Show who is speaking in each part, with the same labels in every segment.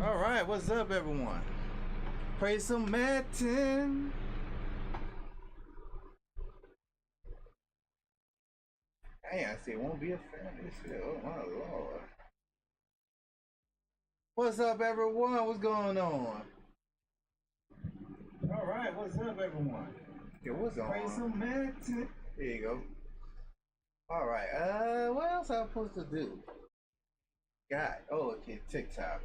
Speaker 1: All right, what's up, everyone? Play some Madden. Hey, I see it won't be a fan. Oh my lord. What's up, everyone? What's going on? All right, what's up, everyone? Yeah, what's on? Play some Madden. There you go. All right. What else am I supposed to do? God. Oh, okay. TikTok.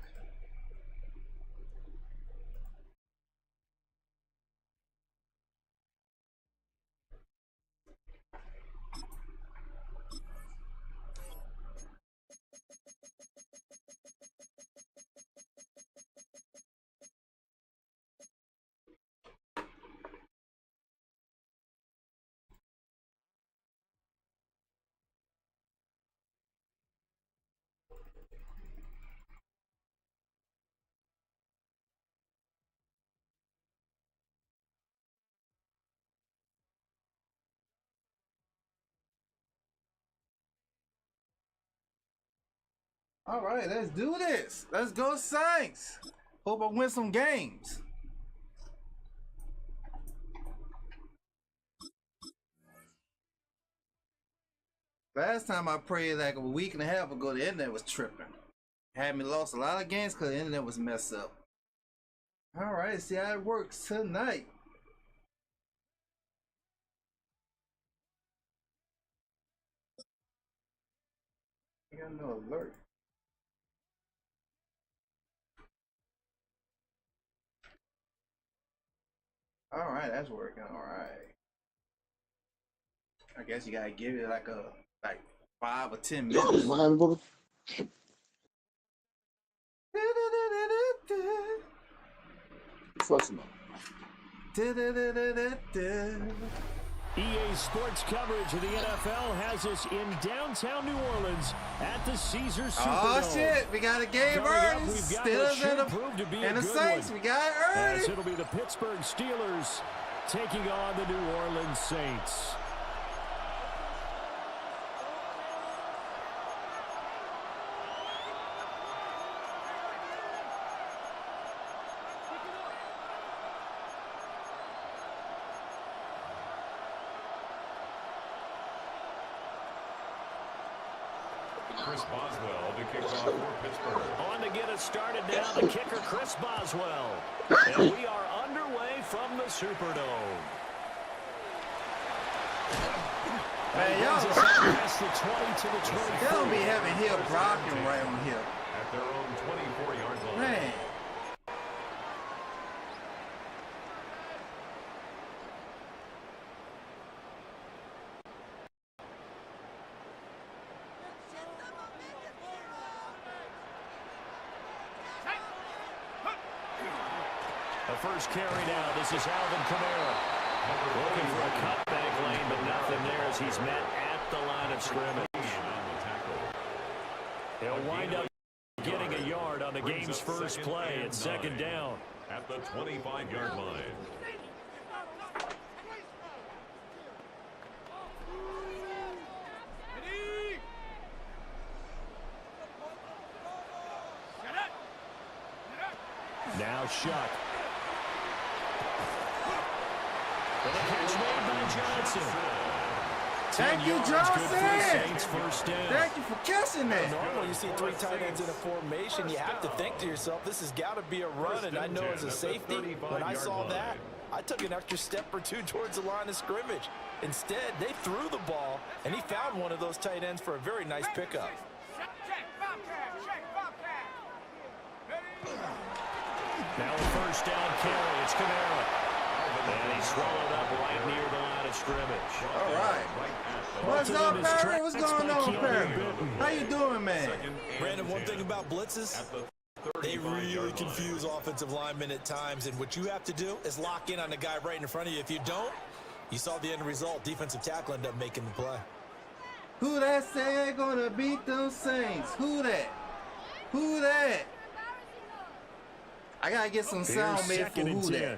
Speaker 1: All right, let's do this. Let's go, Saints. Hope I win some games. Last time I prayed like a week and a half ago, the internet was tripping. Had me lost a lot of games because the internet was messed up. All right, see how it works tonight. I got no alert. All right, that's working. All right. I guess you gotta give it like 5 or 10 minutes.
Speaker 2: EA Sports coverage of the NFL has us in downtown New Orleans at the Caesars Superdome.
Speaker 1: Oh shit, we got a game early. Steelers and the Saints, we got it early.
Speaker 2: As it'll be the Pittsburgh Steelers taking on the New Orleans Saints.
Speaker 3: Chris Boswell to kick off for Pittsburgh.
Speaker 2: On to get us started now, the kicker, Chris Boswell. And we are underway from the Superdome.
Speaker 1: Man, y'all
Speaker 2: past the 20 to the 24.
Speaker 1: They don't be having here blocking right on here.
Speaker 3: At their own 24-yard line.
Speaker 1: Man.
Speaker 2: The first carry now. This is Alvin Kamara. Looking for a cutback lane, but nothing there as he's met at the line of scrimmage. He'll wind up getting a yard on the game's first play at second down.
Speaker 3: At the 25-yard line.
Speaker 2: Now Shuck. And a catch made by Johnson.
Speaker 1: Thank you, Johnson.
Speaker 2: First down.
Speaker 1: Thank you for catching that.
Speaker 4: Normally, you see 3 tight ends in a formation, you have to think to yourself, this has got to be a run. And I know as a safety, when I saw that, I took an extra step or 2 towards the line of scrimmage. Instead, they threw the ball, and he found one of those tight ends for a very nice pickup.
Speaker 2: Now a first down carry. It's Kamara. And he's swallowed up right near the line of scrimmage.
Speaker 1: All right. What's up, Perry? What's going on, Perry? How you doing, man?
Speaker 4: Brandon, one thing about blitzes, they really confuse offensive linemen at times, and what you have to do is lock in on the guy right in front of you. If you don't, you saw the end result. Defensive tackle ended up making the play.
Speaker 1: Who that say ain't gonna beat them Saints? Who that? Who that? I gotta get some sound made for who that.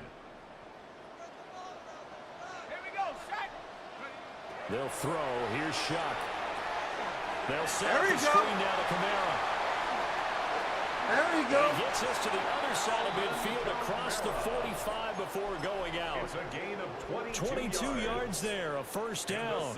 Speaker 2: They'll throw. Here's Shuck. They'll set
Speaker 1: there
Speaker 2: the
Speaker 1: we go.
Speaker 2: screen down to Kamara.
Speaker 1: There we go.
Speaker 2: He gets us to the other side of midfield across the 45 before going out.
Speaker 3: It's a gain of
Speaker 2: 22 yards there, a first down.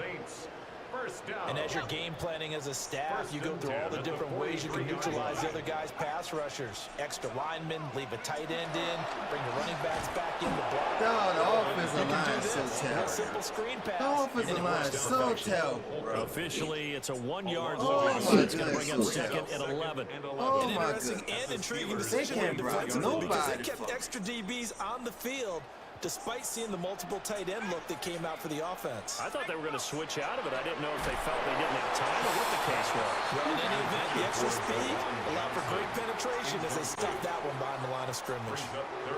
Speaker 4: And as you're game planning as a staff, you go through all the different ways you can neutralize the other guy's pass rushers. Extra linemen, leave a tight end in, bring the running backs back in the block.
Speaker 1: The offensive line is so terrible.
Speaker 4: Simple screen pass.
Speaker 1: The offensive line is so terrible, bro.
Speaker 2: Officially, it's a 1 yard
Speaker 1: Oh,
Speaker 2: loss.
Speaker 1: my
Speaker 2: It's going to bring up
Speaker 1: goodness.
Speaker 2: second and 11.
Speaker 1: Oh,
Speaker 4: An
Speaker 1: my
Speaker 4: interesting
Speaker 1: goodness.
Speaker 4: and intriguing
Speaker 1: They
Speaker 4: decision
Speaker 1: can't
Speaker 4: there
Speaker 1: block
Speaker 4: defensively because they
Speaker 1: nobody.
Speaker 4: kept extra DBs on the field despite seeing the multiple tight end look that came out for the offense.
Speaker 2: I thought they were going to switch out of it. I didn't know if they felt they didn't have time or what the case was.
Speaker 4: Well, in any event, the extra speed allowed for great penetration as they stuffed that one behind the line of scrimmage.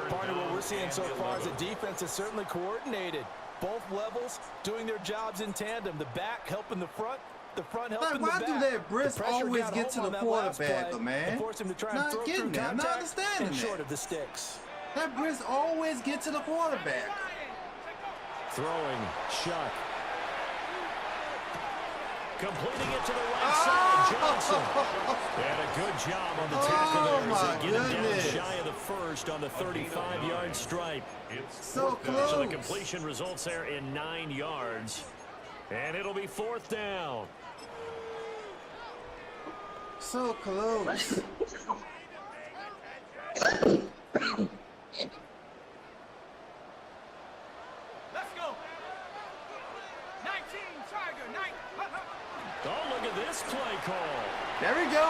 Speaker 4: Part of what we're seeing so far is the defense is certainly coordinated. Both levels doing their jobs in tandem. The back helping the front helping
Speaker 1: Like,
Speaker 4: the
Speaker 1: why
Speaker 4: back.
Speaker 1: do that Brisk
Speaker 4: The pressure
Speaker 1: always
Speaker 4: got
Speaker 1: get to
Speaker 4: home
Speaker 1: the
Speaker 4: on that last
Speaker 1: quarterback,
Speaker 4: play
Speaker 1: man?
Speaker 4: and forced him to try and
Speaker 1: Not
Speaker 4: throw
Speaker 1: getting
Speaker 4: through
Speaker 1: that. I'm not
Speaker 4: contact
Speaker 1: understanding
Speaker 4: and
Speaker 1: that.
Speaker 4: short of the sticks.
Speaker 1: That Brisk always get to the quarterback.
Speaker 2: Throwing, Shuck. Completing it to the right side, Johnson. And a good job on the tackle there as they get him down
Speaker 1: goodness.
Speaker 2: shy of the first on the 35-yard stripe.
Speaker 1: So close.
Speaker 2: So the completion results there in 9 yards. And it'll be 4th down.
Speaker 1: So close.
Speaker 5: Let's go. 19, Tiger, 9.
Speaker 2: Oh, look at this play call.
Speaker 1: There we go.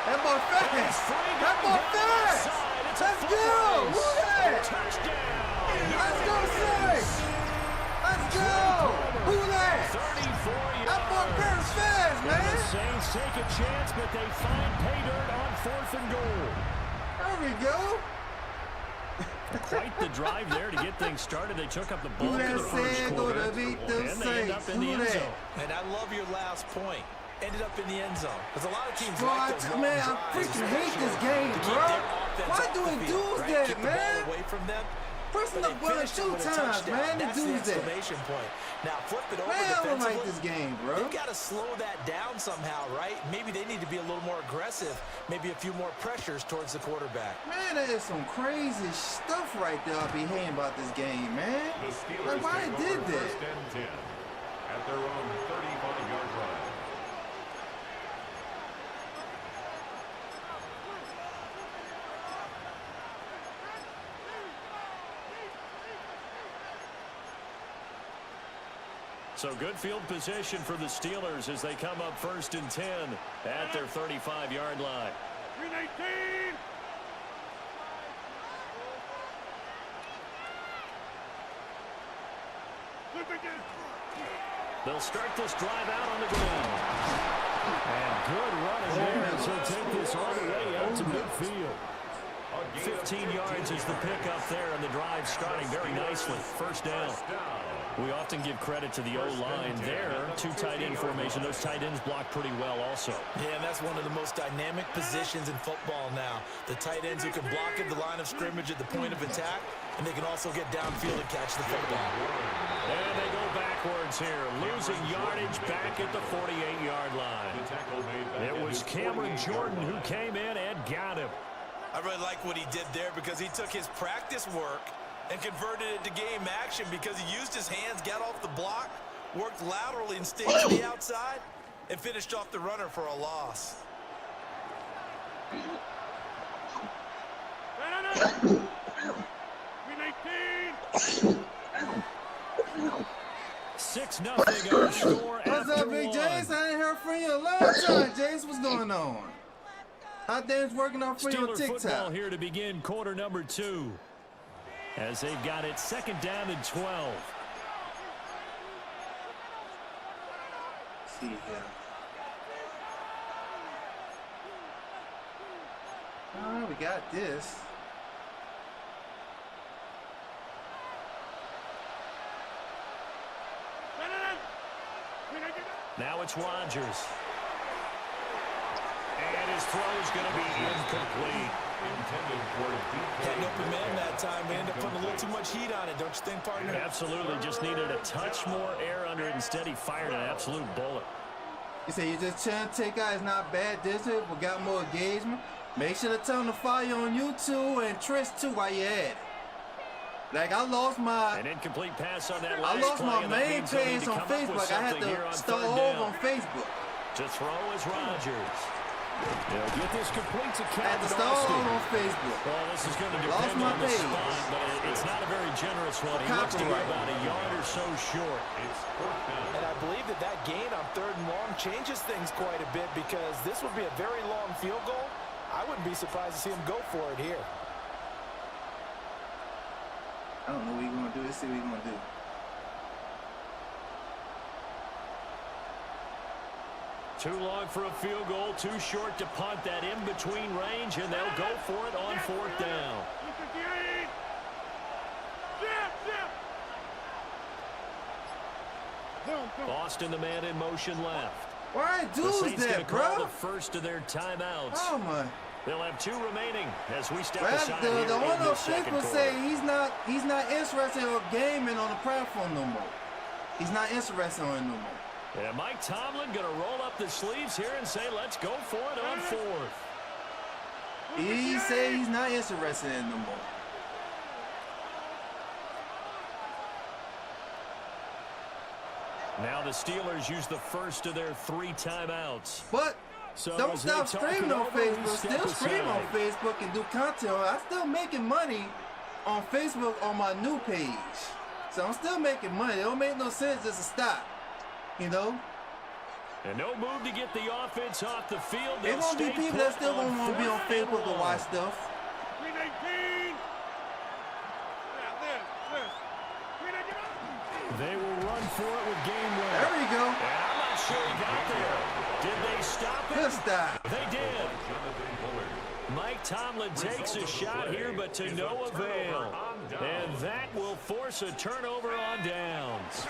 Speaker 1: That boy fast. That boy fast. Let's go. Who that?
Speaker 2: Touchdown.
Speaker 1: Let's go, Saints. Let's go. Who that?
Speaker 2: 34 yards.
Speaker 1: That boy very fast,
Speaker 2: And
Speaker 1: man.
Speaker 2: the Saints take a chance, but they find pay dirt on 4th and goal.
Speaker 1: There we go.
Speaker 2: Quite the drive there to get things started. They took up the
Speaker 1: Who
Speaker 2: ball
Speaker 1: that
Speaker 2: in the first
Speaker 1: said go
Speaker 2: quarter,
Speaker 1: to beat them
Speaker 2: and they end up
Speaker 1: Saints?
Speaker 2: in the
Speaker 1: Who
Speaker 2: end
Speaker 1: that?
Speaker 2: zone.
Speaker 4: And I love your last point. Ended up in the end zone. Because a lot of teams
Speaker 1: Bro,
Speaker 4: like those long
Speaker 1: man, I
Speaker 4: drives,
Speaker 1: freaking hate this
Speaker 4: especially
Speaker 1: game,
Speaker 4: to keep
Speaker 1: bro.
Speaker 4: their offense
Speaker 1: Why
Speaker 4: off
Speaker 1: do
Speaker 4: the
Speaker 1: it
Speaker 4: field,
Speaker 1: do
Speaker 4: right?
Speaker 1: that,
Speaker 4: Keep the
Speaker 1: man?
Speaker 4: ball away from them.
Speaker 1: Pressing
Speaker 4: But
Speaker 1: the
Speaker 4: they
Speaker 1: button
Speaker 4: finished it
Speaker 1: 2
Speaker 4: with a
Speaker 1: times,
Speaker 4: touchdown.
Speaker 1: man. It
Speaker 4: That's the
Speaker 1: do that.
Speaker 4: exclamation point. Now flip it over
Speaker 1: Man, I don't like
Speaker 4: defensively.
Speaker 1: this game, bro.
Speaker 4: They've got to slow that down somehow, right? Maybe they need to be a little more aggressive. Maybe a few more pressures towards the quarterback.
Speaker 1: Man, that is some crazy stuff right there I be hating about this game, man.
Speaker 3: The Steelers
Speaker 1: Like, why
Speaker 3: take
Speaker 1: they did
Speaker 3: over
Speaker 1: that?
Speaker 3: 1st and 10 at their own 35-yard line.
Speaker 2: So good field position for the Steelers as they come up 1st and 10 at their 35-yard line.
Speaker 5: 319.
Speaker 2: They'll start this drive out on the ground. And good running there as they take this all the way out to midfield. 15 yards is the pickup there, and the drive starting very nicely. 1st down. We often give credit to the O-line there. 2 tight end formation. Those tight ends block pretty well also.
Speaker 4: Yeah, and that's one of the most dynamic positions in football now. The tight ends who can block at the line of scrimmage at the point of attack, and they can also get downfield and catch the football.
Speaker 2: And they go backwards here, losing yardage back at the 48-yard line. It was Cameron Jordan who came in and got him.
Speaker 4: I really like what he did there because he took his practice work and converted it to game action because he used his hands, got off the block, worked laterally and stayed to the outside, and finished off the runner for a loss.
Speaker 2: 6-0 our score.
Speaker 1: What's
Speaker 2: after
Speaker 1: up, Big
Speaker 2: one.
Speaker 1: Jace? I ain't heard from you in a long time, Jace. What's going on? How things working out for you on
Speaker 2: Steeler football
Speaker 1: TikTok?
Speaker 2: here to begin quarter number 2. As they've got it 2nd down and 12.
Speaker 1: Let's see here. All right, we got this.
Speaker 2: Now it's Rodgers. And his throw's going to be incomplete.
Speaker 3: Intended for a deep
Speaker 4: Had an open man that time. We ended up putting a little too much heat on it, don't you think, partner?
Speaker 2: Absolutely. Just needed a touch more air under it. Instead, he fired an absolute bullet.
Speaker 1: You say you just trying to take out, it's not bad, this it, but got more engagement. Make sure to turn the fire on YouTube and Trish too while you're at it. Like I lost my
Speaker 2: An incomplete pass on that last play,
Speaker 1: my
Speaker 2: and that
Speaker 1: main
Speaker 2: means they'll need
Speaker 1: page
Speaker 2: to
Speaker 1: on
Speaker 2: come up with
Speaker 1: Facebook. I had
Speaker 2: something here
Speaker 1: to
Speaker 2: on
Speaker 1: start
Speaker 2: third
Speaker 1: over
Speaker 2: down.
Speaker 1: on Facebook.
Speaker 2: To throw is Rodgers. They'll get this complete to
Speaker 1: I had to
Speaker 2: Calvin
Speaker 1: start
Speaker 2: Austin.
Speaker 1: over on Facebook.
Speaker 2: Well, this is going to
Speaker 1: Lost
Speaker 2: depend
Speaker 1: my
Speaker 2: on the
Speaker 1: page.
Speaker 2: spot, but it's not a very generous one. He looks to be
Speaker 1: Copyright.
Speaker 2: about a yard or so short.
Speaker 3: It's 4th down.
Speaker 4: And I believe that gain on 3rd and long changes things quite a bit because this would be a very long field goal. I wouldn't be surprised to see him go for it here.
Speaker 1: I don't know what he's gonna do. Let's see what he's gonna do.
Speaker 2: Too long for a field goal, too short to punt that in-between range, and they'll go for it on 4th down. Austin, the man in motion left.
Speaker 1: Why
Speaker 2: The
Speaker 1: do
Speaker 2: Saints going to
Speaker 1: that,
Speaker 2: call
Speaker 1: bro?
Speaker 2: the first of their timeouts.
Speaker 1: Oh my!
Speaker 2: They'll have 2 remaining as we step
Speaker 1: Well,
Speaker 2: aside
Speaker 1: the
Speaker 2: here
Speaker 1: one
Speaker 2: in the
Speaker 1: on
Speaker 2: second
Speaker 1: Facebook
Speaker 2: quarter.
Speaker 1: say he's not interested in gaming on the platform no more. He's not interested in it no more.
Speaker 2: Yeah, Mike Tomlin going to roll up the sleeves here and say, let's go for it on 4th.
Speaker 1: He say he's not interested in it no more.
Speaker 2: Now the Steelers use the first of their 3 timeouts.
Speaker 1: But
Speaker 2: So
Speaker 1: don't
Speaker 2: as they
Speaker 1: stop
Speaker 2: talk
Speaker 1: streaming
Speaker 2: it
Speaker 1: on
Speaker 2: over, we
Speaker 1: Facebook.
Speaker 2: step
Speaker 1: Still stream on
Speaker 2: aside.
Speaker 1: Facebook and do content. I'm still making money on Facebook on my new page. So I'm still making money. It don't make no sense just to stop. You know?
Speaker 2: And no move to get the offense off the field.
Speaker 1: There's
Speaker 2: They'll
Speaker 1: gonna be
Speaker 2: stay
Speaker 1: people that
Speaker 2: put
Speaker 1: still
Speaker 2: on
Speaker 1: gonna want to be on
Speaker 2: 4th and
Speaker 1: Facebook to
Speaker 2: 1.
Speaker 1: watch stuff.
Speaker 5: 319.
Speaker 2: They will run for it with game winner.
Speaker 1: There we go.
Speaker 2: And I'm not sure he got there. Did they stop it?
Speaker 1: Good stop.
Speaker 2: They did.
Speaker 3: Jonathan Bullard.
Speaker 2: Mike Tomlin takes a shot here, but to no avail. And that will force a turnover on downs.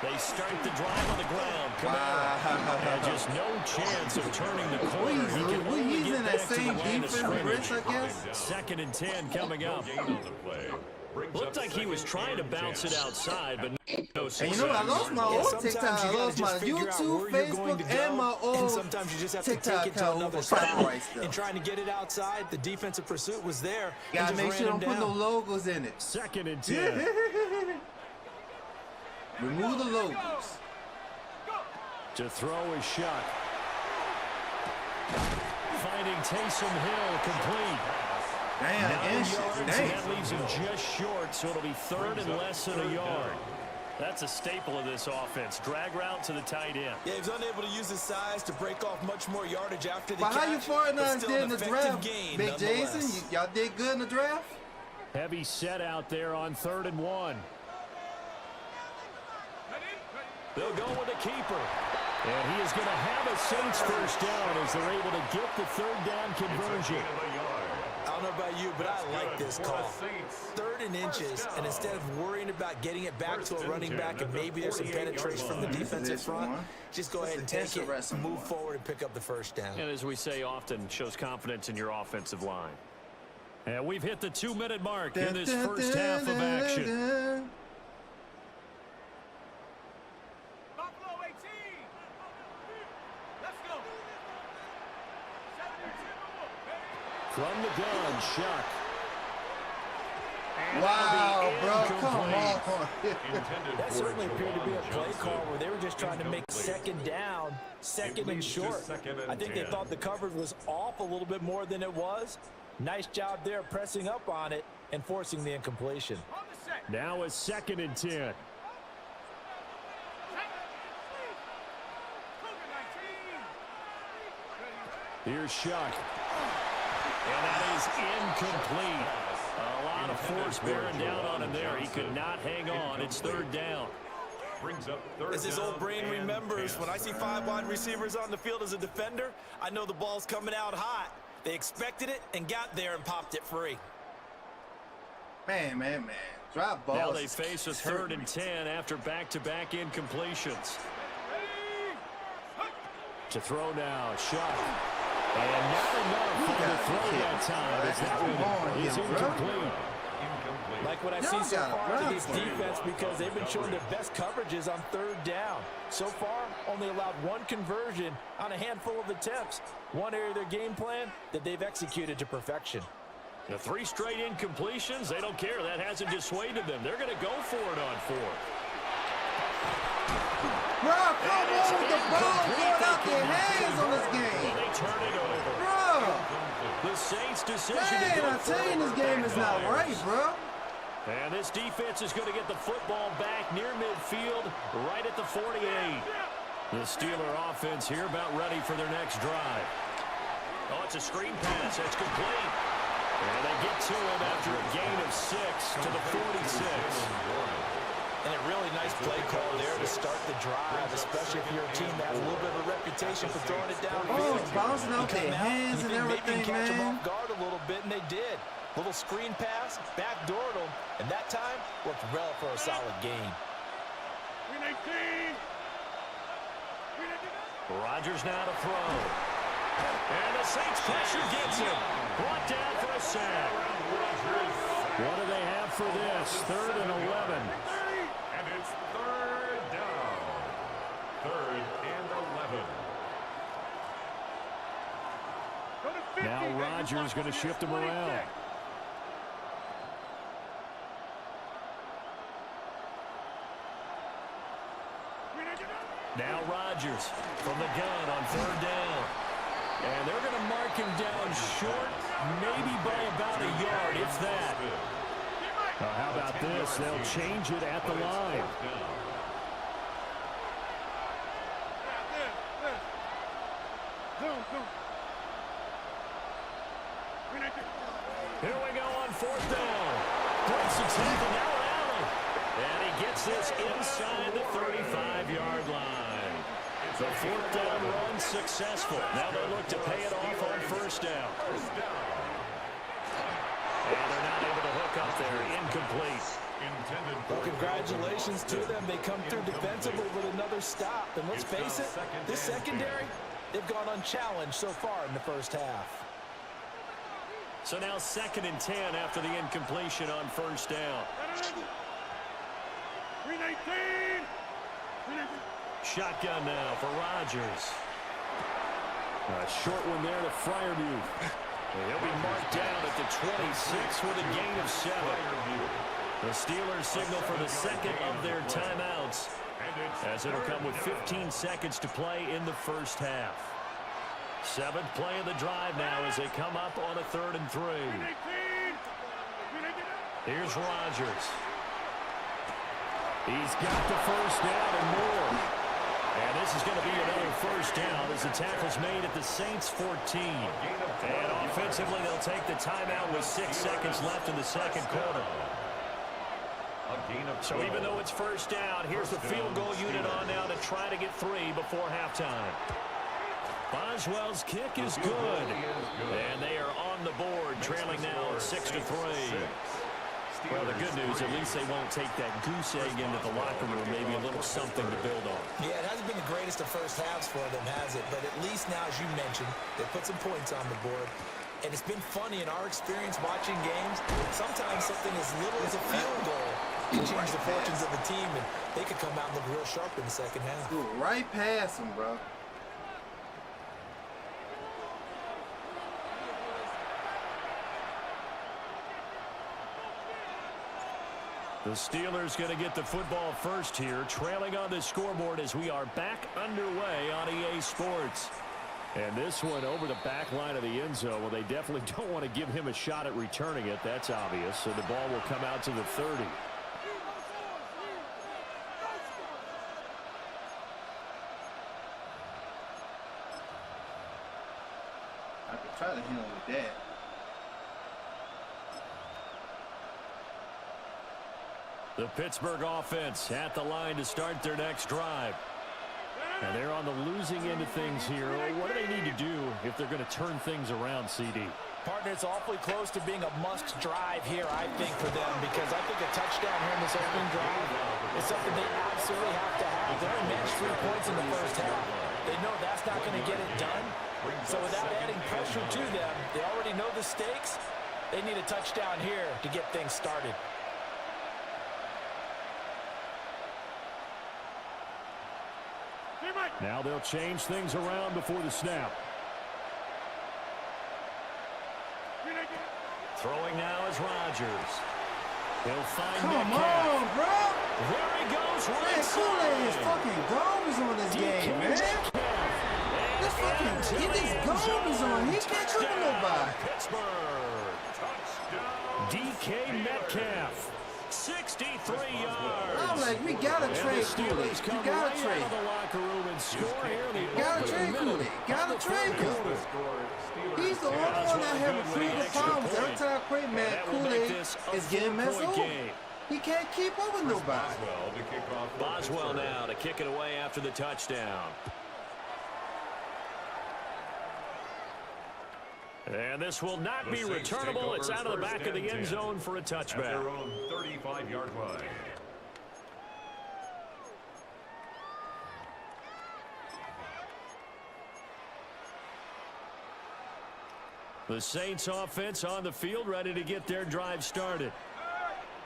Speaker 2: They start the drive on the ground. Kamara had just no chance of turning the corner. He can only
Speaker 1: He's
Speaker 2: get
Speaker 1: in that
Speaker 2: back to the
Speaker 1: same
Speaker 2: line of
Speaker 1: defense
Speaker 2: scrimmage.
Speaker 1: blitz, I guess.
Speaker 2: 2nd and 10 coming up.
Speaker 3: Gain on the play. Brings
Speaker 2: Looked
Speaker 3: up
Speaker 2: like he was
Speaker 3: 2nd
Speaker 2: trying to
Speaker 3: and
Speaker 2: bounce
Speaker 3: 10.
Speaker 2: it outside, but no
Speaker 1: And
Speaker 2: success.
Speaker 1: you know what? I lost my
Speaker 4: Yeah,
Speaker 1: old
Speaker 4: sometimes
Speaker 1: TikTok.
Speaker 4: you
Speaker 1: I
Speaker 4: gotta
Speaker 1: lost my
Speaker 4: just figure out
Speaker 1: YouTube,
Speaker 4: where you're going to
Speaker 1: Facebook,
Speaker 4: go,
Speaker 1: and my old
Speaker 4: and sometimes you just have to
Speaker 1: TikTok
Speaker 4: take it to
Speaker 1: account
Speaker 4: another
Speaker 1: for
Speaker 4: spot.
Speaker 1: copyright stuff.
Speaker 4: And trying to get it outside, the defensive pursuit was there.
Speaker 1: Gotta
Speaker 4: and
Speaker 1: make
Speaker 4: just
Speaker 1: sure
Speaker 4: ran
Speaker 1: don't
Speaker 4: him
Speaker 1: put no
Speaker 4: down.
Speaker 1: logos in it.
Speaker 2: 2nd and 10.
Speaker 1: Remove the logos.
Speaker 2: To throw is Shuck. Finding Taysom Hill complete.
Speaker 1: Damn,
Speaker 2: 9
Speaker 1: inches.
Speaker 2: yards, and
Speaker 1: Damn.
Speaker 2: that leaves him just short, so it'll be 3rd and less than a yard. That's a staple of this offense. Drag route to the tight end.
Speaker 4: Yeah, he was unable to use his size to break off much more yardage after the
Speaker 1: But
Speaker 4: catch.
Speaker 1: how you
Speaker 4: but
Speaker 1: 49ers
Speaker 4: still
Speaker 1: did
Speaker 4: an
Speaker 1: in the
Speaker 4: effective
Speaker 1: draft,
Speaker 4: gain,
Speaker 1: Big Jason?
Speaker 4: nonetheless.
Speaker 1: Y'all did good in the draft?
Speaker 2: Heavy set out there on 3rd and 1. They'll go with a keeper. And he is going to have a Saints first down as they're able to get the 3rd down conversion.
Speaker 4: I don't know about you, but I like this call. 3rd and inches, and instead of worrying about getting it back to a running back and maybe there's some penetration from the defensive front, just go ahead and take it, move forward, and pick up the first down.
Speaker 2: And as we say often, shows confidence in your offensive line. And we've hit the 2-minute mark in this first half of action.
Speaker 5: Buffalo 18. Let's go.
Speaker 2: From the gun, Shuck.
Speaker 1: Wow, bro, come on.
Speaker 4: That certainly appeared to be a play call where they were just trying to make 2nd down, 2nd and short. I think they thought the coverage was off a little bit more than it was. Nice job there pressing up on it and forcing the incompletion.
Speaker 5: On the set.
Speaker 2: Now it's 2nd and 10.
Speaker 5: Cougar 19.
Speaker 2: Here's Shuck. And that is incomplete. A lot of force bearing down on him there. He could not hang on. It's 3rd down.
Speaker 3: Brings up 3rd
Speaker 4: As his old
Speaker 3: down
Speaker 4: brain
Speaker 3: and
Speaker 4: remembers,
Speaker 3: 10.
Speaker 4: when I see 5 wide receivers on the field as a defender, I know the ball's coming out hot. They expected it and got there and popped it free.
Speaker 1: Man. Drop balls.
Speaker 2: Now they face a 3rd and 10 after back-to-back incompletions. To throw now, Shuck. And not enough on the throw that time as that one is incomplete.
Speaker 4: Like what I
Speaker 1: Y'all
Speaker 4: see so
Speaker 1: gotta
Speaker 4: far
Speaker 1: run
Speaker 4: to this
Speaker 1: for it.
Speaker 4: defense because they've been showing their best coverages on 3rd down. So far, only allowed one conversion on a handful of attempts. One area of their game plan that they've executed to perfection.
Speaker 2: The 3 straight incompletions, they don't care. That hasn't dissuaded them. They're going to go for it on 4th.
Speaker 1: Bro, come on with the ball going out their hands on this game.
Speaker 2: And they turn it over.
Speaker 1: Bro.
Speaker 2: The Saints' decision
Speaker 1: Man,
Speaker 2: to go
Speaker 1: I tell you, this game is not right, bro.
Speaker 2: And this defense is going to get the football back near midfield, right at the 48. The Steeler offense here about ready for their next drive. Oh, it's a screen pass. That's complete. And they get to it after a gain of 6 to the 46.
Speaker 4: And a really nice play call there to start the drive, especially if you're a team that has a little bit of a reputation for throwing it downfield.
Speaker 1: Oh, bouncing out their hands and everything,
Speaker 4: maybe catch them
Speaker 1: man.
Speaker 4: off guard a little bit, and they did. Little screen pass, backdoored them, and that time worked well for a solid gain.
Speaker 2: Rodgers now to throw. And the Saints pressure gets him. Brought down for a sack. What do they have for this? 3rd and 11.
Speaker 3: And it's 3rd down. 3rd and 11.
Speaker 2: Now Rodgers going to shift him around. Now Rodgers from the gun on 3rd down. And they're going to mark him down short, maybe by about a yard, if that. How about this? They'll change it at the line. Here we go on 4th down. Breaks the tackle, now an alley. And he gets this inside the 35-yard line. The 4th down run successful. Now they look to pay it off on 1st down. And they're not able to hook up there. Incomplete.
Speaker 4: Well, congratulations to them. They come through defensively with another stop. And let's face it, this secondary, they've gone unchallenged so far in the first half.
Speaker 2: So now 2nd and 10 after the incompletion on 1st down.
Speaker 5: 319.
Speaker 2: Shotgun now for Rodgers. A short one there to Freiermuth. He'll be marked down at the 26 with a gain of 7. The Steelers signal for the 2nd of their timeouts, as it'll come with 15 seconds to play in the first half. 7th play of the drive now as they come up on a 3rd and 3. Here's Rodgers. He's got the first down and more. And this is going to be another first down as the tackle's made at the Saints' 14. And offensively, they'll take the timeout with 6 seconds left in the 2nd quarter. So even though it's first down, here's the field goal unit on now to try to get 3 before halftime. Boswell's kick is good. And they are on the board, trailing now 6-3. Well, the good news, at least they won't take that goose egg into the locker room, maybe a little something to build on.
Speaker 4: Yeah, it hasn't been the greatest of first halves for them, has it? But at least now, as you mentioned, they put some points on the board. And it's been funny in our experience watching games. Sometimes something as little as a field goal can change the fortunes of the team, and they could come out and look real sharp in the second half.
Speaker 1: Dude, right past him, bro.
Speaker 2: The Steelers going to get the football first here, trailing on the scoreboard as we are back underway on EA Sports. And this one over the back line of the end zone. Well, they definitely don't want to give him a shot at returning it. That's obvious. So the ball will come out to the 30.
Speaker 1: I could try to handle with that.
Speaker 2: The Pittsburgh offense at the line to start their next drive. And they're on the losing end of things here. What do they need to do if they're going to turn things around, CD?
Speaker 4: Partner, it's awfully close to being a must drive here, I think, for them, because I think a touchdown here in this opening drive is something they absolutely have to have. They only managed 3 points in the first half. They know that's not going to get it done. So without adding pressure to them, they already know the stakes. They need a touchdown here to get things started.
Speaker 2: Now they'll change things around before the snap. Throwing now is Rodgers. He'll find
Speaker 1: Come
Speaker 2: Metcalf.
Speaker 1: on, bro.
Speaker 2: There he goes, right
Speaker 1: Man, Kool-Aid
Speaker 2: side.
Speaker 1: is fucking garbage on this game, man. This fucking, he is garbage on. He can't cook nobody.
Speaker 2: Pittsburgh. DK Metcalf. 63 yards.
Speaker 1: I'm like, we gotta trade Kool-Aid. You gotta trade.
Speaker 2: The locker room and score here in the
Speaker 1: Gotta trade Kool-Aid. Gotta trade him. He's the only one that have a critical problems. Every time I play, man, Kool-Aid is getting messed up. He can't keep up with nobody.
Speaker 2: Boswell now to kick it away after the touchdown. And this will not be returnable. It's out of the back of the end zone for a touchback.
Speaker 3: At their own 35-yard line.
Speaker 2: The Saints offense on the field, ready to get their drive started.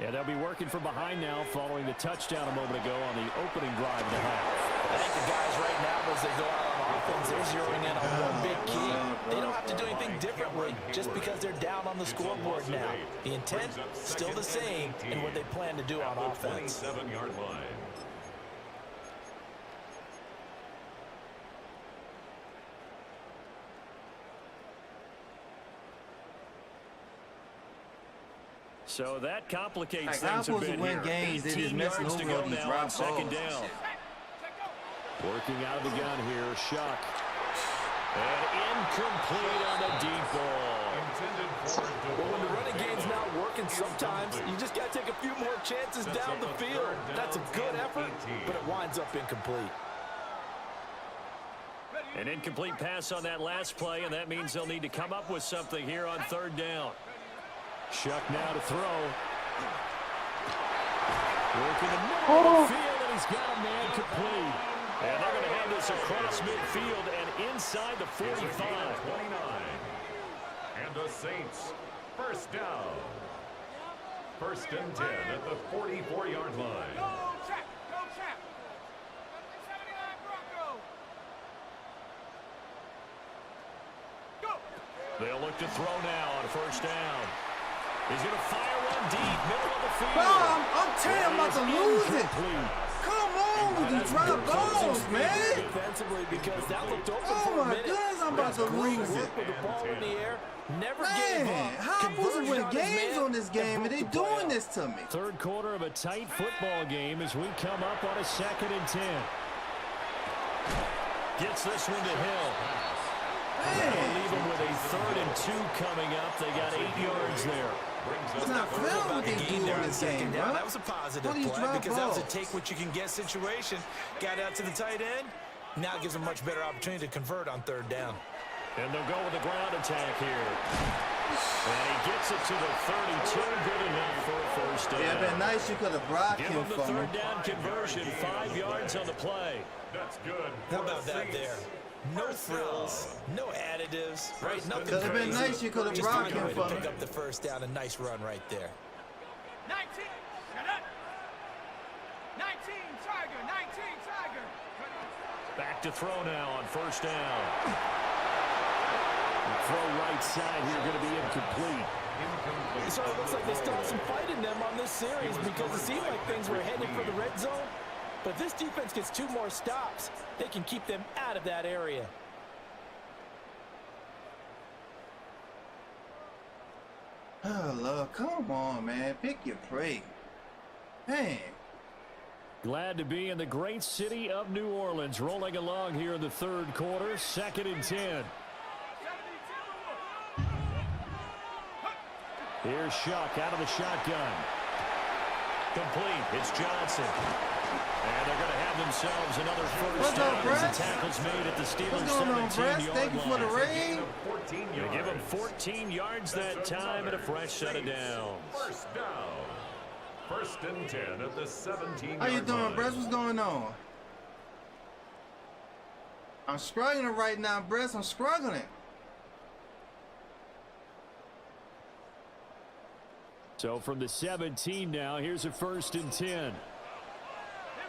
Speaker 2: And they'll be working from behind now following the touchdown a moment ago on the opening drive of the half.
Speaker 4: I think the guys right now, as they go out on offense, they're zeroing in on one big key. They don't have to do anything differently just because they're down on the scoreboard now. The intent, still the same in what they plan to do on offense.
Speaker 3: 27-yard line.
Speaker 2: So that complicates
Speaker 1: Like,
Speaker 2: things
Speaker 1: how
Speaker 2: a
Speaker 1: supposed
Speaker 2: bit
Speaker 1: to win
Speaker 2: here.
Speaker 1: games? They just
Speaker 2: 18
Speaker 1: messing
Speaker 2: yards to
Speaker 1: over
Speaker 2: go
Speaker 1: all these
Speaker 2: now
Speaker 1: drop
Speaker 2: on second
Speaker 1: balls.
Speaker 2: down. Working out of the gun here, Shuck. And incomplete on the deep ball.
Speaker 4: Well, when the running game's not working, sometimes you just got to take a few more chances down the field. That's a good effort, but it winds up incomplete.
Speaker 2: An incomplete pass on that last play, and that means they'll need to come up with something here on third down. Shuck now to throw. Working the middle of the field, and he's got a man complete. And they're going to have this across midfield and inside the 45.
Speaker 3: 29. And the Saints, first down. First and 10 at the 44-yard line.
Speaker 5: Go, Chap! Go, Chap! 79 Broncos! Go!
Speaker 2: They'll look to throw now on first down. He's going to fire one deep, middle of the field.
Speaker 1: Bro, I'm telling you, I'm about to lose it.
Speaker 2: Incomplete.
Speaker 1: Come on with these drop balls, man.
Speaker 4: Defensively, because that looked open
Speaker 1: Oh
Speaker 4: for a
Speaker 1: my
Speaker 4: minute.
Speaker 1: goodness, I'm about to lose it.
Speaker 4: Work with the ball in the air. Never gave
Speaker 1: Man,
Speaker 4: up.
Speaker 1: how I'm supposed to win
Speaker 4: Conversion on his
Speaker 1: games
Speaker 4: man
Speaker 1: on this game and they
Speaker 4: broke the
Speaker 1: doing
Speaker 4: playoff.
Speaker 1: this to me?
Speaker 2: Third quarter of a tight football game as we come up on a 2nd and 10. Gets this one to Hill. That'll leave him with a 3rd and 2 coming up. They got 8 yards there.
Speaker 1: It's not fair what they do on this game, bro.
Speaker 4: That was a positive
Speaker 1: What are these
Speaker 4: play
Speaker 1: drop
Speaker 4: because that was a
Speaker 1: balls?
Speaker 4: take what you can get situation. Got out to the tight end. Now it gives them a much better opportunity to convert on third down.
Speaker 2: And they'll go with the ground attack here. And he gets it to the 32. Good enough for a first down.
Speaker 1: Yeah, it'd been nice you could have blocked
Speaker 2: Give
Speaker 1: him
Speaker 2: him the
Speaker 1: for me.
Speaker 2: third down conversion. 5 yards on the play.
Speaker 3: That's good.
Speaker 4: How about that there? No frills, no additives, right? Nothing
Speaker 1: Could have been
Speaker 4: crazy.
Speaker 1: nice you could have
Speaker 4: Just
Speaker 1: blocked
Speaker 4: find a
Speaker 1: him
Speaker 4: way
Speaker 1: for
Speaker 4: to
Speaker 1: me.
Speaker 4: pick up the first down. A nice run right there.
Speaker 5: 19! Shut up! 19, Tiger! 19, Tiger!
Speaker 2: Back to throw now on first down. The throw right side here going to be incomplete.
Speaker 4: So it looks like they still have some fight in them on this series because it seemed like things were headed for the red zone. But this defense gets 2 more stops. They can keep them out of that area.
Speaker 1: Oh, Lord, come on, man. Pick your prey. Man.
Speaker 2: Glad to be in the great city of New Orleans. Rolling along here in the third quarter. 2nd and 10. Here's Shuck out of the shotgun. Complete. It's Johnson. And they're going to have themselves another first
Speaker 1: What's
Speaker 2: down
Speaker 1: up,
Speaker 2: as the
Speaker 1: Brett?
Speaker 2: tackle's made at the Steelers'
Speaker 1: What's going on, Brett?
Speaker 2: 17-yard
Speaker 1: Thank you for the
Speaker 2: line.
Speaker 1: raid.
Speaker 2: They give them 14 yards that time and a fresh set of downs.
Speaker 3: First down. First and 10 at the 17-yard
Speaker 1: How you doing,
Speaker 3: line.
Speaker 1: Brett? What's going on? I'm struggling right now, Brett. I'm struggling.
Speaker 2: So from the 17 now, here's a 1st and 10.
Speaker 5: Here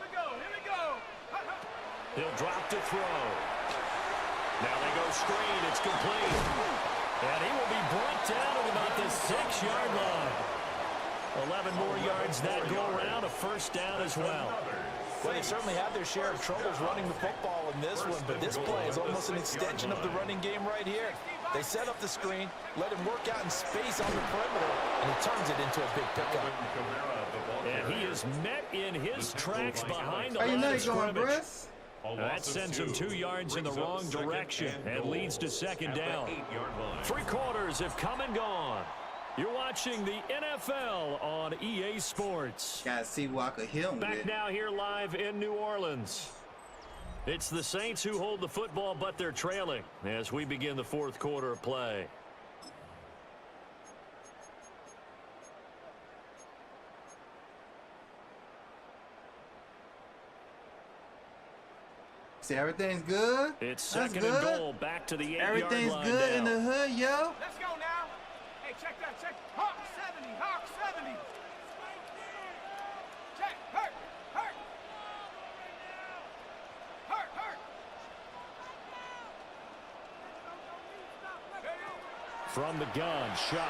Speaker 5: we go! Here we go!
Speaker 2: He'll drop to throw. Now they go screen. It's complete. And he will be brought down at about the 6-yard line. 11 more yards that go around. A first down as well.
Speaker 4: Well, they certainly had their share of troubles running the football in this one, but this play is almost an extension of the running game right here. They set up the screen, let him work out in space on the perimeter, and he turns it into a big pickup.
Speaker 2: And he is met in his tracks behind the line of scrimmage. That sends him 2 yards in the wrong direction and leads to second down. 3 quarters have come and gone. You're watching the NFL on EA Sports.
Speaker 1: Gotta see what I could hit him
Speaker 2: Back
Speaker 1: with.
Speaker 2: now here live in New Orleans. It's the Saints who hold the football, but they're trailing as we begin the 4th quarter of play.
Speaker 1: See, everything's good.
Speaker 2: It's
Speaker 1: That's
Speaker 2: second and
Speaker 1: good.
Speaker 2: goal back to the 8-yard line.
Speaker 1: Everything's good in the hood, yo.
Speaker 5: Let's go now. Hey, check that. Check. Hawk 70. Hawk 70. Check. Hurt. Hurt. Hurt. Hurt.
Speaker 2: From the gun, Shock.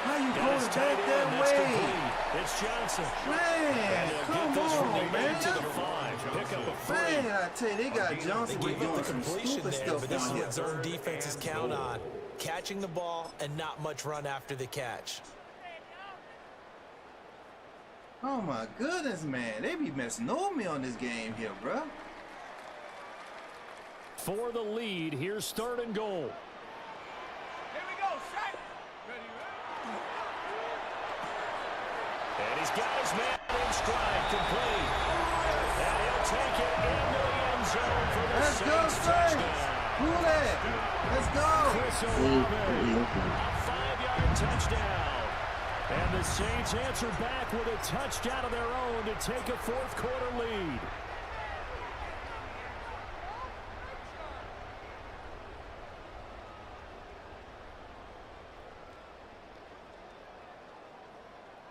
Speaker 1: How you
Speaker 2: Got
Speaker 1: going
Speaker 2: his
Speaker 1: back
Speaker 2: tight end.
Speaker 1: that
Speaker 2: That's
Speaker 1: way?
Speaker 2: complete. It's Johnson.
Speaker 1: Man,
Speaker 2: And they'll
Speaker 1: come
Speaker 2: get this from the
Speaker 1: on,
Speaker 2: 8
Speaker 1: man.
Speaker 2: to the 5. Pick up a 3.
Speaker 1: Man, I tell you, they got Johnson
Speaker 4: They gave up
Speaker 1: doing
Speaker 4: the
Speaker 1: some
Speaker 4: completion
Speaker 1: stupid
Speaker 4: there,
Speaker 1: stuff
Speaker 4: but this is
Speaker 1: down here.
Speaker 4: what zone defenses count on. Catching the ball and not much run after the catch.
Speaker 1: Oh my goodness, man. They be messing over me on this game here, bro.
Speaker 2: For the lead, here's 3rd and goal.
Speaker 5: Here we go. Set. Ready.
Speaker 2: And he's got his man in stride, complete. And he'll take it into the end zone for the
Speaker 1: Let's go,
Speaker 2: Saints
Speaker 1: Saints.
Speaker 2: touchdown.
Speaker 1: Who that? Let's go.
Speaker 2: Chris Olave, a 5-yard touchdown. And the Saints answer back with a touchdown of their own to take a 4th quarter lead.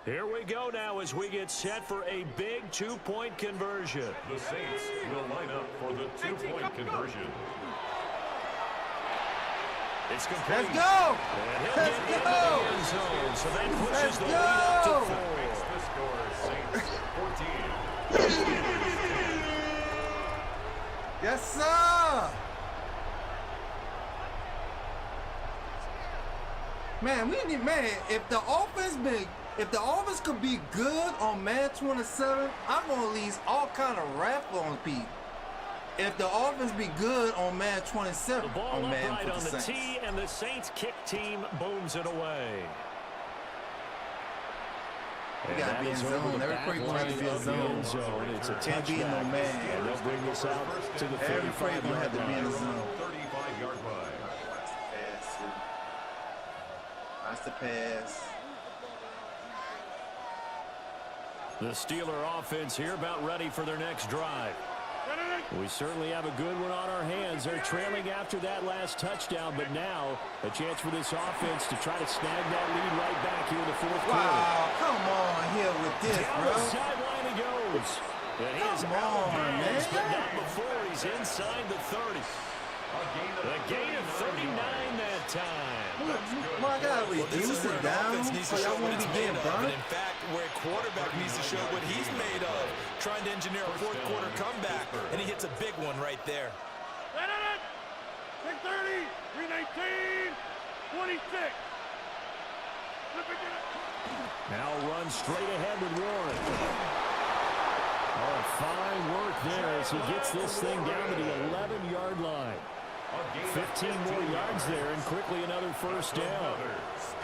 Speaker 2: Here we go now as we get set for a big 2-point conversion.
Speaker 3: The Saints will line up for the 2-point conversion.
Speaker 2: It's complete.
Speaker 1: Let's go.
Speaker 2: And he'll
Speaker 1: Let's
Speaker 2: get into
Speaker 1: go.
Speaker 2: the end zone, so that pushes
Speaker 1: Let's
Speaker 2: the lead up to
Speaker 1: go.
Speaker 2: 4.
Speaker 3: The score, Saints 14.
Speaker 1: Yes, sir. Man, we need, man, if the offense could be good on Madden 27, I'm gonna release all kind of rap on people. If the offense be good on Madden 27,
Speaker 2: The ball
Speaker 1: on Madden
Speaker 2: upright
Speaker 1: for
Speaker 2: on
Speaker 1: the
Speaker 2: the
Speaker 1: Saints.
Speaker 2: tee, and the Saints kick team booms it away.
Speaker 1: We gotta be in zone. Every play gonna have to be in zone.
Speaker 2: It's a
Speaker 1: Can't be in no
Speaker 2: touchback.
Speaker 1: man.
Speaker 2: And they'll bring this out to the
Speaker 1: Every play gonna have to be in
Speaker 2: 35-yard
Speaker 1: the
Speaker 2: line.
Speaker 1: zone.
Speaker 3: 35-yard line.
Speaker 1: That's the pass.
Speaker 2: The Steeler offense here about ready for their next drive. We certainly have a good one on our hands. They're trailing after that last touchdown, but now a chance for this offense to try to snag that lead right back here in the 4th quarter.
Speaker 1: Wow, come on here with this,
Speaker 2: Down
Speaker 1: bro.
Speaker 2: the sideline he goes. And he is
Speaker 1: Come
Speaker 2: out of
Speaker 1: on,
Speaker 2: bounds, but
Speaker 1: man.
Speaker 2: not before he's inside the 30. A gain of 39 that time.
Speaker 1: Well, I gotta
Speaker 4: Well, this
Speaker 1: reduce
Speaker 4: is where
Speaker 1: it
Speaker 4: an
Speaker 1: down
Speaker 4: offense needs
Speaker 1: so
Speaker 4: to show
Speaker 1: y'all
Speaker 4: what
Speaker 1: won't be
Speaker 4: it's
Speaker 1: getting
Speaker 4: made of. And
Speaker 1: burnt.
Speaker 4: in fact, where a quarterback needs to show what he's made of, trying to engineer a 4th quarter comeback, and he hits a big one right there.
Speaker 5: 6:30, 3:19, 26.
Speaker 2: Now run straight ahead with Warren. Oh, fine work there as he gets this thing down to the 11-yard line. 15 more yards there and quickly another first down.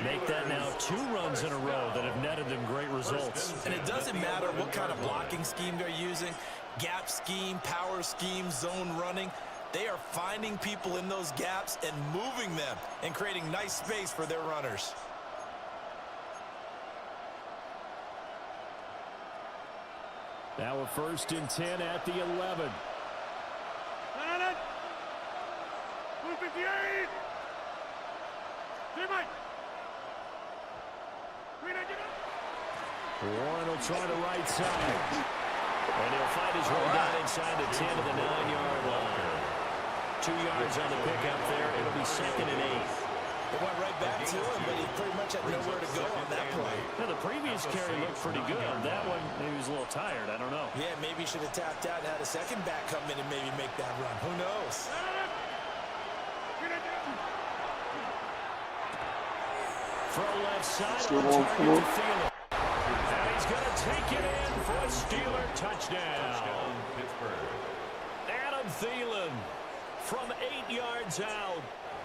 Speaker 2: Make that now 2 runs in a row that have netted them great results.
Speaker 4: And it doesn't matter what kind of blocking scheme they're using, gap scheme, power scheme, zone running. They are finding people in those gaps and moving them and creating nice space for their runners.
Speaker 2: Now a 1st and 10 at the 11.
Speaker 5: 158.
Speaker 2: Warren will try the right side. And he'll fight his way down inside the 10 to the 9-yard line. 2 yards on the pickup there. It'll be 2nd and 8.
Speaker 4: It went right back to him, but he pretty much had nowhere to go on that play.
Speaker 2: Now, the previous carry looked pretty good. That one, maybe he was a little tired. I don't know.
Speaker 4: Yeah, maybe he should have tapped out and had a second back come in and maybe make that run. Who knows?
Speaker 2: From left side, target to Thielen. And he's going to take it in for a Steeler touchdown.
Speaker 3: Pittsburgh.
Speaker 2: Adam Thielen from 8 yards out.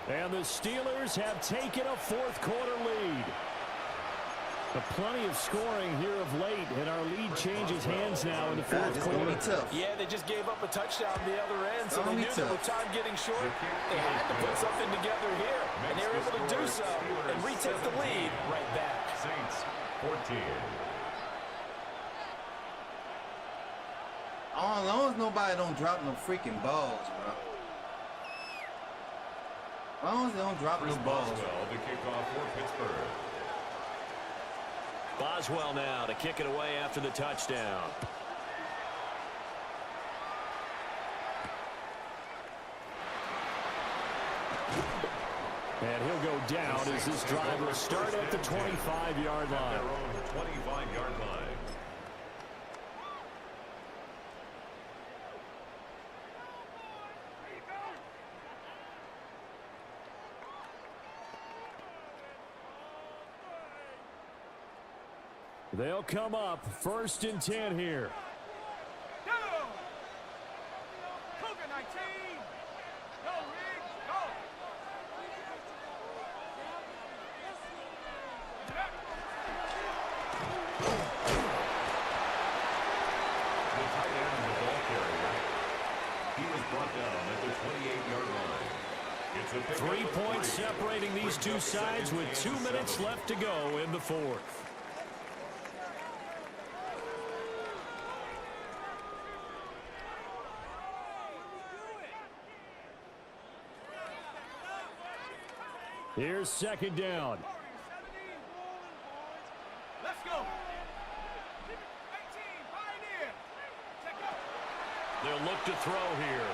Speaker 2: And the Steelers have taken a fourth-quarter lead. Plenty of scoring here of late, and our lead changes hands now in the fourth quarter.
Speaker 4: Yeah, they just gave up a touchdown on the other end, so they knew that with time getting short, they had to put something together here, and they were able to do so and retake the lead right back.
Speaker 3: Saints 14.
Speaker 1: As long as nobody don't drop no freaking balls, bro. As long as they don't drop no balls.
Speaker 3: Boswell to kick off for Pittsburgh.
Speaker 2: Boswell now to kick it away after the touchdown. And he'll go down as this drive will start at the 25-yard line.
Speaker 3: Their own 25-yard line.
Speaker 2: They'll come up 1st and 10 here.
Speaker 5: Go! Cougar 19! Go, Riggs! Go!
Speaker 3: The tight end of the ball carrier. He was brought down at the 28-yard line. It's a
Speaker 2: 3 points separating these two sides with 2 minutes left to go in the fourth. Here's 2nd down.
Speaker 5: Let's go! 18, Pioneer! Check out!
Speaker 2: They'll look to throw here.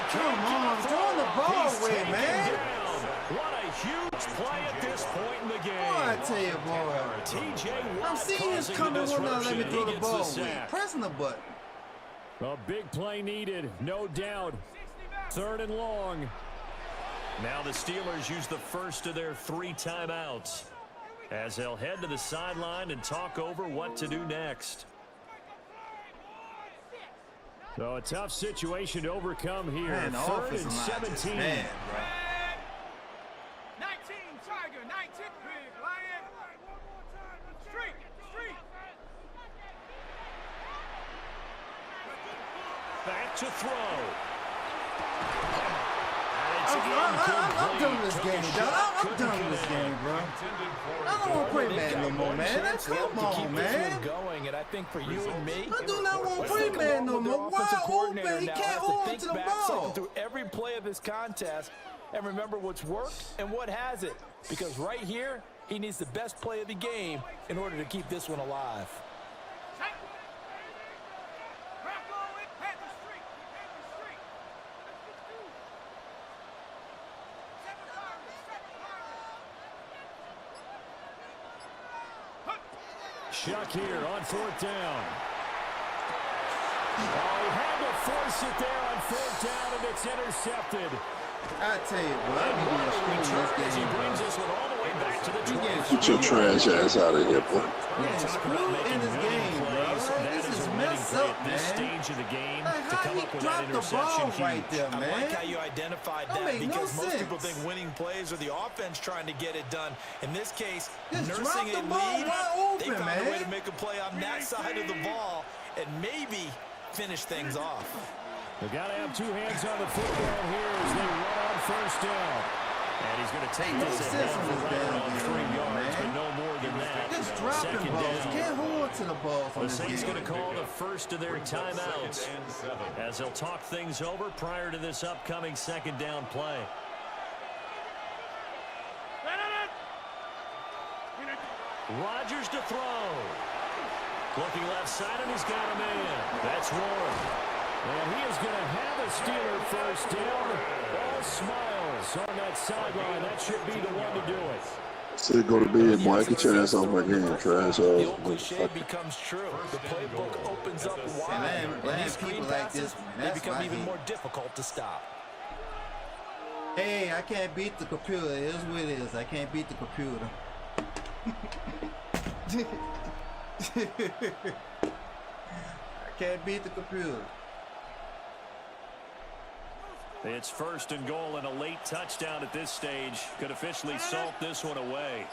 Speaker 1: Come on, throw the ball away, man.
Speaker 2: What a huge play at this point in the game.
Speaker 1: Boy, I tell you, boy.
Speaker 2: TJ Watt
Speaker 1: I'm seeing this coming, will not let me throw the ball away. Pressing the button.
Speaker 2: A big play needed, no doubt. 3rd and long. Now the Steelers use the first of their 3 timeouts as they'll head to the sideline and talk over what to do next. So a tough situation to overcome here.
Speaker 1: Man,
Speaker 2: 3rd and 17.
Speaker 1: Man, bro.
Speaker 5: 19, Tiger, 19, Big Lion. Street, street.
Speaker 2: Back to throw.
Speaker 1: I'm done with this game, dog. I'm done with this game, bro. I don't want to play Madden no more, man. Come on, man.
Speaker 4: Going, and I think for you and me,
Speaker 1: I do not want to play Madden no more. Why open? He can't hold on to the ball.
Speaker 4: Through every play of this contest and remember what's worked and what hasn't. Because right here, he needs the best play of the game in order to keep this one alive.
Speaker 2: Chuck here on 4th down. Oh, he had to force it there on 4th down, and it's intercepted.
Speaker 1: I tell you, bro, I be doing screen this
Speaker 2: He
Speaker 1: game,
Speaker 2: brings
Speaker 1: bro.
Speaker 2: this one all the way back to the 20.
Speaker 6: Get your trash ass out of here, boy.
Speaker 1: Yeah, screw in this game, bro. This is messed up, man.
Speaker 2: This stage of the game
Speaker 1: Like,
Speaker 2: to
Speaker 1: how
Speaker 2: come
Speaker 1: he
Speaker 2: up with that
Speaker 1: dropped the
Speaker 2: interception
Speaker 1: ball right there,
Speaker 4: I
Speaker 1: man?
Speaker 4: like how you identified
Speaker 1: That
Speaker 4: that
Speaker 1: make no
Speaker 4: because most people
Speaker 1: sense.
Speaker 4: think winning plays are the offense trying to get it done. In this case,
Speaker 1: Just
Speaker 4: nursing
Speaker 1: drop
Speaker 4: a
Speaker 1: the ball
Speaker 4: lead,
Speaker 1: wide
Speaker 4: they
Speaker 1: open,
Speaker 4: found a way
Speaker 1: man.
Speaker 4: to make a play on that side of the ball and maybe finish things off.
Speaker 2: They've got to have 2 hands on the football here as they run on 1st down. And he's going to take
Speaker 1: No
Speaker 2: this
Speaker 1: sense
Speaker 2: ahead
Speaker 1: in this
Speaker 2: for
Speaker 1: damn
Speaker 2: right on
Speaker 1: game,
Speaker 2: 3 yards, but
Speaker 1: man.
Speaker 2: no more than that.
Speaker 1: Just dropping
Speaker 2: 2nd
Speaker 1: balls.
Speaker 2: down.
Speaker 1: Can't hold to the ball from
Speaker 2: The
Speaker 1: this
Speaker 2: Saints
Speaker 1: game.
Speaker 2: going to call the first of their timeouts
Speaker 3: 2nd and 7.
Speaker 2: as they'll talk things over prior to this upcoming 2nd down play. Rodgers to throw. Looking left side, and he's got a man. That's Warren. And he is going to have a Steeler first down. All smiles on that sideline. That should be the one to do it.
Speaker 6: Say go to bed, boy. I get your ass off my game, trash.
Speaker 4: The old cliche becomes true. The playbook opens up wide. And these screen passes, they become even more difficult to stop.
Speaker 1: Hey, I can't beat the computer. It is what it is. I can't beat the computer. I can't beat the computer.
Speaker 2: It's first and goal and a late touchdown at this stage. Could officially salt this one away.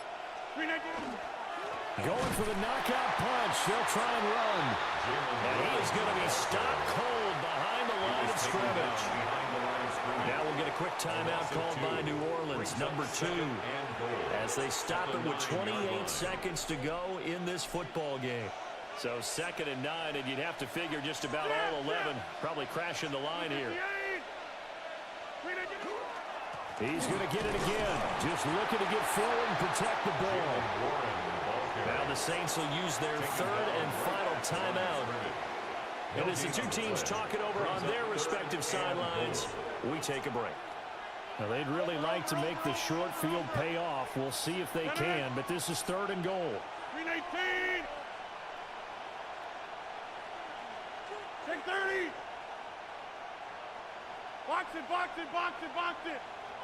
Speaker 2: Going for the knockout punch. He'll try and run. And he is going to be stopped cold behind the line of scrimmage. Now we'll get a quick timeout called by New Orleans, number 2, as they stop it with 28 seconds to go in this football game. So 2nd and 9, and you'd have to figure just about all 11 probably crashing the line here. He's going to get it again. Just looking to get forward and protect the ball. Now the Saints will use their 3rd and final timeout. And as the two teams talk it over on their respective sidelines, we take a break. Now they'd really like to make the short field pay off. We'll see if they can, but this is 3rd and goal.
Speaker 5: 319. 630. Box it, box it, box it, box it.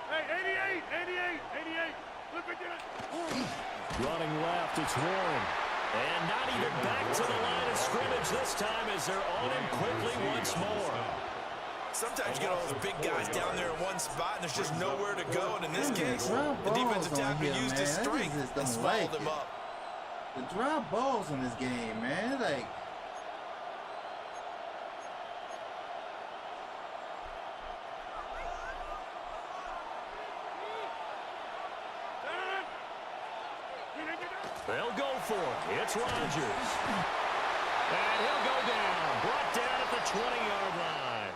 Speaker 5: Hey, 88. Flip it down.
Speaker 2: Running left, it's Warren. And not even back to the line of scrimmage this time as they're on him quickly once more.
Speaker 4: Sometimes you get all those big guys down there in one spot, and there's just nowhere to go. And in this case, the defensive tackle used his strength and swallowed him up.
Speaker 1: The drop balls in this game, man. Like,
Speaker 2: they'll go for it. It's Rodgers. And he'll go down. Brought down at the 20-yard line.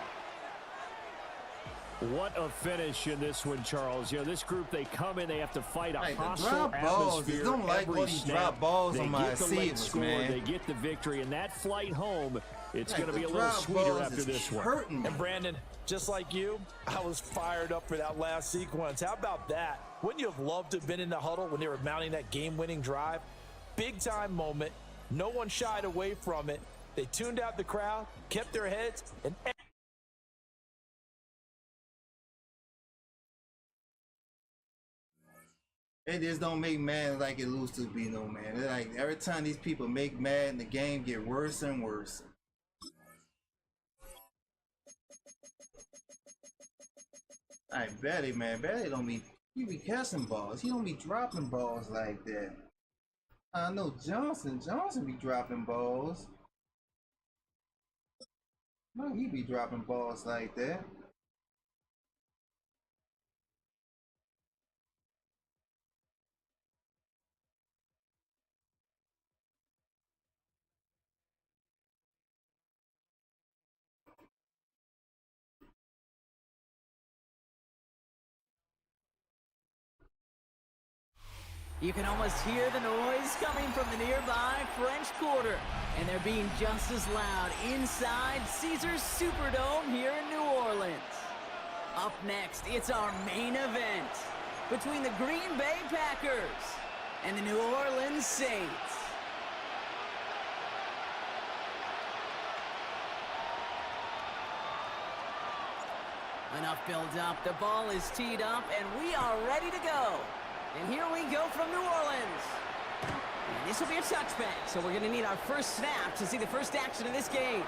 Speaker 2: What a finish in this one, Charles. You know, this group, they come in, they have to fight a hostile atmosphere.
Speaker 1: Don't like when he drop balls on my receivers, man.
Speaker 2: They get the victory, and that flight home, it's going to be a little sweeter after this one.
Speaker 4: And Brandon, just like you, I was fired up for that last sequence. How about that? Wouldn't you have loved to have been in the huddle when they were mounting that game-winning drive? Big-time moment. No one shied away from it. They tuned out the crowd, kept their heads, and
Speaker 1: they just don't make Madden like it used to be, no, man. They're like, every time these people make Madden, the game get worse and worse. Alright, Betty, man. Betty don't be, he be catching balls. He don't be dropping balls like that. I know Johnson be dropping balls. No, he be dropping balls like that.
Speaker 7: You can almost hear the noise coming from the nearby French Quarter, and they're being just as loud inside Caesars Superdome here in New Orleans. Up next, it's our main event between the Green Bay Packers and the New Orleans Saints. Enough build up, the ball is teed up, and we are ready to go. And here we go from New Orleans. And this will be a touchback, so we're going to need our first snap to see the first action of this game.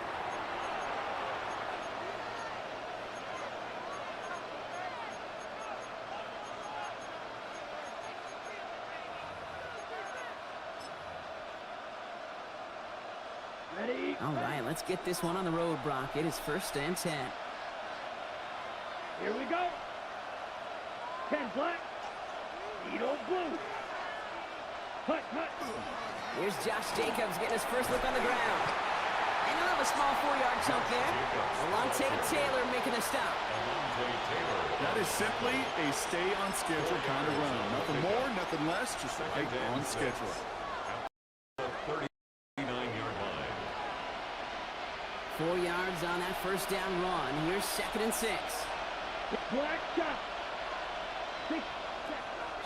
Speaker 5: Ready?
Speaker 7: All right, let's get this one on the road, Brock. It is 1st and 10.
Speaker 5: Here we go. 10 black. Edo blue. Cut.
Speaker 7: Here's Josh Jacobs getting his first look on the ground. And he'll have a small 4-yard chunk there. Alontae Taylor making the stop.
Speaker 8: That is simply a stay-on-schedule kind of run. Nothing more, nothing less, just right on schedule.
Speaker 3: 39-yard line.
Speaker 7: 4 yards on that first down run. Here's 2nd and 6.
Speaker 5: Black shot.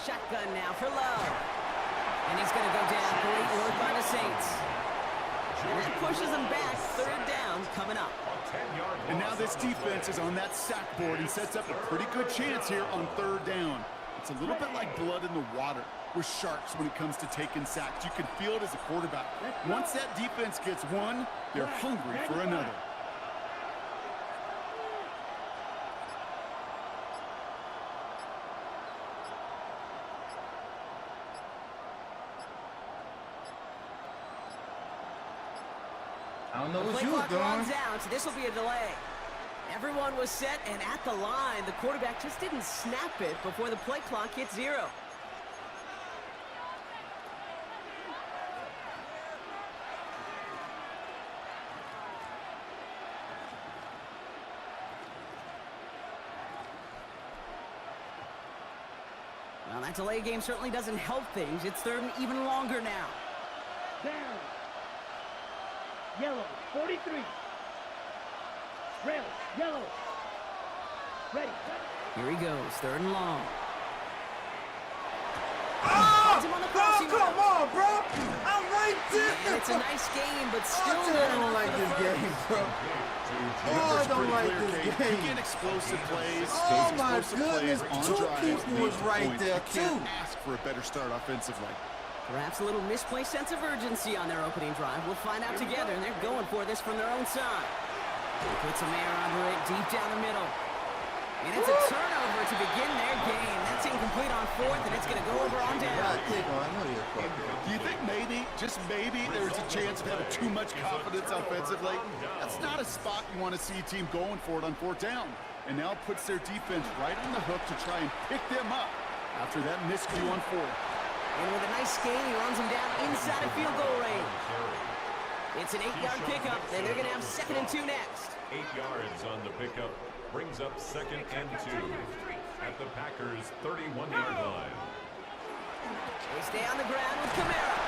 Speaker 7: Shotgun now for Love. And he's going to go down. Great work by the Saints. And that pushes them back. 3rd down coming up.
Speaker 8: And now this defense is on that sack board and sets up a pretty good chance here on 3rd down. It's a little bit like blood in the water. We're sharks when it comes to taking sacks. You can feel it as a quarterback. Once that defense gets one, they're hungry for another.
Speaker 1: I don't know
Speaker 7: The
Speaker 1: what
Speaker 7: play
Speaker 1: you were
Speaker 7: clock
Speaker 1: doing.
Speaker 7: runs out. This will be a delay. Everyone was set and at the line. The quarterback just didn't snap it before the play clock hit 0. Well, that delay game certainly doesn't help things. It's 3rd and even longer now.
Speaker 5: Down. Yellow. 43. Red. Yellow. Ready.
Speaker 7: Here he goes, 3rd and long.
Speaker 1: Oh,
Speaker 7: Him on the
Speaker 1: bro,
Speaker 7: crossing
Speaker 1: come
Speaker 7: route.
Speaker 1: on, bro. I'm right there.
Speaker 7: And it's a nice game, but
Speaker 1: I
Speaker 7: still
Speaker 1: tell you, I don't like this game, bro. Oh, I don't like this
Speaker 8: You
Speaker 1: game.
Speaker 8: get explosive plays.
Speaker 1: Oh,
Speaker 8: those
Speaker 1: my
Speaker 8: explosive
Speaker 1: goodness.
Speaker 8: plays on
Speaker 1: 2
Speaker 8: drives
Speaker 1: people
Speaker 8: lead
Speaker 1: was
Speaker 8: to
Speaker 1: right
Speaker 8: points.
Speaker 1: there,
Speaker 8: You can't
Speaker 1: too.
Speaker 8: ask for a better start offensively.
Speaker 7: Perhaps a little misplaced sense of urgency on their opening drive. We'll find out together, and they're going for this from their own side. They put some air under it deep down the middle. And it's a turnover to begin their game. That's incomplete on 4th, and it's going to go over on down.
Speaker 8: Do you think maybe, just maybe, there's a chance of having too much confidence offensively? That's not a spot you want to see a team going for it on 4th down. And now it puts their defense right on the hook to try and pick them up after that miscue on 4th.
Speaker 7: And with a nice gain, he runs him down inside of field goal range. It's an 8-yard pickup, and they're going to have 2nd and 2 next.
Speaker 3: 8 yards on the pickup brings up 2nd and 2 at the Packers' 31-yard line.
Speaker 7: They stay on the ground with Kamara.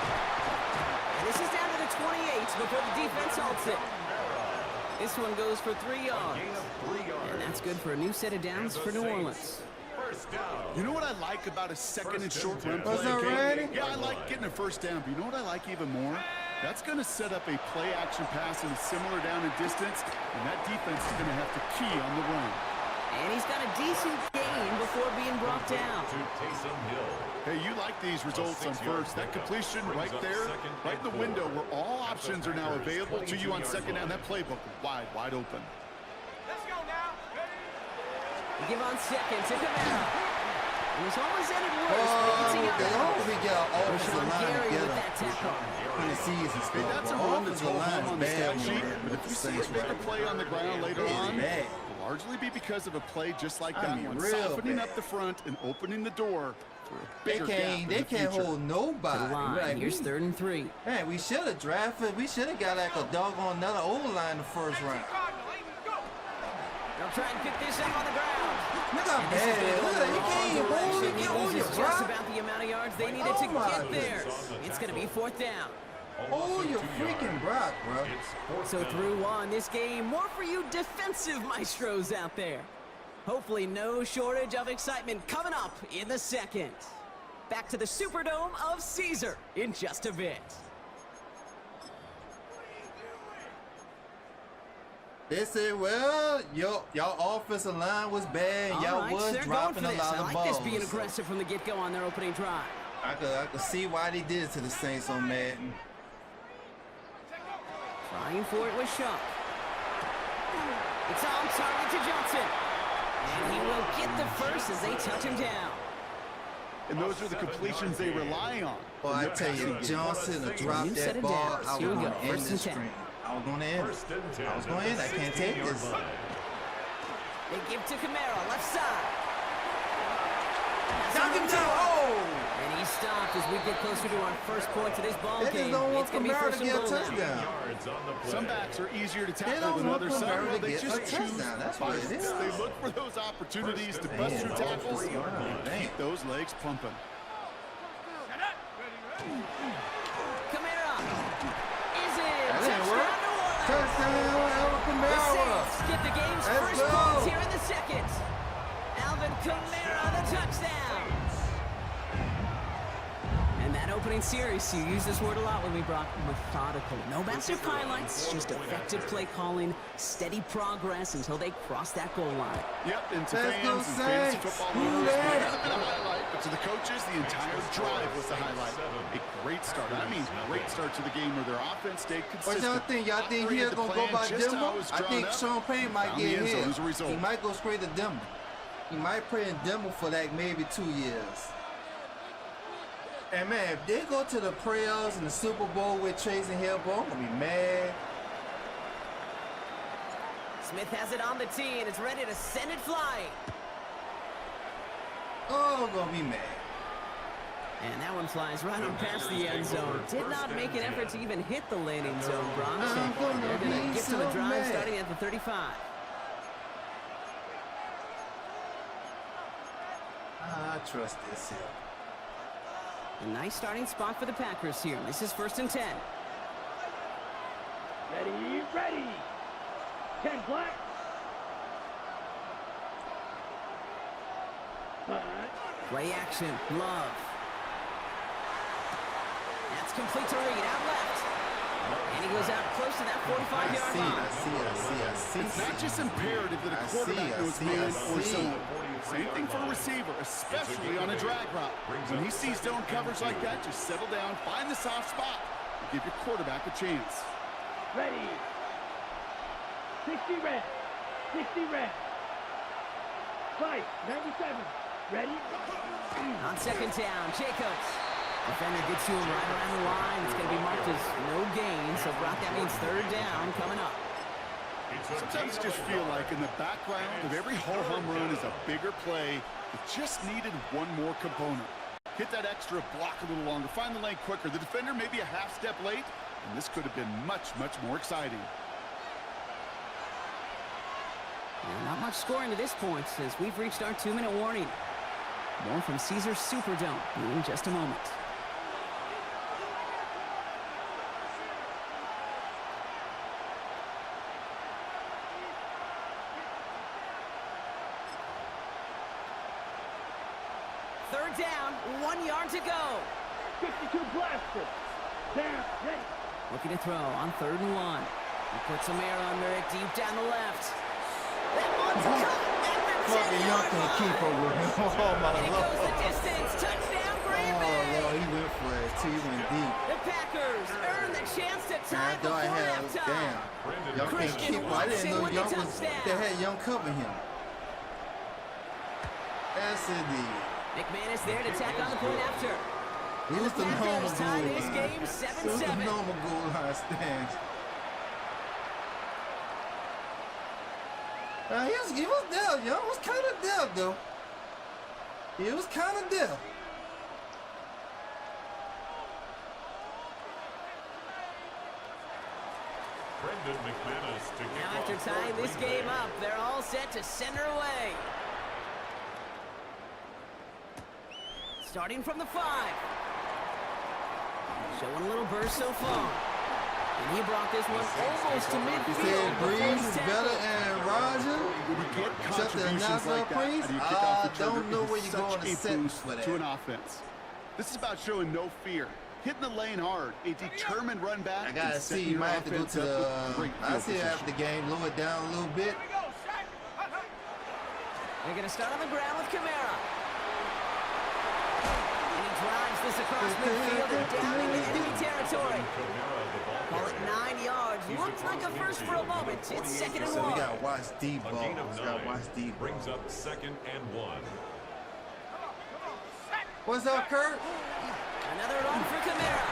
Speaker 7: And this is down to the 28 before the defense halts it. This one goes for 3 yards. And that's good for a new set of downs for New Orleans.
Speaker 8: You know what I like about a 2nd and short run play?
Speaker 1: Was that
Speaker 8: okay?
Speaker 1: right?
Speaker 8: Yeah, I like getting a 1st down, but you know what I like even more? That's going to set up a play-action pass in a similar down and distance, and that defense is going to have to key on the run.
Speaker 7: And he's got a decent gain before being brought down.
Speaker 8: Hey, you like these results on 1st. That completion right there, right in the window where all options are now available to you on 2nd down. That playbook wide open.
Speaker 5: Let's go now.
Speaker 7: We give on 2nd to Kamara. It was almost ended worse, but it's
Speaker 1: They
Speaker 7: a
Speaker 1: hope we get our offensive
Speaker 7: Rashawn
Speaker 1: line
Speaker 7: Gary with
Speaker 1: together
Speaker 7: that tackle.
Speaker 1: in the season.
Speaker 8: Hey, that's a run that's all home on the stat sheet, but if you see a bigger play on the ground later on, it'll largely be because of a play just like that one, softening up the front and opening the door for a bigger gap in the
Speaker 1: They can't
Speaker 8: future.
Speaker 1: hold nobody.
Speaker 7: To the line.
Speaker 1: Right,
Speaker 7: Here's 3rd and 3.
Speaker 1: Man, we should have drafted. We should have got like a doggone another O-line the 1st round.
Speaker 7: They'll try and pick this up on the ground.
Speaker 1: Look how bad it is. Look at that. You can't even hold it. Get on your
Speaker 7: Loses just
Speaker 1: rock.
Speaker 7: about the amount of yards they needed to
Speaker 1: my
Speaker 7: get there. It's going to be 4th down.
Speaker 1: Hold your freaking rock, bro.
Speaker 7: So through one, this game, more for you defensive maestros out there. Hopefully no shortage of excitement coming up in the 2nd. Back to the Superdome of Caesar in just a bit.
Speaker 1: They said, well, y'all offensive line was bad.
Speaker 7: All
Speaker 1: Y'all
Speaker 7: right,
Speaker 1: was
Speaker 7: they're going
Speaker 1: dropping
Speaker 7: for
Speaker 1: a
Speaker 7: this.
Speaker 1: lot
Speaker 7: I
Speaker 1: of
Speaker 7: like
Speaker 1: balls.
Speaker 7: this being aggressive from the get-go on their opening drive.
Speaker 1: I could see why they did it to the Saints on Madden.
Speaker 7: Trying for it with Shuck. It's on target to Johnson. And he will get the first as they touch him down.
Speaker 8: And those are the completions they rely on.
Speaker 1: Boy, I tell you, Johnson to drop
Speaker 7: You set
Speaker 1: that
Speaker 7: it
Speaker 1: ball,
Speaker 7: down.
Speaker 1: I was
Speaker 7: Here we
Speaker 1: going
Speaker 7: go.
Speaker 1: to end
Speaker 7: 1st and
Speaker 1: this
Speaker 7: 10.
Speaker 1: stream. I was going to end it. I was going to end. I can't take this.
Speaker 7: They give to Kamara, left side.
Speaker 1: Knock him down. Oh!
Speaker 7: And he stopped as we get closer to our first points of this ball
Speaker 1: They just
Speaker 7: game.
Speaker 1: don't want
Speaker 7: It's going to be
Speaker 1: Kamara
Speaker 7: 1st
Speaker 1: to
Speaker 7: and
Speaker 1: get a
Speaker 7: goal now.
Speaker 1: touchdown.
Speaker 8: Some backs are easier to
Speaker 1: They
Speaker 8: tackle
Speaker 1: don't
Speaker 8: than
Speaker 1: want
Speaker 8: others. Some
Speaker 1: Kamara to
Speaker 8: they
Speaker 1: get
Speaker 8: just
Speaker 1: a
Speaker 8: choose
Speaker 1: touchdown. That's what it
Speaker 8: violence.
Speaker 1: is.
Speaker 8: They look for those opportunities to bust through tackles and keep those legs pumping.
Speaker 7: Kamara. Is it?
Speaker 1: That didn't work.
Speaker 7: Touchdown, New Orleans.
Speaker 1: Touchdown,
Speaker 7: get the game's
Speaker 1: Let's
Speaker 7: first
Speaker 1: go.
Speaker 7: points here in the second. Alvin Kamara, the touchdown. And that opening series, you use this word a lot when we brought methodical. No massive highlights, just effective play calling, steady progress until they cross that goal line.
Speaker 8: Yep, and to
Speaker 1: Let's go,
Speaker 8: fans and fantasy
Speaker 1: Saints.
Speaker 8: football
Speaker 1: Who
Speaker 8: owners, it
Speaker 1: dat?
Speaker 8: hasn't been a highlight, but to the coaches, the entire drive was the highlight. A great start. I mean, great start to the game where their offense stayed
Speaker 1: What
Speaker 8: consistent.
Speaker 1: y'all think? Y'all think
Speaker 8: Operated
Speaker 1: he's
Speaker 8: the
Speaker 1: gonna go
Speaker 8: plan
Speaker 1: by
Speaker 8: just how
Speaker 1: Denver?
Speaker 8: it was
Speaker 1: I
Speaker 8: drawn
Speaker 1: think
Speaker 8: up,
Speaker 1: Sean Payton might
Speaker 8: found the
Speaker 1: get
Speaker 8: end zone
Speaker 1: hit.
Speaker 8: as a result.
Speaker 1: He might go straight to Denver. He might play in Denver for like maybe 2 years. And man, if they go to the playoffs and the Super Bowl with Chase and Hill, I'm gonna be mad.
Speaker 7: Smith has it on the tee and is ready to send it flying.
Speaker 1: Oh, I'm gonna be mad.
Speaker 7: And that one flies right on past the end zone. Did not make an effort to even hit the landing zone, Bronx.
Speaker 1: I'm gonna
Speaker 7: They're going to
Speaker 1: be
Speaker 7: get to the
Speaker 1: so
Speaker 7: drive
Speaker 1: mad.
Speaker 7: starting at the 35.
Speaker 1: I trust this here.
Speaker 7: A nice starting spot for the Packers here. This is 1st and 10.
Speaker 5: Ready, ready. 10 black. 5.
Speaker 7: Play action. Love. That's complete to Reed. Out left. And he goes out close to that 45-yard line.
Speaker 1: I see.
Speaker 8: It's not just imperative that a quarterback knows man or zone. Same thing for a receiver, especially on a drag route. When he sees zone coverage like that, just settle down, find the soft spot, and give your quarterback a chance.
Speaker 5: Ready. 60 red. 60 red. 5. 97. Ready?
Speaker 7: On 2nd down, Jacobs. Defender gets to him right around the line. It's going to be marked as no gain. So, Brock, that means 3rd down coming up.
Speaker 8: Sometimes I just feel like in the background of every ho-hum run is a bigger play. It just needed one more component. Hit that extra block a little longer, find the lane quicker. The defender may be a half step late, and this could have been much, much more exciting.
Speaker 7: Yeah, not much scoring to this point as we've reached our 2-minute warning. More from Caesars Superdome in just a moment. Third down, 1 yard to go.
Speaker 5: 52 blaster. Down. Ready.
Speaker 7: Looking to throw on 3rd and 1. He puts some air under it deep down the left. That one's caught at the
Speaker 1: Fucking Young
Speaker 7: 10-yard
Speaker 1: can't keep
Speaker 7: line.
Speaker 1: up with him. Oh my
Speaker 7: And he goes the
Speaker 1: lord.
Speaker 7: distance. Touchdown, Green
Speaker 1: Oh
Speaker 7: Bay.
Speaker 1: lord, he went for it too. He went deep.
Speaker 7: The Packers earn the chance to
Speaker 1: Man,
Speaker 7: tie
Speaker 1: I thought I
Speaker 7: before
Speaker 1: had
Speaker 7: halftime.
Speaker 1: damn. Young can't
Speaker 7: Christian
Speaker 1: keep up. I didn't know
Speaker 7: Watson with the
Speaker 1: Young was.
Speaker 7: touchdown.
Speaker 1: They had Young cover him. Yes, indeed.
Speaker 7: McManus there to tack on the point after.
Speaker 1: He was the normal
Speaker 7: Packers
Speaker 1: goal
Speaker 7: tie this
Speaker 1: line.
Speaker 7: game
Speaker 1: It was the
Speaker 7: 7-7.
Speaker 1: normal goal line stands. He was there, Young was kind of there, though. He was kind of there.
Speaker 3: Brendan McManus to kick
Speaker 7: Now
Speaker 3: off
Speaker 7: after
Speaker 3: for
Speaker 7: tying this
Speaker 3: Green Bay.
Speaker 7: game up, they're all set to send her away. Starting from the 5. Showing a little burst so far. And he brought this one almost to
Speaker 1: He
Speaker 7: midfield.
Speaker 1: said
Speaker 7: before
Speaker 1: Breeze
Speaker 7: he's
Speaker 1: is
Speaker 7: tackled.
Speaker 1: better than Roger.
Speaker 8: When you get
Speaker 1: Except the
Speaker 8: contributions
Speaker 1: announcer
Speaker 8: like that,
Speaker 1: Breeze,
Speaker 8: how do you kick off the
Speaker 1: I
Speaker 8: trigger?
Speaker 1: don't know
Speaker 8: It
Speaker 1: where
Speaker 8: is
Speaker 1: you're
Speaker 8: such
Speaker 1: going to
Speaker 8: a
Speaker 1: set
Speaker 8: boost
Speaker 1: for that.
Speaker 8: to an offense. This is about showing no fear, hitting the lane hard, a determined run back.
Speaker 1: I gotta
Speaker 8: and setting
Speaker 1: see. You
Speaker 8: your
Speaker 1: might have to go
Speaker 8: offense
Speaker 1: to
Speaker 8: up
Speaker 1: the.
Speaker 8: with great
Speaker 1: I
Speaker 8: field
Speaker 1: see it
Speaker 8: position.
Speaker 1: after the game. Lower it down a little bit.
Speaker 7: They're going to start on the ground with Kamara. And he drives this across midfield and down into enemy territory. Call it 9 yards. Looks like a first for a moment. It's 2nd and
Speaker 1: So we
Speaker 7: 1.
Speaker 1: gotta watch D
Speaker 3: A
Speaker 1: ball.
Speaker 3: gain of
Speaker 1: We gotta
Speaker 3: 9
Speaker 1: watch D ball.
Speaker 3: brings up 2nd and 1.
Speaker 1: What's up, Kurt?
Speaker 7: Another run for Kamara.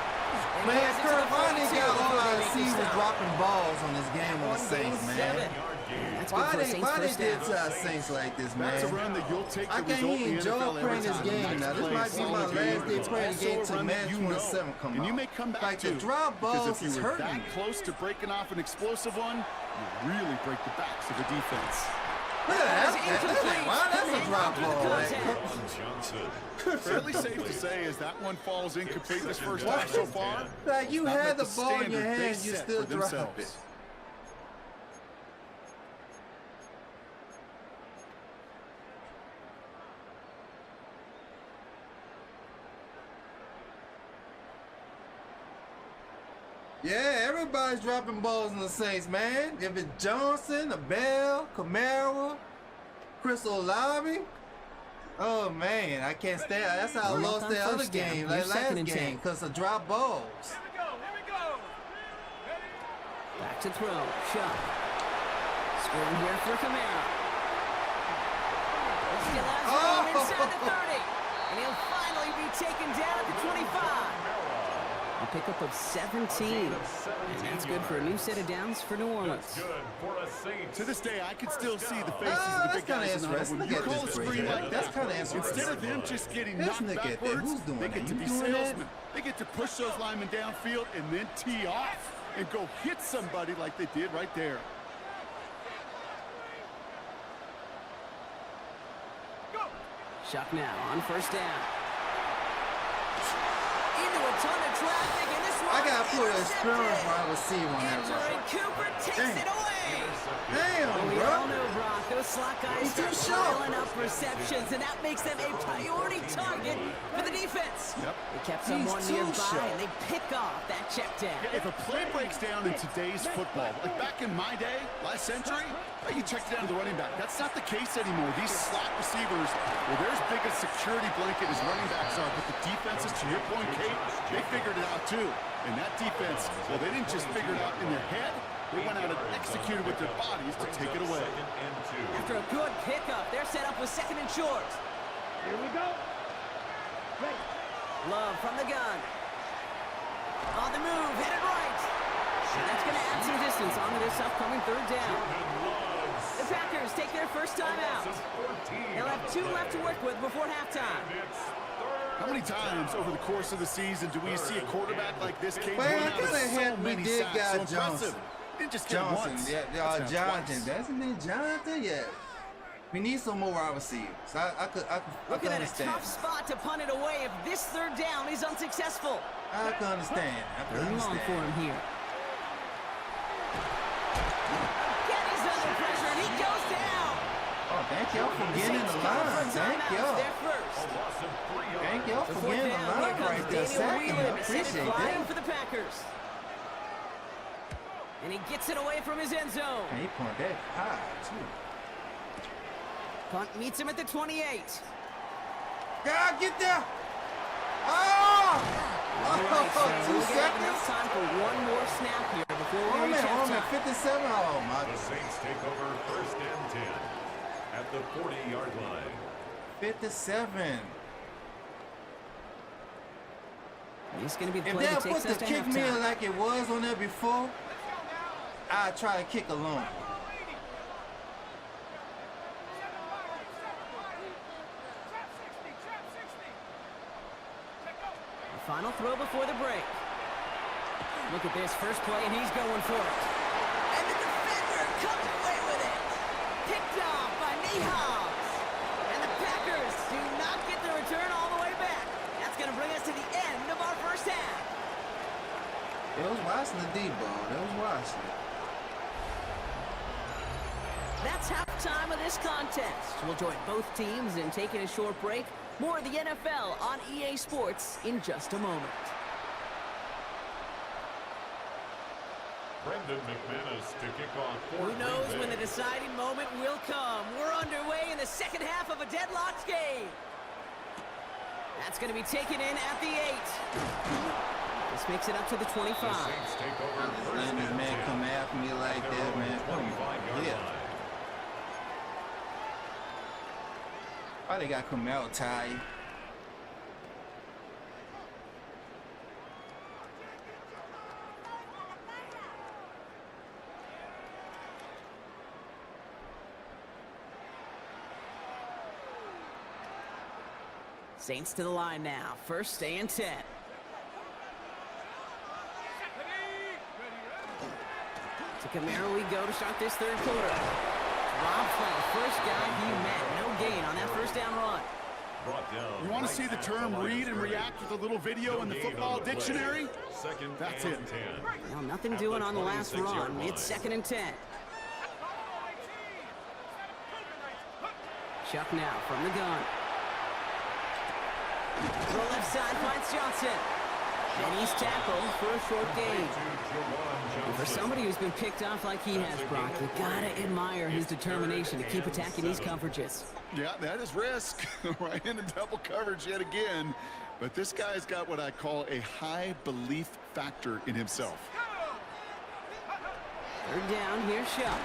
Speaker 7: And he
Speaker 1: Man,
Speaker 7: has it to
Speaker 1: Kurt,
Speaker 7: the
Speaker 1: why
Speaker 7: 42
Speaker 1: they got all
Speaker 7: before
Speaker 1: I
Speaker 7: they make
Speaker 1: see
Speaker 7: the
Speaker 1: was
Speaker 7: stop.
Speaker 1: dropping balls on this game on the Saints, man.
Speaker 7: 7. That's good
Speaker 1: Why
Speaker 7: for the
Speaker 1: they
Speaker 7: Saints first
Speaker 1: did
Speaker 7: down.
Speaker 1: to our Saints like this,
Speaker 8: That's a
Speaker 1: man?
Speaker 8: run that you'll take
Speaker 1: I
Speaker 8: the
Speaker 1: can't
Speaker 8: result in
Speaker 1: even
Speaker 8: the
Speaker 1: enjoy
Speaker 8: NFL every
Speaker 1: playing this
Speaker 8: time.
Speaker 1: game
Speaker 8: Next
Speaker 1: now. This
Speaker 8: play,
Speaker 1: might be my
Speaker 8: solid
Speaker 1: last
Speaker 8: game.
Speaker 1: day playing the
Speaker 8: Also
Speaker 1: game
Speaker 8: a
Speaker 1: till
Speaker 8: run that
Speaker 1: Madden
Speaker 8: you know,
Speaker 1: 27 come
Speaker 8: and you
Speaker 1: out.
Speaker 8: may come back
Speaker 1: Like the
Speaker 8: to.
Speaker 1: drop
Speaker 8: Because
Speaker 1: balls
Speaker 8: if you
Speaker 1: is
Speaker 8: were
Speaker 1: hurting
Speaker 8: that
Speaker 1: me.
Speaker 8: close to breaking off an explosive one, you really break the backs of the defense.
Speaker 1: Look at that. Wow, that's a drop ball. Like,
Speaker 3: Johnson.
Speaker 8: Fairly safe to say as that one falls incomplete this first half so far.
Speaker 1: like you
Speaker 8: Not
Speaker 1: had
Speaker 8: met
Speaker 1: the ball in your
Speaker 8: standard they
Speaker 1: hand, you
Speaker 8: set
Speaker 1: still
Speaker 8: for
Speaker 1: drop
Speaker 8: themselves.
Speaker 1: it. Yeah, everybody's dropping balls in the Saints, man. If it's Johnson, Bell, Kamara, Chris Olave. Oh, man, I can't stand. That's how I lost that other game, like last game, because of drop balls.
Speaker 5: Here we go.
Speaker 7: Back to throw. Shot. Screen here for Kamara. Still has room inside the 30. And he'll finally be taken down at the 25. A pickup of 17. And that's good for a new set of downs for New Orleans.
Speaker 8: To this day, I can still see the faces of the big guys in the huddle when you call a screen like
Speaker 1: That's
Speaker 8: that.
Speaker 1: kind of interesting.
Speaker 8: Instead of them just getting knocked backwards, they get to be salesmen. They get to push those linemen downfield and then tee off and go hit somebody like they did right there.
Speaker 7: Shock now on first down. Into a ton of traffic, and this one
Speaker 1: I got to put an experience wide receiver on that
Speaker 7: Jerry
Speaker 1: route.
Speaker 7: Cooper takes
Speaker 1: Damn.
Speaker 7: it away.
Speaker 1: Damn,
Speaker 7: We
Speaker 1: bro.
Speaker 7: all know, Brock, those slot guys
Speaker 1: He's too
Speaker 7: start
Speaker 1: short.
Speaker 7: piling up receptions, and that makes them a priority target for the defense.
Speaker 8: Yep.
Speaker 7: They kept
Speaker 1: He's
Speaker 7: someone
Speaker 1: too
Speaker 7: nearby,
Speaker 1: short.
Speaker 7: and they pick off that check down.
Speaker 8: If a play breaks down in today's football, like back in my day, last century, you checked it down to the running back. That's not the case anymore. These slot receivers, well, they're as big a security blanket as running backs are, but the defenses, to your point, Kate, they figured it out too. And that defense, well, they didn't just figure it out in their head. They went out and executed with their bodies to take it away.
Speaker 7: After a good pickup, they're set up with second and short.
Speaker 5: Here we go. Ready.
Speaker 7: Love from the gun. On the move, headed right. And that's going to add some distance onto this upcoming third down. The Packers take their first time out. They'll have 2 left to work with before halftime.
Speaker 8: How many times over the course of the season do we see a quarterback like this came
Speaker 1: Well,
Speaker 8: out
Speaker 1: I
Speaker 8: with
Speaker 1: kinda
Speaker 8: so
Speaker 1: had- we
Speaker 8: many
Speaker 1: did
Speaker 8: sacks?
Speaker 1: got
Speaker 8: So impressive.
Speaker 1: Johnson.
Speaker 8: He didn't just get it
Speaker 1: Johnson,
Speaker 8: once.
Speaker 1: yeah,
Speaker 8: That's now
Speaker 1: Jonathan.
Speaker 8: twice.
Speaker 1: Hasn't been Jonathan yet. We need some more wide receivers. I could
Speaker 7: Looking at a
Speaker 1: understand.
Speaker 7: tough spot to punt it away if this third down is unsuccessful.
Speaker 1: I can understand. I can
Speaker 7: Third and long for
Speaker 1: understand.
Speaker 7: him here. Kenny's under pressure, and he goes down.
Speaker 1: Oh, thank y'all for getting in the
Speaker 7: Saints
Speaker 1: line.
Speaker 7: call for
Speaker 1: Thank
Speaker 7: timeouts.
Speaker 1: y'all.
Speaker 7: They're first.
Speaker 1: Thank y'all for
Speaker 7: Fourth
Speaker 1: getting in the
Speaker 7: down, here
Speaker 1: line
Speaker 7: comes
Speaker 1: right there.
Speaker 7: Daniel
Speaker 1: Second. I
Speaker 7: Whelan to send it
Speaker 1: appreciate
Speaker 7: flying
Speaker 1: that.
Speaker 7: for the Packers. And he gets it away from his end zone.
Speaker 1: And he pumped that high, too.
Speaker 7: Punt meets him at the 28.
Speaker 1: God, get there! Oh!
Speaker 7: All right, so
Speaker 1: Oh,
Speaker 7: we're
Speaker 1: 2
Speaker 7: gonna have enough
Speaker 1: seconds?
Speaker 7: time for one more snap here before we
Speaker 1: Oh,
Speaker 7: reach
Speaker 1: man,
Speaker 7: halftime.
Speaker 1: 57. Oh, my
Speaker 3: The
Speaker 1: God.
Speaker 3: Saints take over first and 10 at the 40-yard line.
Speaker 1: 57.
Speaker 7: He's going to be the
Speaker 1: If
Speaker 7: play
Speaker 1: they
Speaker 7: that
Speaker 1: put
Speaker 7: takes
Speaker 1: the
Speaker 7: us to
Speaker 1: kick meal
Speaker 7: halftime.
Speaker 1: like it was on there before, I'd try to kick alone.
Speaker 7: The final throw before the break. Look at this first play, and he's going for it. And the defender comes away with it. Picked off by Niehaus. And the Packers do not get the return all the way back. That's going to bring us to the end of our first half.
Speaker 1: It was watching the deep ball. It was watching it.
Speaker 7: That's halftime of this contest. We'll join both teams in taking a short break. More of the NFL on EA Sports in just a moment.
Speaker 3: Brendan McManus to kick off for
Speaker 7: Who knows
Speaker 3: Green
Speaker 7: when the
Speaker 3: Bay.
Speaker 7: deciding moment will come. We're underway in the second half of a deadlocked game. That's going to be taken in at the 8. This makes it up to the 25.
Speaker 3: The Saints take over first
Speaker 1: Letting this
Speaker 3: and
Speaker 1: man
Speaker 3: 10
Speaker 1: come after me like
Speaker 3: at
Speaker 1: that,
Speaker 3: their own
Speaker 1: man. Come on.
Speaker 3: 25-yard
Speaker 1: Yeah.
Speaker 3: line.
Speaker 1: Why they got come out tired?
Speaker 7: Saints to the line now. First and 10. To Kamara we go to start this third quarter. Rob Flynn, first guy he met. No gain on that first down run.
Speaker 3: Brought down
Speaker 8: You want to
Speaker 3: right
Speaker 8: see the
Speaker 3: at
Speaker 8: term
Speaker 3: line of
Speaker 8: read and
Speaker 3: scrimmage.
Speaker 8: react with a little video in the
Speaker 3: No gain
Speaker 8: football
Speaker 3: on the play.
Speaker 8: dictionary?
Speaker 3: Second
Speaker 8: That's
Speaker 3: and
Speaker 8: it.
Speaker 3: 10.
Speaker 7: Well, nothing
Speaker 3: At
Speaker 7: doing
Speaker 3: the
Speaker 7: on the last
Speaker 3: 26-yard
Speaker 7: run.
Speaker 3: line.
Speaker 7: It's second and 10. Chuck now from the gun. Throw left side finds Johnson. And he's tackled for a short gain. And for somebody who's been picked off like he has, Brock, you gotta admire his determination to keep attacking these coverages.
Speaker 8: Yeah, that is risk. Right into double coverage yet again. But this guy's got what I call a high belief factor in himself.
Speaker 7: Third down, here's Shuck.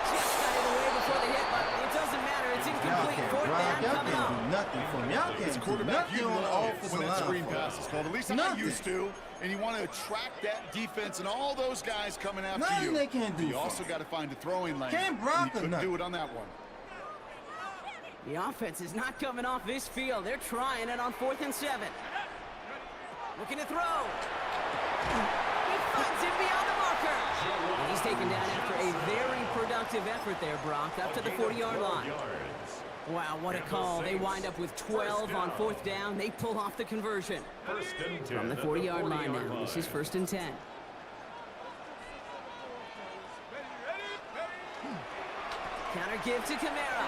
Speaker 7: Just got it away before the hit, but it doesn't matter. It's incomplete. Fourth down coming up.
Speaker 1: Do nothing for me. Y'all can't do nothing on the offensive
Speaker 8: when that
Speaker 1: line.
Speaker 8: screen pass is called. At least I used to. And you want to attract that defense and all those guys coming after you.
Speaker 1: Nothing they can't do.
Speaker 8: You also got to find a throwing lane.
Speaker 1: Can't block
Speaker 8: and you
Speaker 1: or
Speaker 8: couldn't do
Speaker 1: nothing.
Speaker 8: it on that one.
Speaker 7: The offense is not coming off this field. They're trying it on 4th and 7. Looking to throw. He finds it beyond the marker. And he's taken down after a very productive effort there, Brock, up to the 40-yard line. Wow, what a call. They wind up with 12 on 4th down. They pull off the conversion. From the 40-yard line now. This is 1st and 10. Counter give to Kamara.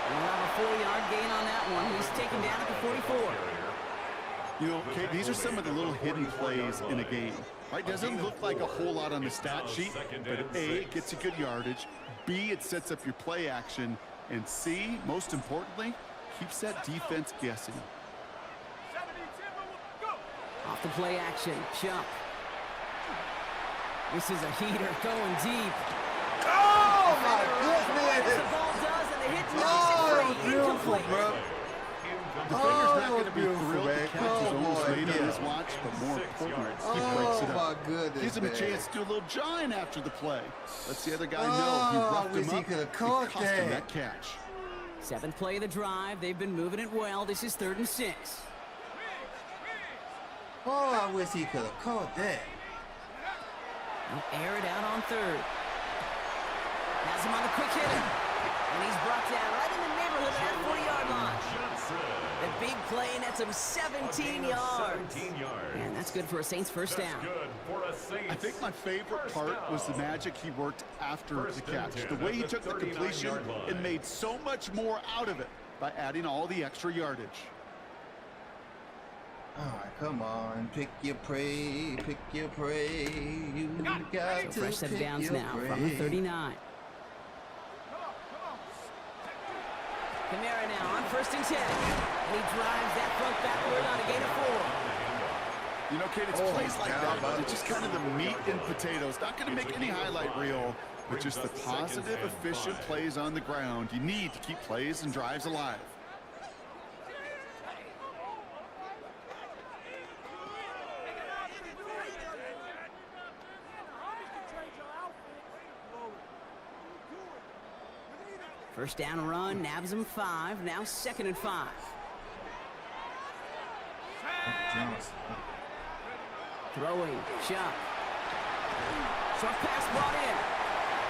Speaker 7: We'll have a 4-yard gain on that one. He's taken down at the 44.
Speaker 8: You know, Kate, these are some of the little hidden plays in a game. Right? Doesn't look like a whole lot on the stat sheet, but A, it gets you good yardage. B, it sets up your play action. And C, most importantly, keeps that defense guessing.
Speaker 7: Off the play action, Chuck. This is a heater going deep.
Speaker 1: Oh, my
Speaker 7: The
Speaker 1: goodness.
Speaker 7: ball does, and the hit
Speaker 1: Oh,
Speaker 7: knocks it free.
Speaker 1: beautiful,
Speaker 7: Incomplete.
Speaker 1: bro.
Speaker 8: Defender's not going to be
Speaker 1: beautiful,
Speaker 8: thrilled to
Speaker 1: man.
Speaker 8: catch his
Speaker 1: Come
Speaker 8: own
Speaker 1: on,
Speaker 8: lane on
Speaker 1: yeah.
Speaker 8: his watch, but more importantly, he
Speaker 1: Oh,
Speaker 8: breaks it
Speaker 1: my
Speaker 8: up.
Speaker 1: goodness,
Speaker 8: Gives him a
Speaker 1: man.
Speaker 8: chance to do a little jawing after the play. Lets the other guy know
Speaker 1: Oh,
Speaker 8: he
Speaker 1: I
Speaker 8: roughed
Speaker 1: wish
Speaker 8: him
Speaker 1: he
Speaker 8: up.
Speaker 1: coulda
Speaker 8: It
Speaker 1: caught
Speaker 8: cost him
Speaker 1: that.
Speaker 8: that catch.
Speaker 7: 7th play of the drive. They've been moving it well. This is 3rd and 6.
Speaker 1: Oh, I wish he could have caught that.
Speaker 7: They'll air it out on 3rd. Has him on the quick hitter. And he's brought down right in the neighborhood of that 40-yard line. The big play, and that's him 17 yards. And that's good for a Saints first down.
Speaker 8: I think my favorite part was the magic he worked after the catch. The way he took the completion and made so much more out of it by adding all the extra yardage.
Speaker 1: All right, come on. Pick your prey. Pick your prey. You got
Speaker 7: So
Speaker 1: to
Speaker 7: fresh set of
Speaker 1: pick
Speaker 7: downs
Speaker 1: your
Speaker 7: now
Speaker 1: prey.
Speaker 7: from the 39. Kamara now on 1st and 10. And he drives that front backward on a gain of 4.
Speaker 8: You know, Kate, it's plays like that. It's just kind of the meat and potatoes. Not going to make any highlight reel, but just the positive, efficient plays on the ground. You need to keep plays and drives alive.
Speaker 7: First down run, nabs him 5. Now 2nd and 5. Throwing, Chuck. Short pass brought in.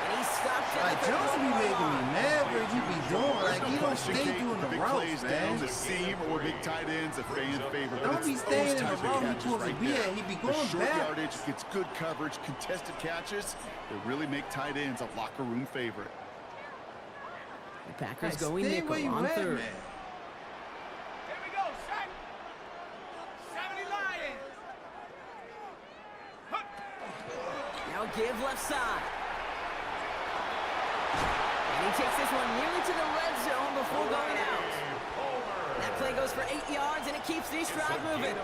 Speaker 7: And he stopped at
Speaker 1: Like,
Speaker 7: the
Speaker 1: Jones be
Speaker 7: 31-yard
Speaker 1: making me
Speaker 7: line.
Speaker 1: mad what you be doing. Like, you don't
Speaker 8: Question,
Speaker 1: stay
Speaker 8: Kate,
Speaker 1: doing the
Speaker 8: big
Speaker 1: routes,
Speaker 8: plays down
Speaker 1: man.
Speaker 8: the seam or big tight ends, a fan favorite.
Speaker 1: Don't
Speaker 8: But
Speaker 1: be
Speaker 8: it's
Speaker 1: staying
Speaker 8: those
Speaker 1: in the
Speaker 8: type of
Speaker 1: route he
Speaker 8: catches
Speaker 1: supposed to
Speaker 8: right
Speaker 1: be
Speaker 8: there.
Speaker 1: at. He be
Speaker 8: The
Speaker 1: going
Speaker 8: short
Speaker 1: back.
Speaker 8: yardage gets good coverage, contested catches. They really make tight ends a locker room favorite.
Speaker 7: The Packers
Speaker 1: Like,
Speaker 7: going
Speaker 1: stay where
Speaker 7: nickel
Speaker 1: you
Speaker 7: on
Speaker 1: at,
Speaker 7: 3rd.
Speaker 1: man.
Speaker 5: Here we go, set. 70 Lions.
Speaker 7: Now give left side. And he takes this one nearly to the red zone before going out. That play goes for 8 yards, and it keeps this drive moving.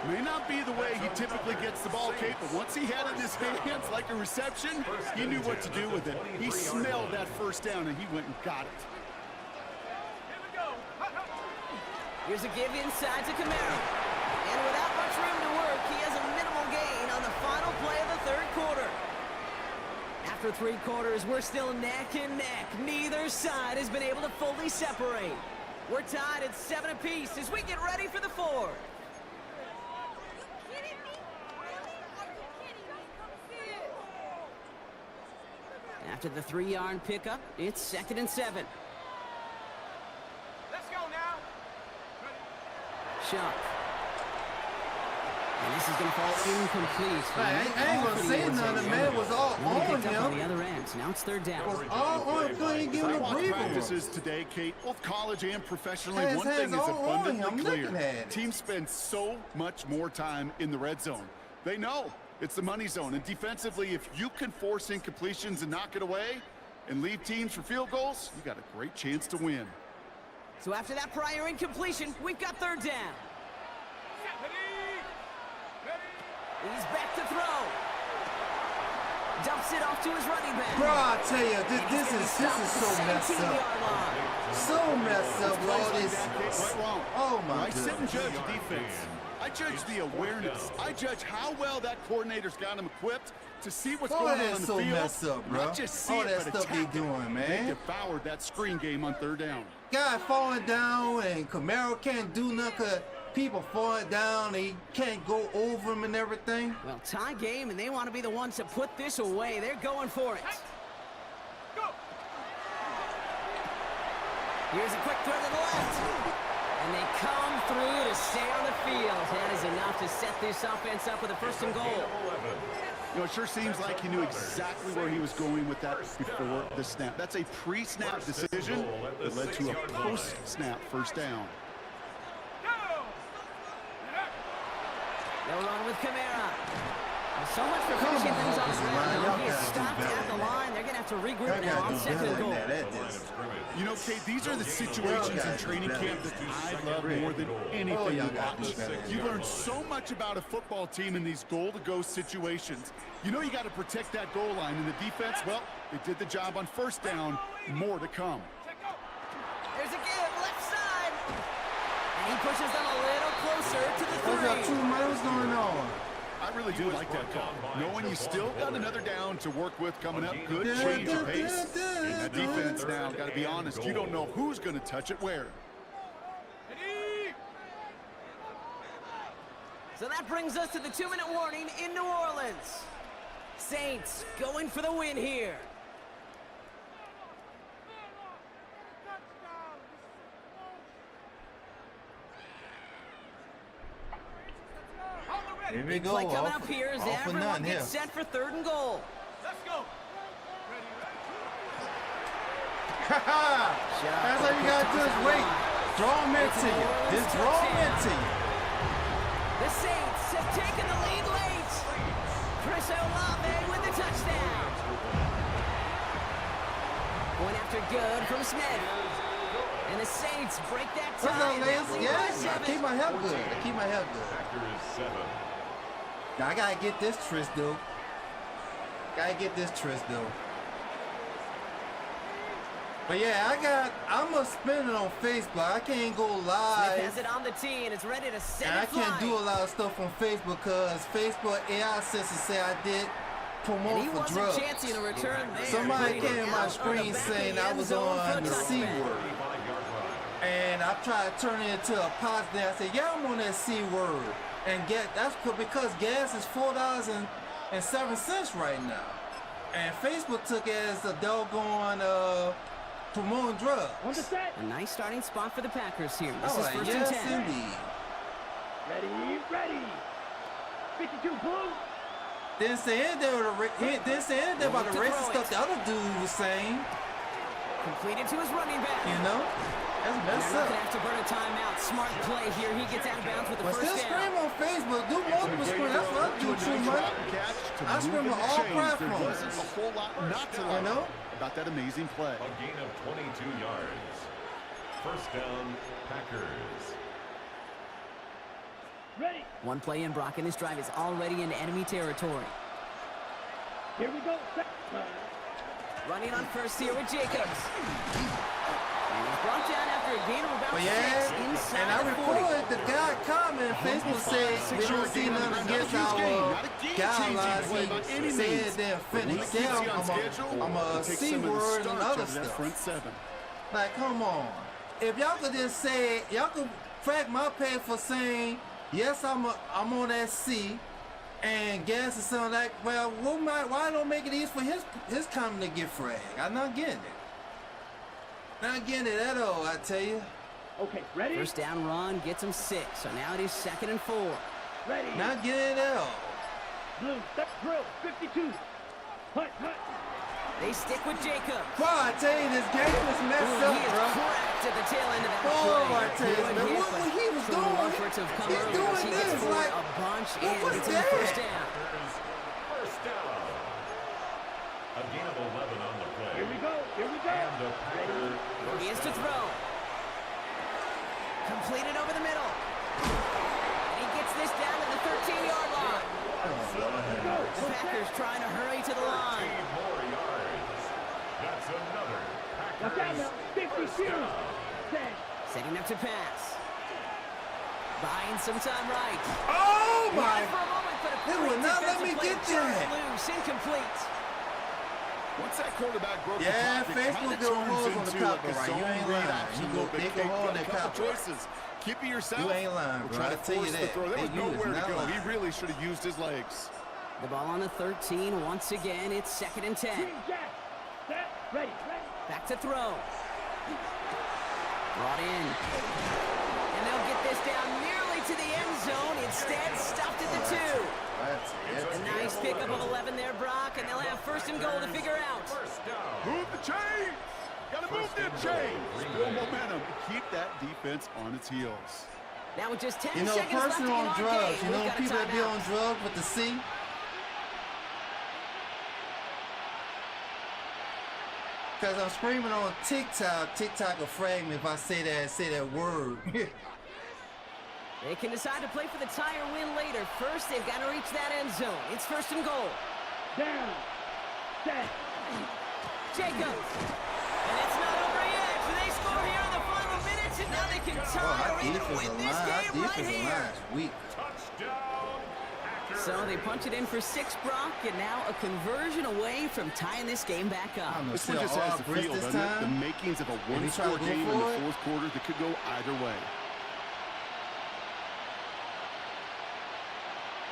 Speaker 8: May not be the way he typically gets the ball, Kate, but once he had it in his hands like a reception, he knew what to do with it. He smelled that first down, and he went and got it.
Speaker 5: Here we go.
Speaker 7: Here's a give inside to Kamara. And without much room to work, he has a minimal gain on the final play of the 3rd quarter. After 3 quarters, we're still neck and neck. Neither side has been able to fully separate. We're tied at 7 apiece as we get ready for the 4th. After the 3-yard pickup, it's 2nd and 7.
Speaker 5: Let's go now.
Speaker 7: Shuck. And this is going to fall incomplete.
Speaker 1: Like, I ain't gonna say nothing. The man was all on
Speaker 7: picked up on the other end. Now it's third down.
Speaker 1: All playing give him a breather.
Speaker 8: Practices today, Kate, both college and professionally,
Speaker 1: His
Speaker 8: one thing is
Speaker 1: hands all on him.
Speaker 8: abundantly
Speaker 1: I'm looking
Speaker 8: clear.
Speaker 1: at it.
Speaker 8: Teams spend so much more time in the red zone. They know it's the money zone. And defensively, if you can force incompletions and knock it away and leave teams for field goals, you got a great chance to win.
Speaker 7: So after that prior incompletion, we've got third down. He's back to throw. Dumps it off to his running back.
Speaker 1: Bro, I tell you, this is so messed up. So messed up with all this.
Speaker 8: Right, wrong.
Speaker 1: Oh my
Speaker 8: I sit and
Speaker 1: goodness.
Speaker 8: judge defense. I judge the awareness. I judge how well that coordinator's got him equipped to see what's
Speaker 1: All
Speaker 8: going on
Speaker 1: that's
Speaker 8: in the
Speaker 1: so
Speaker 8: field.
Speaker 1: messed up, bro.
Speaker 8: Not just see
Speaker 1: All
Speaker 8: it,
Speaker 1: that
Speaker 8: but
Speaker 1: stuff they
Speaker 8: attack it.
Speaker 1: doing, man.
Speaker 8: They devoured that screen game on third down.
Speaker 1: Guy falling down and Camaro can't do nothing 'cause people falling down. He can't go over him and everything.
Speaker 7: Well, tie game, and they want to be the ones to put this away. They're going for it. Here's a quick throw to the left. And they come through to stay on the field. That is enough to set this offense up with a first and goal.
Speaker 8: You know, it sure seems like he knew exactly where he was going with that before the snap. That's a pre-snap decision that led to a post-snap first down.
Speaker 7: They'll run with Camara. So much for finishing things on the ground. He is stopped at the line. They're going to have to regroup now on second and goal.
Speaker 8: You know, Kate, these are the situations in training camp that I love more than anything to watch. You learn so much about a football team in these goal-to-go situations. You know you got to protect that goal line. And the defense, well, they did the job on first down. More to come.
Speaker 7: There's a give, left side. And he pushes them a little closer to the
Speaker 1: What's up,
Speaker 7: three.
Speaker 1: What's going on?
Speaker 8: I really do like that call. Knowing you still got another down to work with coming up, good change of pace. And that defense now, got to be honest, you don't know who's going to touch it where.
Speaker 7: So that brings us to the 2-minute warning in New Orleans. Saints going for the win here.
Speaker 1: Here we go.
Speaker 7: Play coming up here as
Speaker 1: all for
Speaker 7: everyone
Speaker 1: nothing
Speaker 7: gets
Speaker 1: here.
Speaker 7: set for third and goal.
Speaker 5: Let's go.
Speaker 1: That's all you gotta do is wait. Draw them into you. Just draw them into you.
Speaker 7: The Saints have taken the lead late. Chris Olave with the touchdown. Going after good from Smith. And the Saints break that
Speaker 1: What's
Speaker 7: tie.
Speaker 1: up, Lance? Yeah, I keep my health good. I keep my health good. Now I gotta get this Tris though. But yeah, I'm gonna spin it on Facebook. I can't go
Speaker 7: Smith
Speaker 1: live.
Speaker 7: has it on the tee and it's ready to set
Speaker 1: And I
Speaker 7: it
Speaker 1: can't do a
Speaker 7: flying.
Speaker 1: lot of stuff on Facebook because Facebook AI sensors say I did
Speaker 7: And
Speaker 1: promote
Speaker 7: he
Speaker 1: for
Speaker 7: wasn't
Speaker 1: drugs.
Speaker 7: chancing the return there.
Speaker 1: Somebody
Speaker 7: Putting
Speaker 1: came
Speaker 7: it
Speaker 1: in my
Speaker 7: out on the
Speaker 1: screen
Speaker 7: back of
Speaker 1: saying
Speaker 7: the
Speaker 1: I
Speaker 7: end
Speaker 1: was
Speaker 7: zone for
Speaker 1: on
Speaker 7: a
Speaker 1: the C
Speaker 7: touchback.
Speaker 1: word. And I tried to turn it into a positive. I said, yeah, I'm on that C word. And that's because gas is $4.07 right now. And Facebook took it as a doggone promoting drugs.
Speaker 7: A nice starting spot for the Packers here. This
Speaker 1: All
Speaker 7: is
Speaker 1: right,
Speaker 7: first
Speaker 1: yes,
Speaker 7: and 10.
Speaker 1: indeed.
Speaker 5: Ready. 52 blue.
Speaker 1: Didn't say anything about the racist stuff the other dude was saying.
Speaker 7: Completed to his running back.
Speaker 1: You know? That's
Speaker 7: They're
Speaker 1: messed
Speaker 7: not
Speaker 1: up.
Speaker 7: going to have to burn a timeout. Smart play here. He gets out of bounds with the
Speaker 1: But
Speaker 7: first
Speaker 1: still
Speaker 7: down.
Speaker 1: scream on Facebook. Do multiple scream. That's what I do, True Money. I scream on all
Speaker 8: There
Speaker 1: platforms.
Speaker 8: wasn't a whole lot not to
Speaker 1: You
Speaker 8: like
Speaker 1: know?
Speaker 8: about that amazing play.
Speaker 3: A gain of 22 yards. First down, Packers.
Speaker 5: Ready.
Speaker 7: One play in, Brock, and this drive is already in enemy territory.
Speaker 5: Here we go.
Speaker 7: Running on first here with Jacobs. And he's brought down after a gain of about
Speaker 1: But
Speaker 7: 6
Speaker 1: yeah,
Speaker 7: inside
Speaker 1: and I
Speaker 7: the 40.
Speaker 1: reported the guy comment Facebook said we don't see nothing against our guidelines. He said they're finished. I'm a C word and other stuff.
Speaker 8: Front seven.
Speaker 1: Like, come on. If y'all could just say, y'all could frack my pay for saying, yes, I'm on that C, and gas is something like, well, why don't make it easy for his comment to get fragged? I'm not getting it. Not getting it at all, I tell you.
Speaker 5: Okay, ready.
Speaker 7: First down run gets him 6. So now it is 2nd and 4.
Speaker 5: Ready.
Speaker 1: Not getting it at all.
Speaker 5: Blue. Step drill. 52.
Speaker 7: They stick with Jacobs.
Speaker 1: Boy, I tell you, this game is messed up,
Speaker 7: He is
Speaker 1: bro.
Speaker 7: cracked at the tail end of that
Speaker 1: Oh,
Speaker 7: play.
Speaker 1: I tell you,
Speaker 7: Good
Speaker 1: man,
Speaker 7: hit,
Speaker 1: what
Speaker 7: but
Speaker 1: he was
Speaker 7: from
Speaker 1: doing,
Speaker 7: one for it to have come
Speaker 1: he's
Speaker 7: early,
Speaker 1: doing
Speaker 7: he gets
Speaker 1: this,
Speaker 7: forward
Speaker 1: like,
Speaker 7: a bunch
Speaker 1: what
Speaker 7: and
Speaker 1: was
Speaker 7: gets in the
Speaker 1: that?
Speaker 7: first down.
Speaker 3: First down. A gain of 11 on the play.
Speaker 5: Here we go.
Speaker 3: And the Packer
Speaker 7: He is to throw. Completed over the middle. And he gets this down to the 13-yard line. The Packers trying to hurry to the line.
Speaker 3: 13 more yards. That's another
Speaker 5: Watch out now.
Speaker 3: Packers
Speaker 5: 50
Speaker 3: first
Speaker 5: feet.
Speaker 3: down.
Speaker 7: Setting up to pass. Buying some time right.
Speaker 1: Oh,
Speaker 7: He
Speaker 1: my.
Speaker 7: had it for a moment, but a
Speaker 1: They
Speaker 7: great
Speaker 1: would not let
Speaker 7: defensive
Speaker 1: me
Speaker 7: play
Speaker 1: get
Speaker 7: turned
Speaker 1: that.
Speaker 7: loose, incomplete.
Speaker 8: Once that quarterback broke
Speaker 1: Yeah,
Speaker 8: the pocket,
Speaker 1: Facebook
Speaker 8: kinda
Speaker 1: doing
Speaker 8: turns
Speaker 1: holes on the
Speaker 8: into
Speaker 1: copper,
Speaker 8: like a
Speaker 1: right? You
Speaker 8: zone
Speaker 1: ain't
Speaker 8: read
Speaker 1: lying.
Speaker 8: option
Speaker 1: You
Speaker 8: a
Speaker 1: go
Speaker 8: little bit.
Speaker 1: dig a
Speaker 8: Okay,
Speaker 1: hole in
Speaker 8: got a
Speaker 1: that
Speaker 8: couple
Speaker 1: copper.
Speaker 8: choices. Keep it yourself.
Speaker 1: You ain't lying,
Speaker 8: or
Speaker 1: bro.
Speaker 8: try
Speaker 1: I
Speaker 8: to
Speaker 1: tell you
Speaker 8: force the
Speaker 1: that.
Speaker 8: throw. There was
Speaker 1: Hey, you is
Speaker 8: nowhere to
Speaker 1: not
Speaker 8: go.
Speaker 1: lying.
Speaker 8: He really should have used his legs.
Speaker 7: The ball on the 13. Once again, it's 2nd and 10.
Speaker 5: Green jack. Set. Ready.
Speaker 7: Back to throw. Brought in. And they'll get this down nearly to the end zone. Instead, stopped at the 2.
Speaker 1: That's it.
Speaker 7: A nice pickup of 11 there, Brock, and they'll have 1st and goal to figure out.
Speaker 3: First down.
Speaker 8: Move the chains. Gotta move the chains. Build momentum. Keep that defense on its heels.
Speaker 7: Now with just 10
Speaker 1: You know, a
Speaker 7: seconds left
Speaker 1: person
Speaker 7: in
Speaker 1: on
Speaker 7: our
Speaker 1: drugs,
Speaker 7: game,
Speaker 1: you know,
Speaker 7: we've got a
Speaker 1: people that be
Speaker 7: timeout.
Speaker 1: on drugs with the C. Because I'm screaming on TikTok, TikTok will frag me if I say that word.
Speaker 7: They can decide to play for the tie or win later. First, they've got to reach that end zone. It's 1st and goal.
Speaker 5: Down. Set.
Speaker 7: Jacobs. And it's not over yet. They score here in the final minutes, and now they can tie or even win this game right here.
Speaker 1: Weak.
Speaker 3: Touchdown. Packers.
Speaker 7: So they punch it in for 6, Brock, and now a conversion away from tying this game back up.
Speaker 1: I'm gonna
Speaker 8: This one
Speaker 1: see
Speaker 8: just
Speaker 1: all
Speaker 8: has the
Speaker 1: Chris
Speaker 8: feel,
Speaker 1: this
Speaker 8: doesn't it? The
Speaker 1: time.
Speaker 8: makings of a
Speaker 1: Maybe
Speaker 8: one-score
Speaker 1: try to go
Speaker 8: game in
Speaker 1: for
Speaker 8: the
Speaker 1: it?
Speaker 8: fourth quarter that could go either way.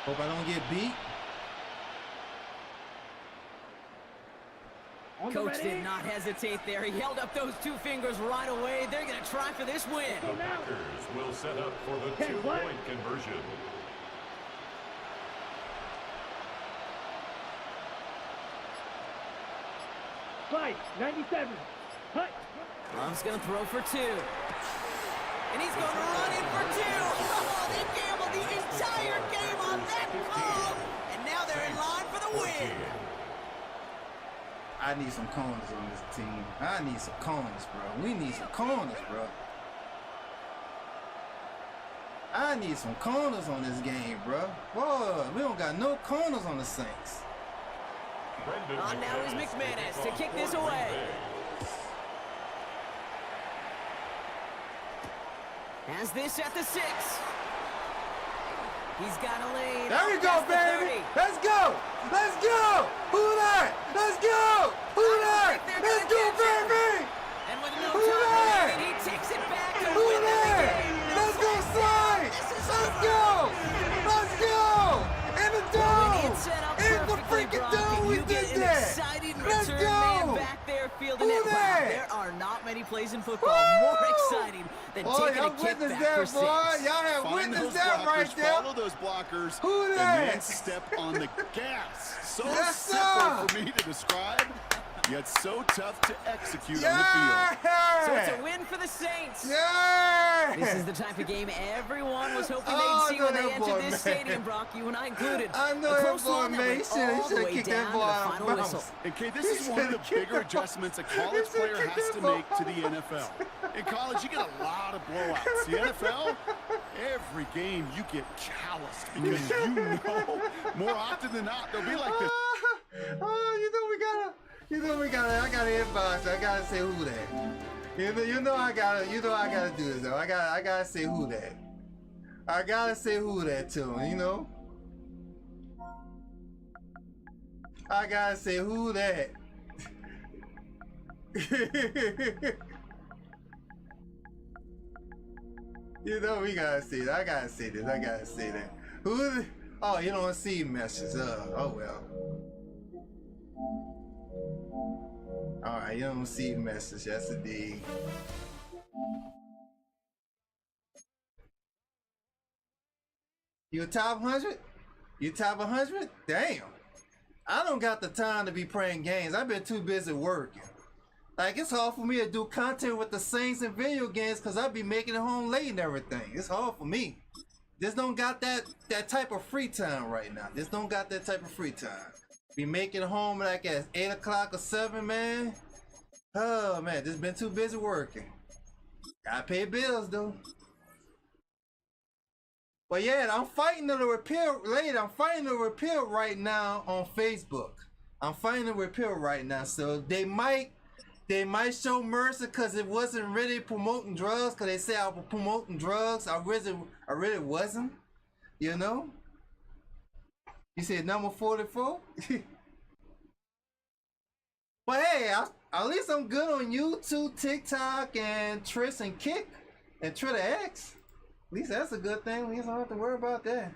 Speaker 1: Hope I don't get beat.
Speaker 7: Coach did not hesitate there. He held up those 2 fingers right away. They're going to try for this win.
Speaker 3: The Packers will set up for the
Speaker 5: Okay, what?
Speaker 3: 2-point conversion.
Speaker 5: Slide. 97. Hut.
Speaker 7: Love's going to throw for 2. And he's going to run in for 2. Oh, they gambled the entire game on that call. And now they're in line for the win.
Speaker 1: I need some corners on this team. I need some corners, bro. We need some corners, bro. I need some corners on this game, bro. Boy, we don't got no corners on the Saints.
Speaker 7: On now is McManus to kick this away. Has this at the 6. He's got a lane.
Speaker 1: There we go,
Speaker 7: Past the
Speaker 1: baby.
Speaker 7: 30.
Speaker 1: Let's go. Let's go. Who that? Let's go. Who that? Let's go, baby.
Speaker 7: And with no
Speaker 1: Who
Speaker 7: time
Speaker 1: that?
Speaker 7: remaining, he takes it back to
Speaker 1: Who
Speaker 7: win them the
Speaker 1: that?
Speaker 7: game.
Speaker 1: Let's go, Saints. Let's go. Let's go. In the
Speaker 7: When
Speaker 1: dome.
Speaker 7: it's set up
Speaker 1: In the
Speaker 7: perfectly,
Speaker 1: freaking
Speaker 7: Brock,
Speaker 1: dome,
Speaker 7: and
Speaker 1: we
Speaker 7: you get
Speaker 1: did
Speaker 7: an
Speaker 1: that.
Speaker 7: exciting
Speaker 1: Let's
Speaker 7: return man
Speaker 1: go.
Speaker 7: back there fielding
Speaker 1: Who
Speaker 7: it. Wow,
Speaker 1: that?
Speaker 7: there are not many plays in football
Speaker 1: Woo!
Speaker 7: more exciting than
Speaker 1: Boy,
Speaker 7: taking a
Speaker 1: y'all
Speaker 7: kick
Speaker 1: witnessed
Speaker 7: back for
Speaker 1: that,
Speaker 7: 6.
Speaker 1: boy. Y'all have
Speaker 8: Find
Speaker 1: witnessed
Speaker 8: those
Speaker 1: that
Speaker 8: blockers,
Speaker 1: right there.
Speaker 8: follow those blockers,
Speaker 1: Who
Speaker 8: and
Speaker 1: that?
Speaker 8: then step on the gas. So
Speaker 1: Yes,
Speaker 8: simple
Speaker 1: sir.
Speaker 8: for me to describe, yet so tough to execute on the
Speaker 1: Yeah.
Speaker 8: field.
Speaker 7: So it's a win for the Saints.
Speaker 1: Yeah.
Speaker 7: This is the type of game everyone was hoping
Speaker 1: Oh,
Speaker 7: they'd see
Speaker 1: I
Speaker 7: when
Speaker 1: know
Speaker 7: they
Speaker 1: that
Speaker 7: entered
Speaker 1: boy,
Speaker 7: this
Speaker 1: man.
Speaker 7: stadium, Brock, you and I included.
Speaker 1: I know
Speaker 7: A
Speaker 1: that
Speaker 7: close
Speaker 1: boy,
Speaker 7: one that
Speaker 1: man.
Speaker 7: went
Speaker 1: He shoulda
Speaker 7: all the way
Speaker 1: kicked that
Speaker 7: down
Speaker 1: boy
Speaker 7: to the
Speaker 1: out of
Speaker 7: final
Speaker 1: bounds.
Speaker 7: whistle.
Speaker 8: Okay, this
Speaker 1: He
Speaker 8: is one of the
Speaker 1: should've kicked
Speaker 8: bigger
Speaker 1: him.
Speaker 8: adjustments a
Speaker 1: He
Speaker 8: college
Speaker 1: should've
Speaker 8: player
Speaker 1: kicked
Speaker 8: has
Speaker 1: him
Speaker 8: to
Speaker 1: ball.
Speaker 8: make to the NFL. In college, you get a lot of blowouts. The NFL, every game you get calloused because more often than not, they'll be like this.
Speaker 1: I gotta inbox. I gotta say who that. You know I gotta do this though. I gotta say who that. I gotta say who that to him, you know? I gotta say who that. You know we gotta say that. I gotta say this. I gotta say that. Who? Oh, you don't see messages. Oh well. All right, you don't see message. That's a D. You top 100? You top 100? Damn. I don't got the time to be playing games. I've been too busy working. Like, it's hard for me to do content with the Saints and video games because I be making it home late and everything. It's hard for me. Just don't got that type of free time right now. Just don't got that type of free time. Be making it home like at 8 o'clock or 7, man. Oh, man, just been too busy working. Gotta pay bills, though. But yeah, I'm fighting the repeal later. I'm fighting the repeal right now on Facebook. I'm fighting the repeal right now. So they might show mercy because it wasn't really promoting drugs. Because they say I was promoting drugs. I really wasn't. You know? You said number 44? But hey, at least I'm good on YouTube, TikTok, and Tris and Kick, and Twitter X. At least that's a good thing. At least I don't have to worry about that.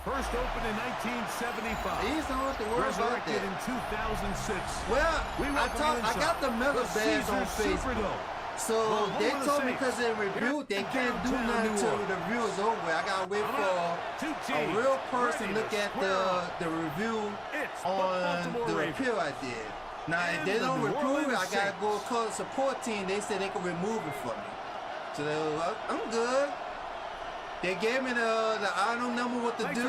Speaker 5: First opened in 1975.
Speaker 1: At least I don't have to worry about
Speaker 5: Resurrected
Speaker 1: that.
Speaker 5: in 2006.
Speaker 1: Well, I got the Mega Badge on Facebook. So they told me because they reviewed, they can't do nothing till the review is over. I gotta wait for a real person to look at the review on the repeal I did. Now if they don't remove it, I gotta go call the support team. They said they can remove it for me. So I'm good. They gave me the item number what to do.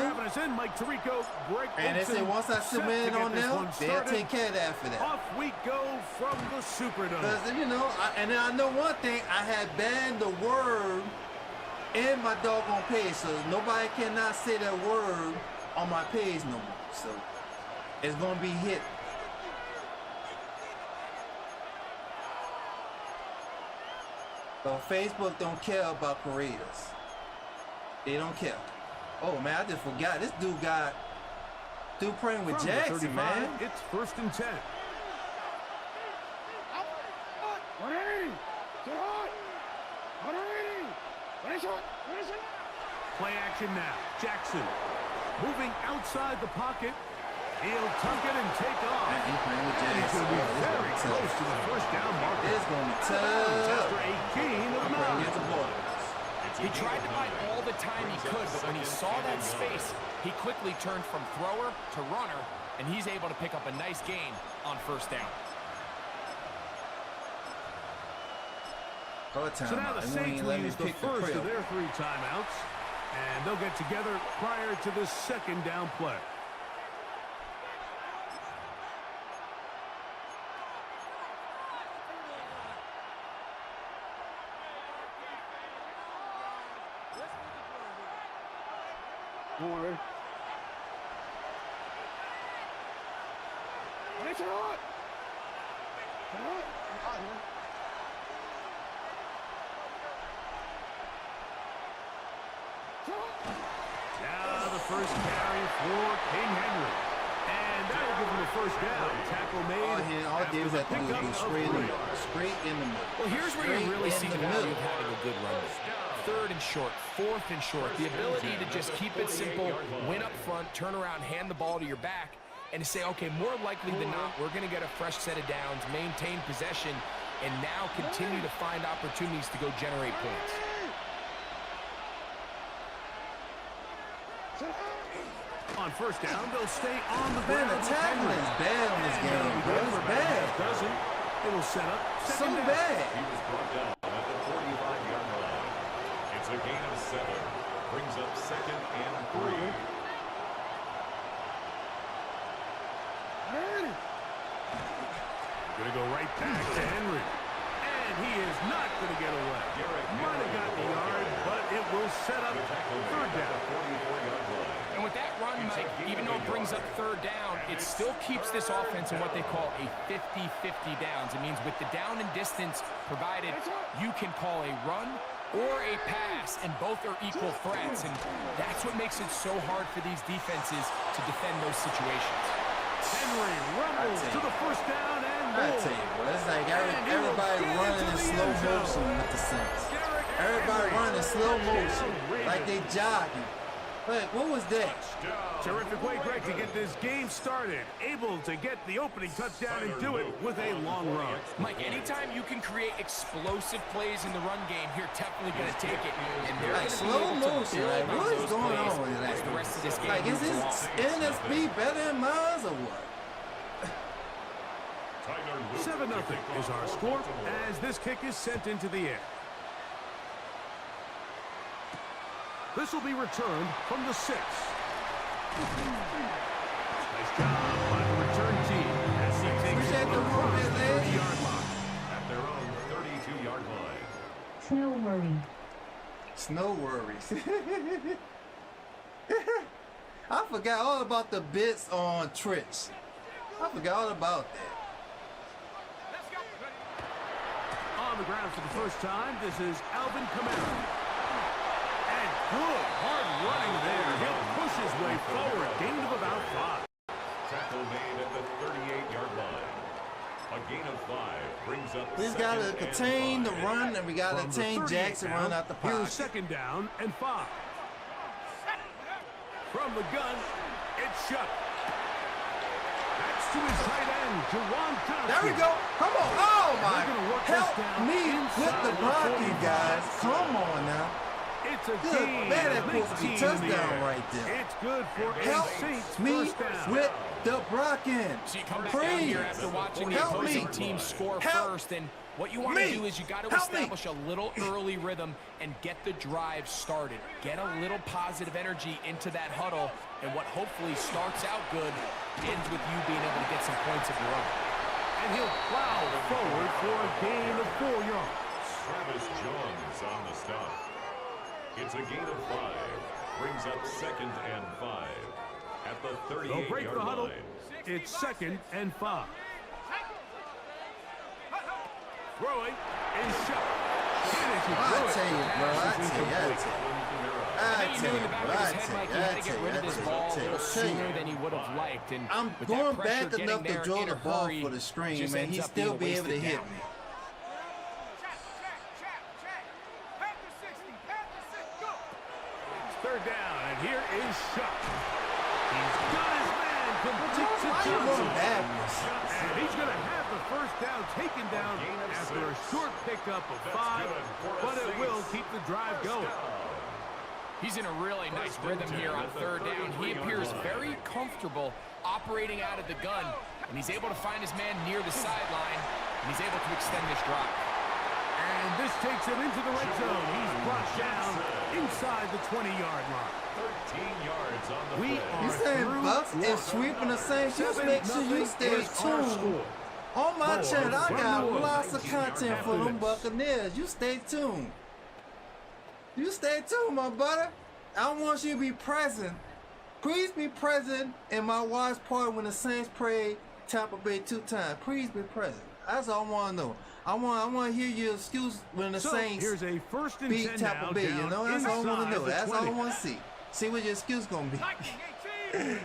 Speaker 1: And they said once I submit it on them, they'll take care of that after that.
Speaker 5: Off we go from the Superdome.
Speaker 1: Because, you know, and I know one thing, I had banned the word in my doggone page. So nobody cannot say that word on my page no more. So it's going to be hit. But Facebook don't care about creators. They don't care. Oh man, I just forgot. This dude playing with Jackson, man.
Speaker 5: It's 1st and 10. Play action now. Jackson moving outside the pocket. He'll tuck it and take off.
Speaker 1: Man, he's playing with Jackson.
Speaker 5: He's going to be very close to the first down marker.
Speaker 1: It's going to be tough.
Speaker 5: After 18 of 9.
Speaker 9: He tried to buy all the time he could, but when he saw that space, he quickly turned from thrower to runner, and he's able to pick up a nice gain on first down.
Speaker 5: So now the Saints will use the first of their 3 timeouts, and they'll get together prior to the 2nd down play. Now the first carry for King Henry. And that'll give him a first down. Tackle made.
Speaker 1: All he was have to do is straight in the middle.
Speaker 9: Well, here's where you really see the value of having a good run. 3rd and short, 4th and short. The ability to just keep it simple, win up front, turn around, hand the ball to your back, and to say, okay, more likely than not, we're going to get a fresh set of downs, maintain possession, and now continue to find opportunities to go generate points.
Speaker 5: On first down, they'll stay on the
Speaker 1: Man,
Speaker 5: ground.
Speaker 1: the tackling is bad on this game, bro. It's bad.
Speaker 5: Doesn't. It'll set up.
Speaker 1: So bad.
Speaker 3: He was brought down at the 45-yard line. It's a gain of 7. Brings up 2nd and 3.
Speaker 5: Going to go right back to Henry. And he is not going to get away. Might have got the yard, but it will set up 3rd down.
Speaker 9: And with that run, Mike, even though it brings up 3rd down, it still keeps this offense in what they call a 50-50 downs. It means with the down and distance provided, you can call a run or a pass, and both are equal threats. And that's what makes it so hard for these defenses to defend those situations.
Speaker 5: Henry rumbles to the first down and
Speaker 1: I tell you, bro, it's like everybody running in slow motion with the Saints. Everybody running in slow motion, like they jogging. Wait, what was that?
Speaker 5: Terrific way, Greg, to get this game started. Able to get the opening touchdown and do it with a long run.
Speaker 9: Mike, anytime you can create explosive plays in the run game, you're definitely going to take it. And they're
Speaker 1: Like slow motion. Like, what is going on with that?
Speaker 9: The rest of this game
Speaker 1: Like, is his NSP better than mine or what?
Speaker 5: 7-0 is our score as this kick is sent into the air. This will be returned from the 6. Nice job by the return team as he takes it from the 30-yard line.
Speaker 3: At their own 32-yard line.
Speaker 10: Snow worry.
Speaker 1: Snow worries. I forgot all about the bits on tricks. I forgot all about that.
Speaker 5: On the ground for the first time, this is Alvin Kamara. And good, hard running there. He'll push his way forward. Gain of about 5.
Speaker 3: Tackle made at the 38-yard line. A gain of 5 brings up.
Speaker 1: We just got to contain the run, and we got to contain Jackson run out the pocket.
Speaker 5: Here's 2nd down and 5. From the gun, it's shut. That's to his tight end, Jawan Johnson.
Speaker 1: There we go. Come on. Oh, my. Help me with the blocking, guys. Come on now.
Speaker 5: It's a
Speaker 1: Good.
Speaker 5: game.
Speaker 1: Man, that supposed to be touchdown right there.
Speaker 5: It's good for
Speaker 1: Help
Speaker 5: a Saints
Speaker 1: me
Speaker 5: first down.
Speaker 1: with the blocking.
Speaker 9: So you come back down here after watching the opposing team score first, and what you want to do is you got to establish a little early rhythm and get the drive started. Get a little positive energy into that huddle, and what hopefully starts out good ends with you being able to get some points of your own.
Speaker 5: And he'll plow forward for a gain of 4 yards.
Speaker 3: Travis Jones on the stop. It's a gain of 5. Brings up 2nd and 5. At the 38-yard line.
Speaker 5: It's 2nd and 5. Throwing is shot.
Speaker 1: I tell you, bro. I tell you. I'm going back enough to draw the ball for the screen, man. He still be able to hit me.
Speaker 5: Third down, and here is Shuck. He's got his man complete to Johnson. And he's going to have the first down taken down after a short pickup of 5, but it will keep the drive going.
Speaker 9: He's in a really nice rhythm here on 3rd down. He appears very comfortable operating out of the gun, and he's able to find his man near the sideline, and he's able to extend this drive.
Speaker 5: And this takes him into the red zone. He's brought down inside the 20-yard line.
Speaker 3: 13 yards on the play.
Speaker 1: You saying Bucks is sweeping the Saints? Just make sure you stay tuned. On my channel, I got lots of content for them Buccaneers. You stay tuned. You stay tuned, my brother. I want you to be present. Please be present in my watch party when the Saints play Tampa Bay 2 times. Please be present. That's all I want to know. I want to hear your excuse when the Saints
Speaker 5: here's a 1st and
Speaker 1: beat
Speaker 5: 10
Speaker 1: Tampa Bay. You know, that's all I want to know. That's all I
Speaker 5: 20.
Speaker 1: want to see. See what your excuse gonna be.
Speaker 5: Throwing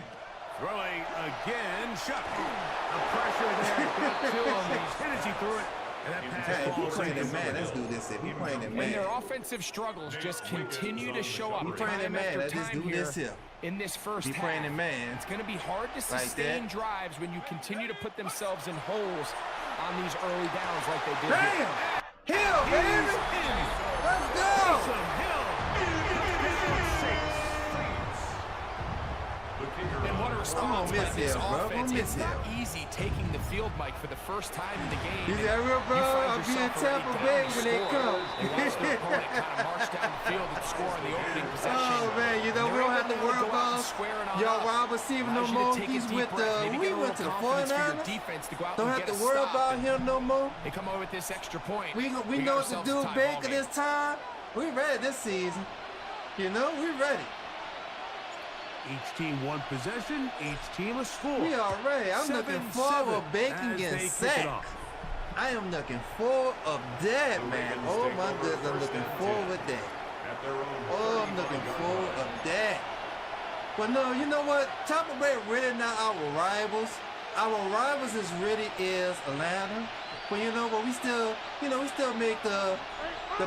Speaker 5: again, Shuck. The pressure there got to him. As soon as he threw it, and that pass
Speaker 1: Hey, if you
Speaker 5: falls
Speaker 1: playing
Speaker 5: into
Speaker 1: that man, let's do this. If you playing that
Speaker 9: When their
Speaker 1: man,
Speaker 9: offensive struggles just continue to show up
Speaker 1: playing that
Speaker 9: time
Speaker 1: man,
Speaker 9: after
Speaker 1: let's just
Speaker 9: time
Speaker 1: do this here.
Speaker 9: in this first
Speaker 1: You
Speaker 9: half,
Speaker 1: playing that man.
Speaker 9: it's going to be hard to sustain drives when you continue to put themselves in holes on these early downs like they did here.
Speaker 1: Bam! Hill, baby! Let's go!
Speaker 9: And what a response by
Speaker 1: miss
Speaker 9: this
Speaker 1: Hill, bro.
Speaker 9: offense.
Speaker 1: Miss
Speaker 9: It's not
Speaker 1: Hill.
Speaker 9: easy taking the field, Mike, for the first time in the game.
Speaker 1: You got real, bro?
Speaker 9: You find
Speaker 1: I'll be in
Speaker 9: yourself
Speaker 1: Tampa
Speaker 9: already
Speaker 1: Bay
Speaker 9: down
Speaker 1: when they
Speaker 9: score.
Speaker 1: come.
Speaker 9: And watch their opponent kind of march down the field and score on the opening possession.
Speaker 1: Oh, man, you know, we don't have to worry about y'all wide receiver no more. He's with we went to the 49ers. Don't have to worry about him no more.
Speaker 9: They come over with this extra point.
Speaker 1: We know what to do big at this time. We ready this season. You know, we ready.
Speaker 5: Each team one possession, each team a score.
Speaker 1: We are ready. I'm looking forward to Bacon getting sacked. I am looking forward of that, man. Oh, my goodness, I'm looking forward to that. Oh, I'm looking forward of that. But no, you know what? Tampa Bay really not our rivals. Our rivals is Atlanta. But you know, but we still make the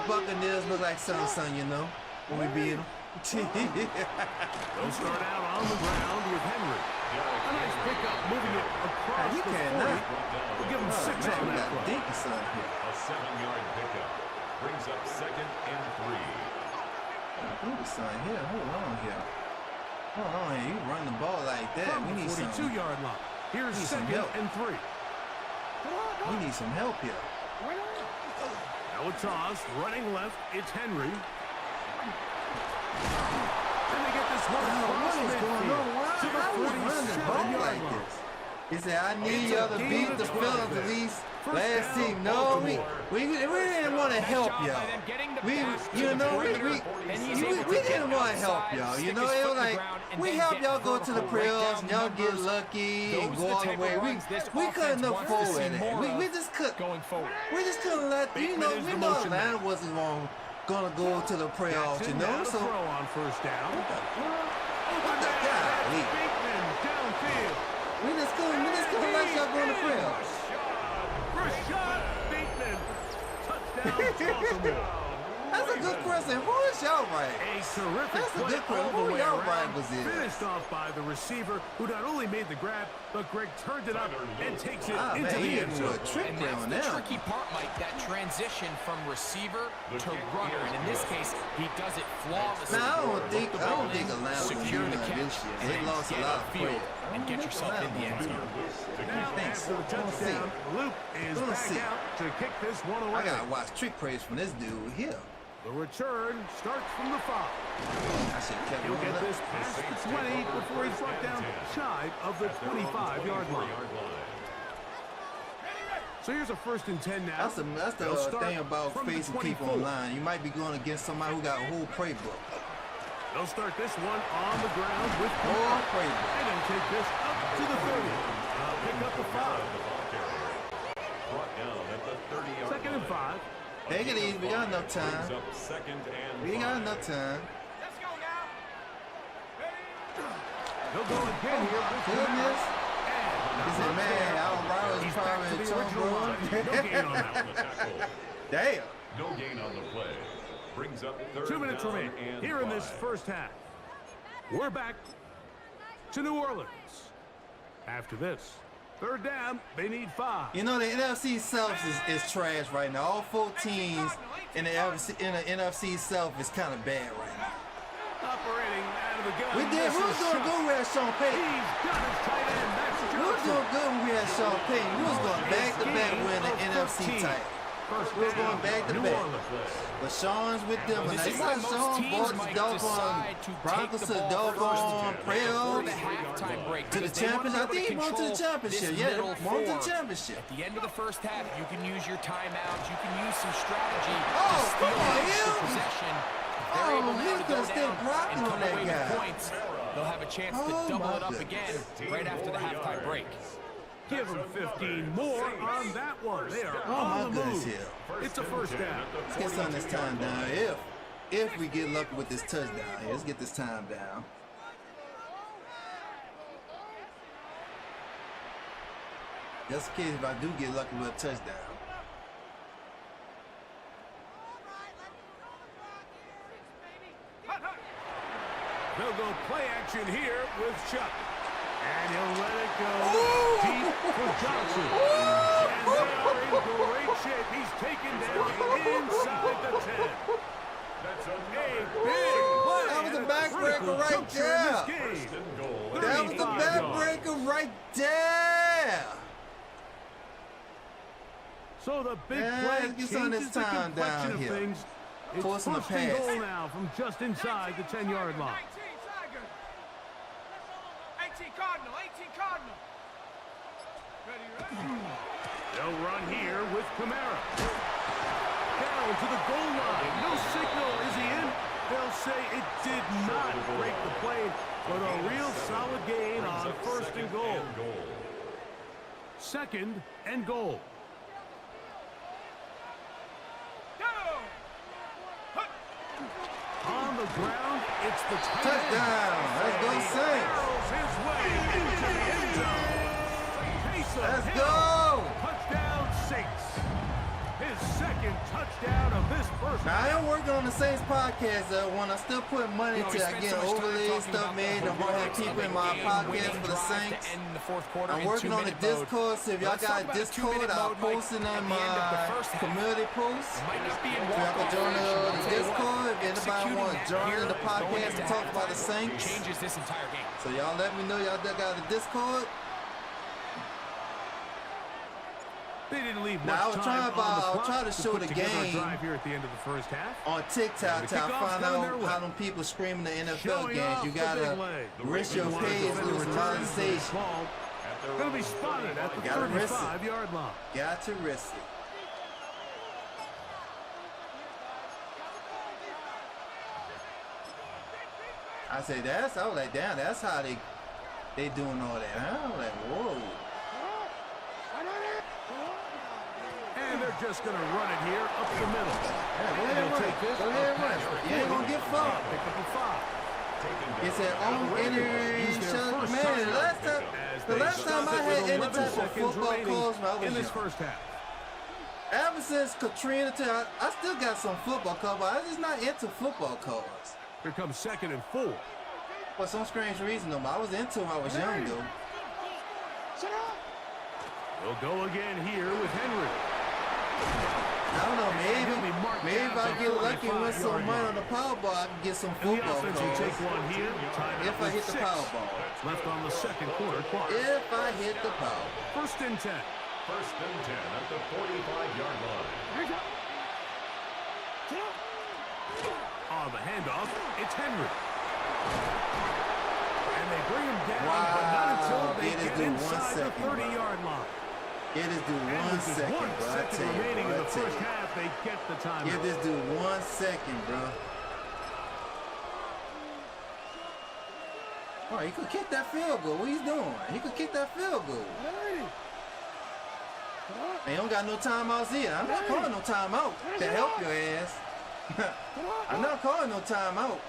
Speaker 1: Buccaneers look like son, you know, when we beat them.
Speaker 5: They'll start out on the ground with Henry. A nice pickup, moving it across the 40. We'll give him 6 on that play.
Speaker 3: A 7-yard pickup brings up 2nd and 3.
Speaker 1: Here, hold on here. Hold on here. You run the ball like that.
Speaker 5: From
Speaker 1: We need
Speaker 5: the 42-yard line. Here's 2nd and 3.
Speaker 1: We need some help here.
Speaker 5: Now a toss, running left, it's Henry. And they get this one across midfield to the 47-yard line.
Speaker 1: He said, I need y'all to beat the Phillies at least. Last team, no, we didn't want to help y'all. We didn't want to help y'all. You know, it was like, we help y'all go to the playoffs and y'all get lucky and go all the way. We couldn't afford that. We just couldn't let, we know Atlanta wasn't gonna go to the playoffs, you know. So
Speaker 5: on first down.
Speaker 1: We just couldn't let y'all go to the playoffs.
Speaker 5: Rashad Bateman. Touchdown, Baltimore.
Speaker 1: That's a good question. Who is y'all right?
Speaker 5: A terrific
Speaker 1: That's a
Speaker 5: play
Speaker 1: good question.
Speaker 5: all the
Speaker 1: Who
Speaker 5: way
Speaker 1: y'all
Speaker 5: around.
Speaker 1: right was it?
Speaker 5: Finished off by the receiver, who not only made the grab, but Greg turned it up and takes it into
Speaker 1: man,
Speaker 5: the end zone.
Speaker 1: And
Speaker 9: that's the tricky part, Mike, that transition from receiver to runner. And in this case, he does it flawlessly.
Speaker 1: Now, I don't think Atlanta will
Speaker 9: secure
Speaker 1: do
Speaker 9: the
Speaker 1: that
Speaker 9: catch,
Speaker 1: this year.
Speaker 9: and
Speaker 1: They
Speaker 9: then
Speaker 1: lost a
Speaker 9: get
Speaker 1: lot of
Speaker 9: upfield
Speaker 1: players.
Speaker 9: and get yourself in the end zone.
Speaker 5: Now, after the touchdown, Luke is back out to kick this one away.
Speaker 1: I gotta watch trick plays from this dude here.
Speaker 5: The return starts from the 5.
Speaker 1: I should have kept
Speaker 5: He'll
Speaker 1: rolling
Speaker 5: get
Speaker 1: up.
Speaker 5: this past the 20 before he's brought down shy of the 25-yard line. So here's a 1st and 10 now.
Speaker 1: That's the thing about facing people online. You might be going against somebody who got a whole playbook.
Speaker 5: They'll start this one on the ground with
Speaker 1: Whole playbook.
Speaker 5: and then take this up to the 30. Pick up the 5.
Speaker 3: Brought down at the 30-yard
Speaker 5: 2nd and 5.
Speaker 1: Take it easy. We got enough time.
Speaker 3: Brings up 2nd and
Speaker 1: We
Speaker 3: 5.
Speaker 1: got enough time.
Speaker 5: They'll go again here with
Speaker 1: Goodness. He said, man, Allen Brown is
Speaker 5: He's back to
Speaker 1: probably
Speaker 5: the original line. No gain on that one.
Speaker 1: Damn.
Speaker 3: No gain on the play. Brings up 3rd
Speaker 5: 2 minutes
Speaker 3: down
Speaker 5: remain
Speaker 3: and
Speaker 5: here in this
Speaker 3: 5.
Speaker 5: first half. We're back to New Orleans. After this, 3rd down, they need 5.
Speaker 1: You know, the NFC South is trash right now. All 4 teams in the NFC South is kind of bad right now.
Speaker 5: Operating out of the gun.
Speaker 1: We was doing good with Sean Payton.
Speaker 5: He's got his tight end, Max
Speaker 1: We was
Speaker 5: Johnson.
Speaker 1: doing good when we had Sean Payton. We was going back-to-back win the NFC title. We was going back-to-back. But Sean's with them. And
Speaker 9: This
Speaker 1: they
Speaker 9: is
Speaker 1: got
Speaker 9: why most
Speaker 1: Sean
Speaker 9: teams
Speaker 1: bought the
Speaker 9: might
Speaker 1: doggone
Speaker 9: decide to
Speaker 1: Broncos
Speaker 9: take
Speaker 1: to
Speaker 9: the
Speaker 1: the
Speaker 9: ball
Speaker 1: doggone
Speaker 9: before
Speaker 1: playoffs.
Speaker 9: the halftime break.
Speaker 1: To the
Speaker 9: because they wanna
Speaker 1: championship. I
Speaker 9: be able
Speaker 1: think he won to the
Speaker 9: control
Speaker 1: championship.
Speaker 9: this
Speaker 1: Yeah,
Speaker 9: middle
Speaker 1: won to the
Speaker 9: four.
Speaker 1: championship.
Speaker 9: At the end of the first half, you can use your timeouts. You can use some strategy
Speaker 1: Oh,
Speaker 9: to steal
Speaker 1: come on,
Speaker 9: the extra
Speaker 1: you.
Speaker 9: possession. If they're
Speaker 1: Oh,
Speaker 9: able
Speaker 1: he
Speaker 9: now to go
Speaker 1: could've stayed
Speaker 9: down
Speaker 1: blocking
Speaker 9: and
Speaker 1: on
Speaker 9: come
Speaker 1: that
Speaker 9: away
Speaker 1: guy.
Speaker 9: with points, they'll have a chance to
Speaker 1: Oh,
Speaker 9: double
Speaker 1: my
Speaker 9: it up
Speaker 1: goodness.
Speaker 9: again right after the halftime break.
Speaker 5: Give him 15 more on that one. They are
Speaker 1: Oh,
Speaker 5: on
Speaker 1: my
Speaker 5: the
Speaker 1: goodness
Speaker 5: move.
Speaker 1: here.
Speaker 5: It's a 1st down.
Speaker 1: Let's get some of this time down. If we get lucky with this touchdown here, let's get this time down. Just in case if I do get lucky with a touchdown.
Speaker 5: They'll go play action here with Chuck. And he'll let it go deep for Johnson. And they are in great shape. He's taken down inside the 10. That's a big play.
Speaker 1: That was a
Speaker 5: and
Speaker 1: backbreaker
Speaker 5: critical
Speaker 1: right
Speaker 5: juncture in
Speaker 1: there.
Speaker 5: this game.
Speaker 1: That was the
Speaker 5: 35 yards.
Speaker 1: backbreaker right there.
Speaker 5: So the big
Speaker 1: Yeah,
Speaker 5: play
Speaker 1: let's get some of this
Speaker 5: changes the
Speaker 1: time
Speaker 5: complexion
Speaker 1: down
Speaker 5: of
Speaker 1: here.
Speaker 5: things. It's
Speaker 1: Forcing the
Speaker 5: 1st and
Speaker 1: pass.
Speaker 5: goal now from just inside the 10-yard line.
Speaker 10: 18 Cardinal, 18 Cardinal.
Speaker 5: They'll run here with Kamara. Down to the goal line. No signal. Is he in? They'll say it did not break the plane, but a real solid gain on 1st and goal. 2nd and goal. On the ground, it's the tight end.
Speaker 1: Touchdown. Let's go Saints.
Speaker 5: Barrels his way into the end zone. Taysom
Speaker 1: Let's
Speaker 5: Hill.
Speaker 1: go.
Speaker 5: Touchdown Saints. His 2nd second touchdown of this first.
Speaker 1: Now, I am working on the Saints podcast, when I still put money to get overlays stuff made. I'm going to have people in my podcast for the Saints. I'm working on the Discord, so if y'all got a Discord, I'll post it on my community post. So y'all can join the Discord if anybody want to join the podcast to talk about the Saints.
Speaker 9: Changes this entire game.
Speaker 1: So y'all let me know y'all got a Discord.
Speaker 5: They didn't leave much
Speaker 1: now, I was trying to show the game
Speaker 5: drive here at the end of the first half.
Speaker 1: on TikTok to find out how them people screaming the NFL games. You gotta risk your page, lose monetization.
Speaker 5: Gonna be spotted at the 35-yard line.
Speaker 1: Got to risk it. I say I was like, damn, that's how they doing all that. I was like, whoa.
Speaker 5: And they're just going to run it here up the middle.
Speaker 1: Yeah, go ahead and run. You ain't going to get far.
Speaker 5: Pick up a 5.
Speaker 1: It's an on-entry shot. Man, the last time I had any type of football calls when I was
Speaker 5: in this first half.
Speaker 1: Ever since Katrina, I still got some football calls, but I'm just not into football calls.
Speaker 5: Here comes 2nd and 4.
Speaker 1: For some strange reason, though, I was into them when I was young, though.
Speaker 5: We'll go again here with Henry.
Speaker 1: I don't know, maybe if I get lucky and win some money on the Powerball, I can get some football calls.
Speaker 5: Will take one here.
Speaker 1: If I hit the Powerball.
Speaker 5: Left on the second quarter clock.
Speaker 1: If I hit the Powerball.
Speaker 3: 1st and 10 at the 45-yard line.
Speaker 5: On the handoff, it's Henry. And they bring him down, but not until they get inside the 30-yard line.
Speaker 1: Give this dude 1 second, bro. I tell you,
Speaker 5: remaining in the first half, they get the time.
Speaker 1: Give this dude 1 second, bro. Oh, he could kick that field goal. What he's doing? He could kick that field goal. They don't got no timeouts either. I'm not calling no timeout to help your ass. I'm not calling no timeout.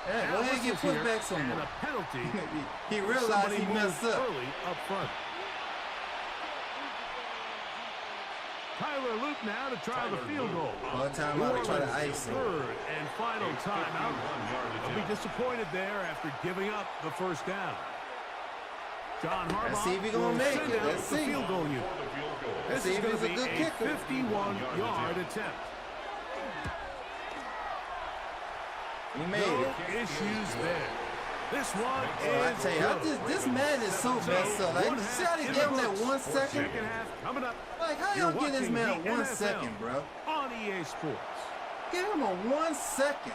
Speaker 1: Yeah, go ahead and get put back somewhere.
Speaker 5: A penalty.
Speaker 1: He realized he messed up.
Speaker 5: Early up front. Tyler Luke now to try the field goal.
Speaker 1: One timeout to try to ice him.
Speaker 5: Third and final timeout. They'll be disappointed there after giving up the first down. John Harbaugh.
Speaker 1: Let's see if he's going to make it. Let's see.
Speaker 5: Field goal unit.
Speaker 1: Let's see if he's a good kicker.
Speaker 5: 51-yard attempt.
Speaker 1: He made it.
Speaker 5: Issues there. This one is
Speaker 1: I tell you, this man is so messed up. Like, see how they gave him that 1 second?
Speaker 5: Coming up.
Speaker 1: Like, how y'all get this man a 1 second, bro?
Speaker 5: On EA Sports.
Speaker 1: Give him a 1 second.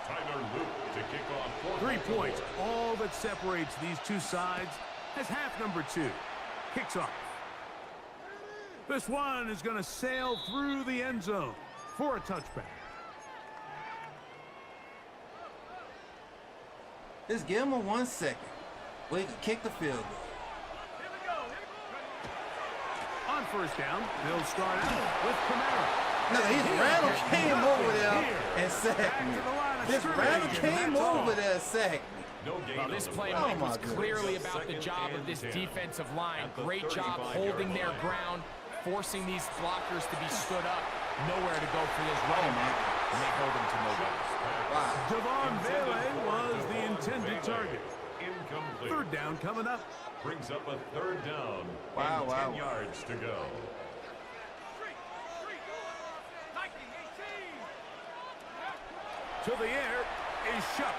Speaker 3: Tyler Luke to kick off
Speaker 5: 3 points. All that separates these two sides as half number 2 kicks off. This one is going to sail through the end zone for a touchback.
Speaker 1: Just give him a 1 second where he can kick the field goal.
Speaker 5: On first down, they'll start out with Camara.
Speaker 1: No, Randall came over there and sacked me. This Randall came over there and sacked me.
Speaker 9: Well, this play, Mike, was clearly about the job of this defensive line. Great job holding their ground, forcing these blockers to be stood up. Nowhere to go for this running back, and they hold him to nowhere.
Speaker 1: Wow.
Speaker 5: Devon Bailey was the intended target.
Speaker 3: Incomplete.
Speaker 5: Third down coming up.
Speaker 3: Brings up a 3rd down.
Speaker 1: Wow,
Speaker 3: and 10 yards to go.
Speaker 5: To the air is Shuck.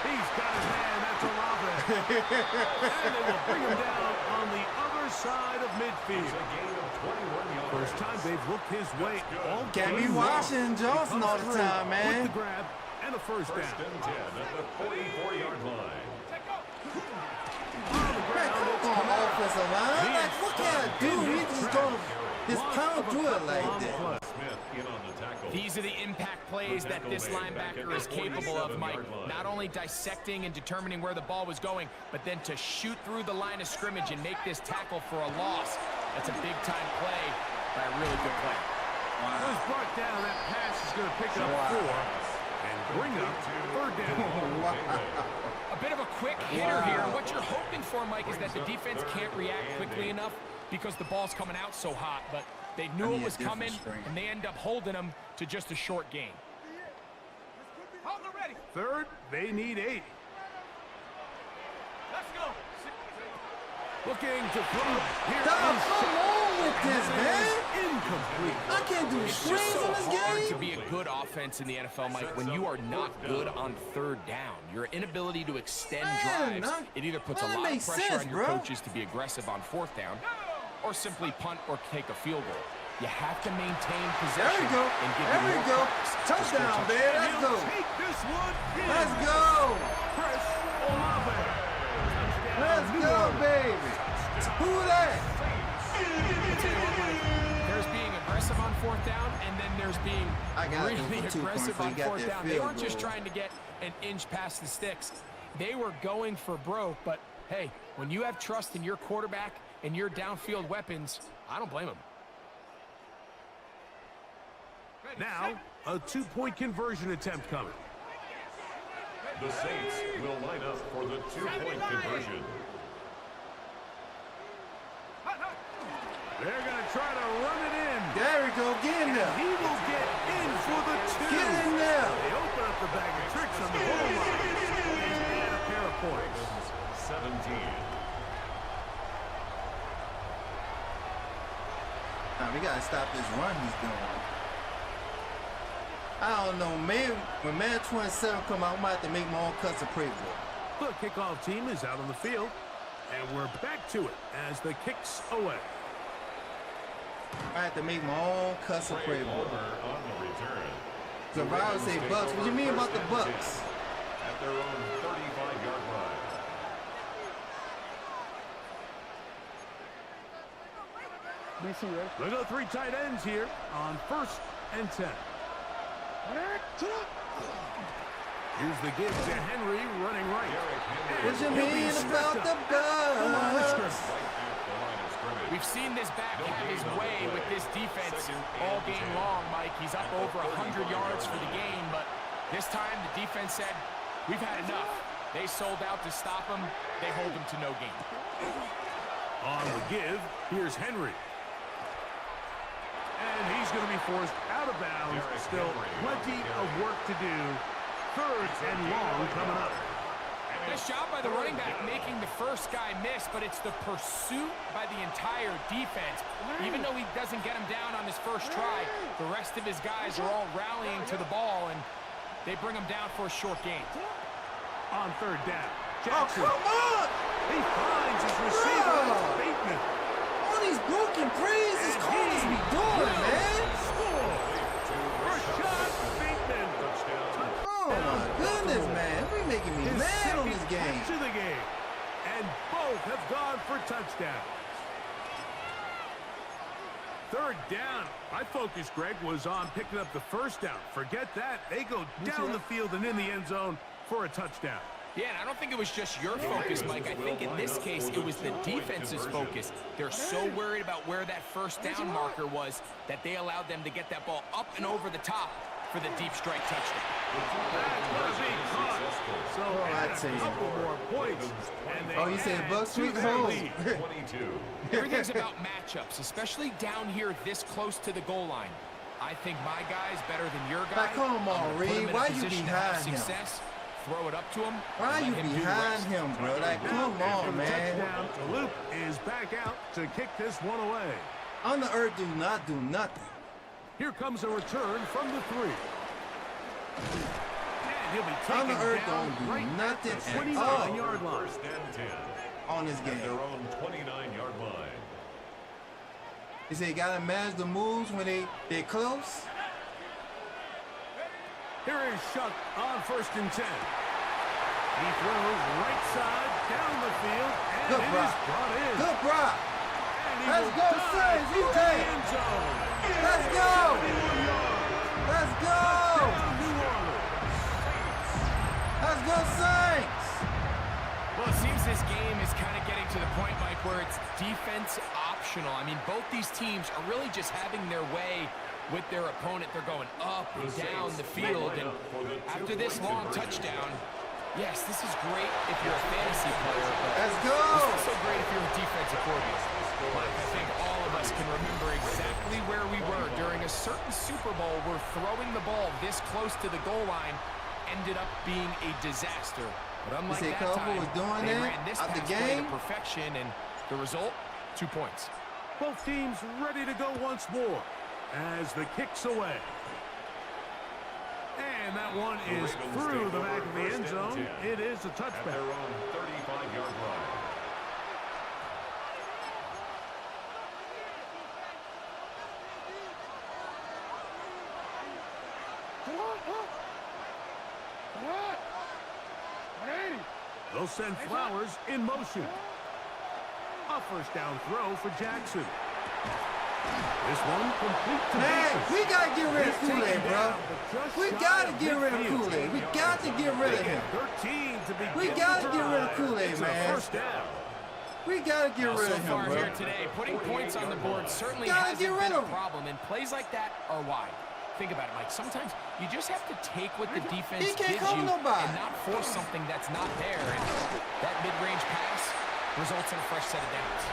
Speaker 5: He's got his man. That's Olave. And they will bring him down on the other side of midfield. First time they've looked his way all game.
Speaker 1: Can't be Washington Johnson all the time, man.
Speaker 5: With the grab and a first down.
Speaker 3: 1st and 10 at the 44-yard line.
Speaker 1: Man, come on, offensive line. Like, what can I do? He's just going to just pound through it like that.
Speaker 9: These are the impact plays that this linebacker is capable of, Mike. Not only dissecting and determining where the ball was going, but then to shoot through the line of scrimmage and make this tackle for a loss. That's a big-time play by a really good play.
Speaker 5: Wow. Was brought down. That pass is going to pick up 4 and bring up 3rd down.
Speaker 9: A bit of a quick hitter here. What you're hoping for, Mike, is that the defense can't react quickly enough because the ball's coming out so hot, but they knew it was coming, and they end up holding them to just a short gain.
Speaker 5: Third, they need 8.
Speaker 10: Let's go.
Speaker 5: Looking to throw.
Speaker 1: Dog, come on with this, man.
Speaker 5: Incomplete.
Speaker 1: I can't do
Speaker 9: It's
Speaker 1: screens
Speaker 9: just so
Speaker 1: in this
Speaker 9: hard
Speaker 1: game.
Speaker 9: to be a good offense in the NFL, Mike, when you are not good on third down. Your inability to extend drives, it either puts a lot of pressure on your coaches to be aggressive on fourth down or simply punt or take a field goal. You have to maintain possession.
Speaker 1: There we go.
Speaker 9: And give
Speaker 1: There we go. Touchdown, man. Let's go.
Speaker 5: Take this one.
Speaker 1: Let's go.
Speaker 5: Chris Olave.
Speaker 1: Let's go, baby. Who that?
Speaker 9: There's being aggressive on fourth down, and then there's being really aggressive on fourth down. They weren't just trying to get an inch past the sticks. They were going for broke, but hey, when you have trust in your quarterback and your downfield weapons, I don't blame them.
Speaker 5: Now, a 2-point conversion attempt coming.
Speaker 3: The Saints will line up for the 2-point conversion.
Speaker 5: They're going to try to run it in.
Speaker 1: There we go. Get in there.
Speaker 5: He will get in for the 2.
Speaker 1: Get in there.
Speaker 5: They open up the bag of tricks on the goal line. And a pair of points.
Speaker 3: 17.
Speaker 1: Nah, we got to stop this run he's doing. I don't know. Maybe when Man 27 come out, I might have to make my own custom play book.
Speaker 5: The kickoff team is out on the field. And we're back to it as the kicks away.
Speaker 1: I have to make my own custom play book.
Speaker 3: On the return.
Speaker 1: So if I would say Bucks, what do you mean about the Bucks?
Speaker 3: At their own 35-yard line.
Speaker 5: They go 3 tight ends here on 1st and 10. Here's the give to Henry running right.
Speaker 1: What you mean about the Bucks?
Speaker 9: We've seen this back have his way with this defense all game long, Mike. He's up over 100 yards for the game, but this time the defense said, we've had enough. They sold out to stop him. They hold him to no gain.
Speaker 5: On the give, here's Henry. And he's going to be forced out of bounds. Still plenty of work to do. 3rd and long coming up.
Speaker 9: Nice job by the running back making the first guy miss, but it's the pursuit by the entire defense. Even though he doesn't get him down on his first try, the rest of his guys are all rallying to the ball, and they bring him down for a short gain.
Speaker 5: On 3rd down,
Speaker 1: Oh,
Speaker 5: Jackson.
Speaker 1: come on!
Speaker 5: He finds his receiver, Bateman.
Speaker 1: All these broken plays is corners be doing, man.
Speaker 5: Rashad Bateman.
Speaker 1: Oh, my goodness, man. We making me mad on this game.
Speaker 5: To the game. And both have gone for touchdowns. 3rd down. My focus, Greg, was on picking up the 1st down. Forget that. They go down the field and in the end zone for a touchdown.
Speaker 9: Yeah, and I don't think it was just your focus, Mike. I think in this case, it was the defense's focus. They're so worried about where that 1st down marker was that they allowed them to get that ball up and over the top for the deep strike touchdown.
Speaker 5: So
Speaker 1: I'd say
Speaker 5: a couple more points. And they
Speaker 1: you say Bucks
Speaker 5: to
Speaker 1: sweep
Speaker 5: their
Speaker 1: home.
Speaker 5: lead.
Speaker 3: 22.
Speaker 9: Everything's about matchups, especially down here this close to the goal line. I think my guy's better than your guy.
Speaker 1: Come on, Reed. Why you behind him?
Speaker 9: Throw it up to him.
Speaker 1: Why you behind him, bro? Like, come on, man.
Speaker 5: Touchdown. Luke is back out to kick this one away.
Speaker 1: On the earth, do not do nothing.
Speaker 5: Here comes a return from the 3. And he'll be
Speaker 1: On the
Speaker 5: taken
Speaker 1: earth,
Speaker 5: down
Speaker 1: don't do
Speaker 5: right
Speaker 1: nothing
Speaker 5: at the
Speaker 1: at
Speaker 5: 29-yard line.
Speaker 3: 1st and 10.
Speaker 1: On this
Speaker 3: At
Speaker 1: game.
Speaker 3: their own 29-yard line.
Speaker 1: He said you gotta manage the moves when they close.
Speaker 5: Here is Shuck on 1st and 10. He throws right side down the field, and
Speaker 1: Good
Speaker 5: it
Speaker 1: block.
Speaker 5: is brought in.
Speaker 1: Good block.
Speaker 5: And he
Speaker 1: Let's
Speaker 5: will
Speaker 1: go,
Speaker 5: dive
Speaker 1: Saints.
Speaker 5: for
Speaker 1: You
Speaker 5: the
Speaker 1: take.
Speaker 5: end zone.
Speaker 1: Let's go.
Speaker 5: 71 yards.
Speaker 1: Let's go.
Speaker 5: Touchdown, New Orleans.
Speaker 1: Let's go, Saints.
Speaker 9: Well, it seems this game is kind of getting to the point, Mike, where it's defense optional. I mean, both these teams are really just having their way with their opponent. They're going up and down the field, and after this long touchdown, yes, this is great if you're a fantasy player, but
Speaker 1: Let's go.
Speaker 9: it's also great if you're a defensive coordinator. I think all of us can remember exactly where we were during a certain Super Bowl where throwing the ball this close to the goal line ended up being a disaster. But unlike that time, they ran this pass play to perfection, and the result, 2 points.
Speaker 5: Both teams ready to go once more as the kick's away. And that one is through the back of the end zone. It is a touchback.
Speaker 3: Their own 35-yard line.
Speaker 5: They'll send Flowers in motion. A first down throw for Jackson. This one complete to bases.
Speaker 1: We got to get rid of Kool-Aid, bro. We got to get rid of Kool-Aid. We got to get rid of him. We got to get rid of Kool-Aid, man. We got to get rid of him, bro.
Speaker 9: Here today, putting points on the board certainly hasn't been a problem, and plays like that are why. Think about it, Mike. Sometimes you just have to take what the defense gives you and not force something that's not there. And that mid-range pass results in a fresh set of downs.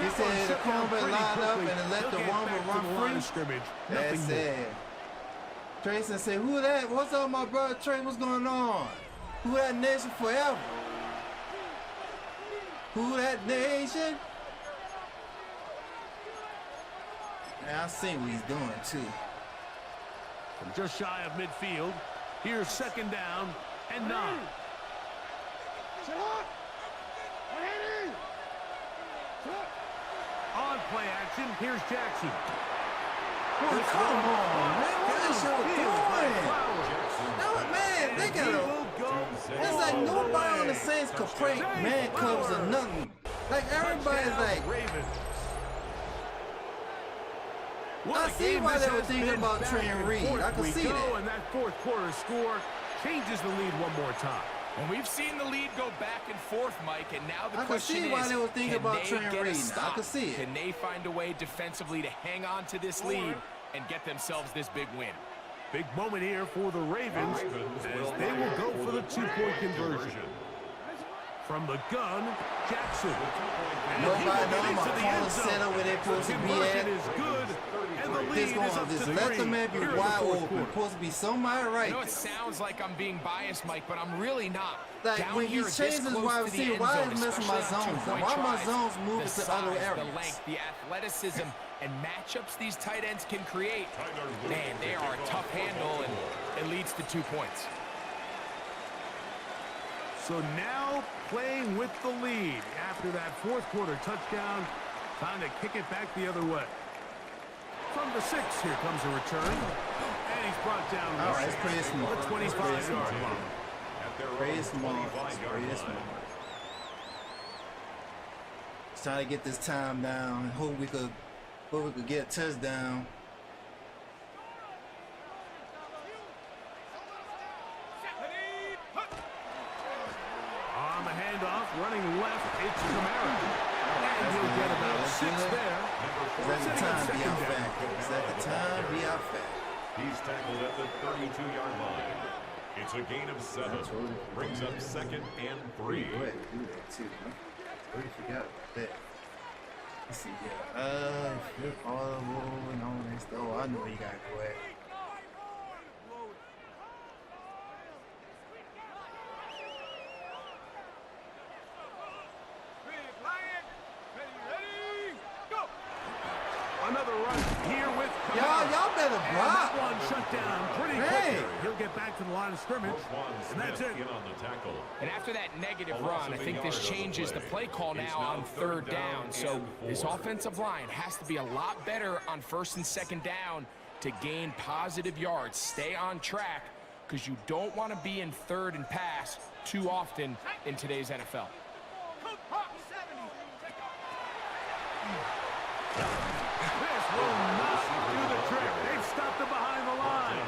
Speaker 1: He said the cornerback lined up and let the one run free. That's it. Tracy said, who that? What's up, my brother Trey? What's going on? Who that nation forever? Who that nation? Man, I see what he's doing, too.
Speaker 5: From just shy of midfield, here's second down and 9. On play action, here's Jackson.
Speaker 1: Oh, come on, man. What is y'all doing? No, man, they got it's like nobody on the Saints could prank man covers or nothing. Like, everybody's like, I see why they were thinking about Trey Reed. I can see that.
Speaker 5: And that fourth quarter score changes the lead one more time.
Speaker 9: And we've seen the lead go back and forth, Mike, and now the question is,
Speaker 1: I can see why they were thinking about Trey Reed. I can see it.
Speaker 9: Can they find a way defensively to hang on to this lead and get themselves this big win?
Speaker 5: Big moment here for the Ravens as they will go for the 2-point conversion. From the gun, Jackson.
Speaker 1: Nobody knows my corner center where they're supposed to be at. Just let the man be wide open. Supposed to be somebody right.
Speaker 9: I know it sounds like I'm being biased, Mike, but I'm really not.
Speaker 1: Like
Speaker 9: down
Speaker 1: when he changes wide receiver, why is messing my zones? Why are my zones moving to other areas?
Speaker 9: The length, the athleticism, and matchups these tight ends can create. Man, they are a tough handle, and it leads to 2 points.
Speaker 5: So now playing with the lead after that fourth quarter touchdown. Time to kick it back the other way. From the 6, here comes a return. And he's brought down.
Speaker 1: All right, it's pretty smart.
Speaker 5: The 25-yard line.
Speaker 1: Pretty smart. Pretty smart. Just trying to get this time down and hope we could get a touchdown.
Speaker 5: On the handoff, running left, it's Kamara. And he'll get about 6 there.
Speaker 1: Is that the time be out back? Is that the time be out back?
Speaker 3: He's tackled at the 32-yard line. It's a gain of 7. Brings up 2nd and 3.
Speaker 1: Go ahead and do that too, huh? I already forgot about that. Let's see, flip all over and all that stuff. Oh, I know you gotta go ahead.
Speaker 5: Another run here with
Speaker 1: y'all better block.
Speaker 5: One shut down pretty quickly. He'll get back to the line of scrimmage, and that's it.
Speaker 9: And after that negative run, I think this changes the play call now on 3rd down. So this offensive line has to be a lot better on 1st and 2nd down to gain positive yards. Stay on track because you don't want to be in 3rd and pass too often in today's NFL.
Speaker 5: Will not do the trick. They've stopped him behind the line.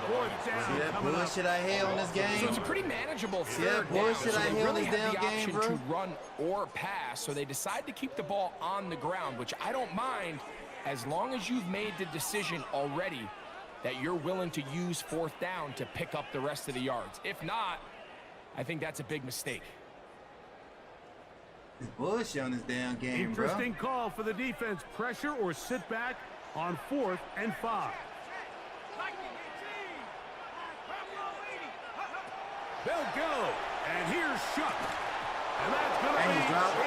Speaker 5: 4th down.
Speaker 1: See that bullshit I hate on this game?
Speaker 9: So it's a pretty manageable 3rd
Speaker 1: down. Bullshit I hate on this damn game, bro.
Speaker 9: To run or pass, so they decide to keep the ball on the ground, which I don't mind as long as you've made the decision already that you're willing to use 4th down to pick up the rest of the yards. If not, I think that's a big mistake.
Speaker 1: It's bullshit on this damn game,
Speaker 5: Interesting call for the defense. Pressure or sit back on 4th and 5. They'll go. And here's Shuck. And that's going to be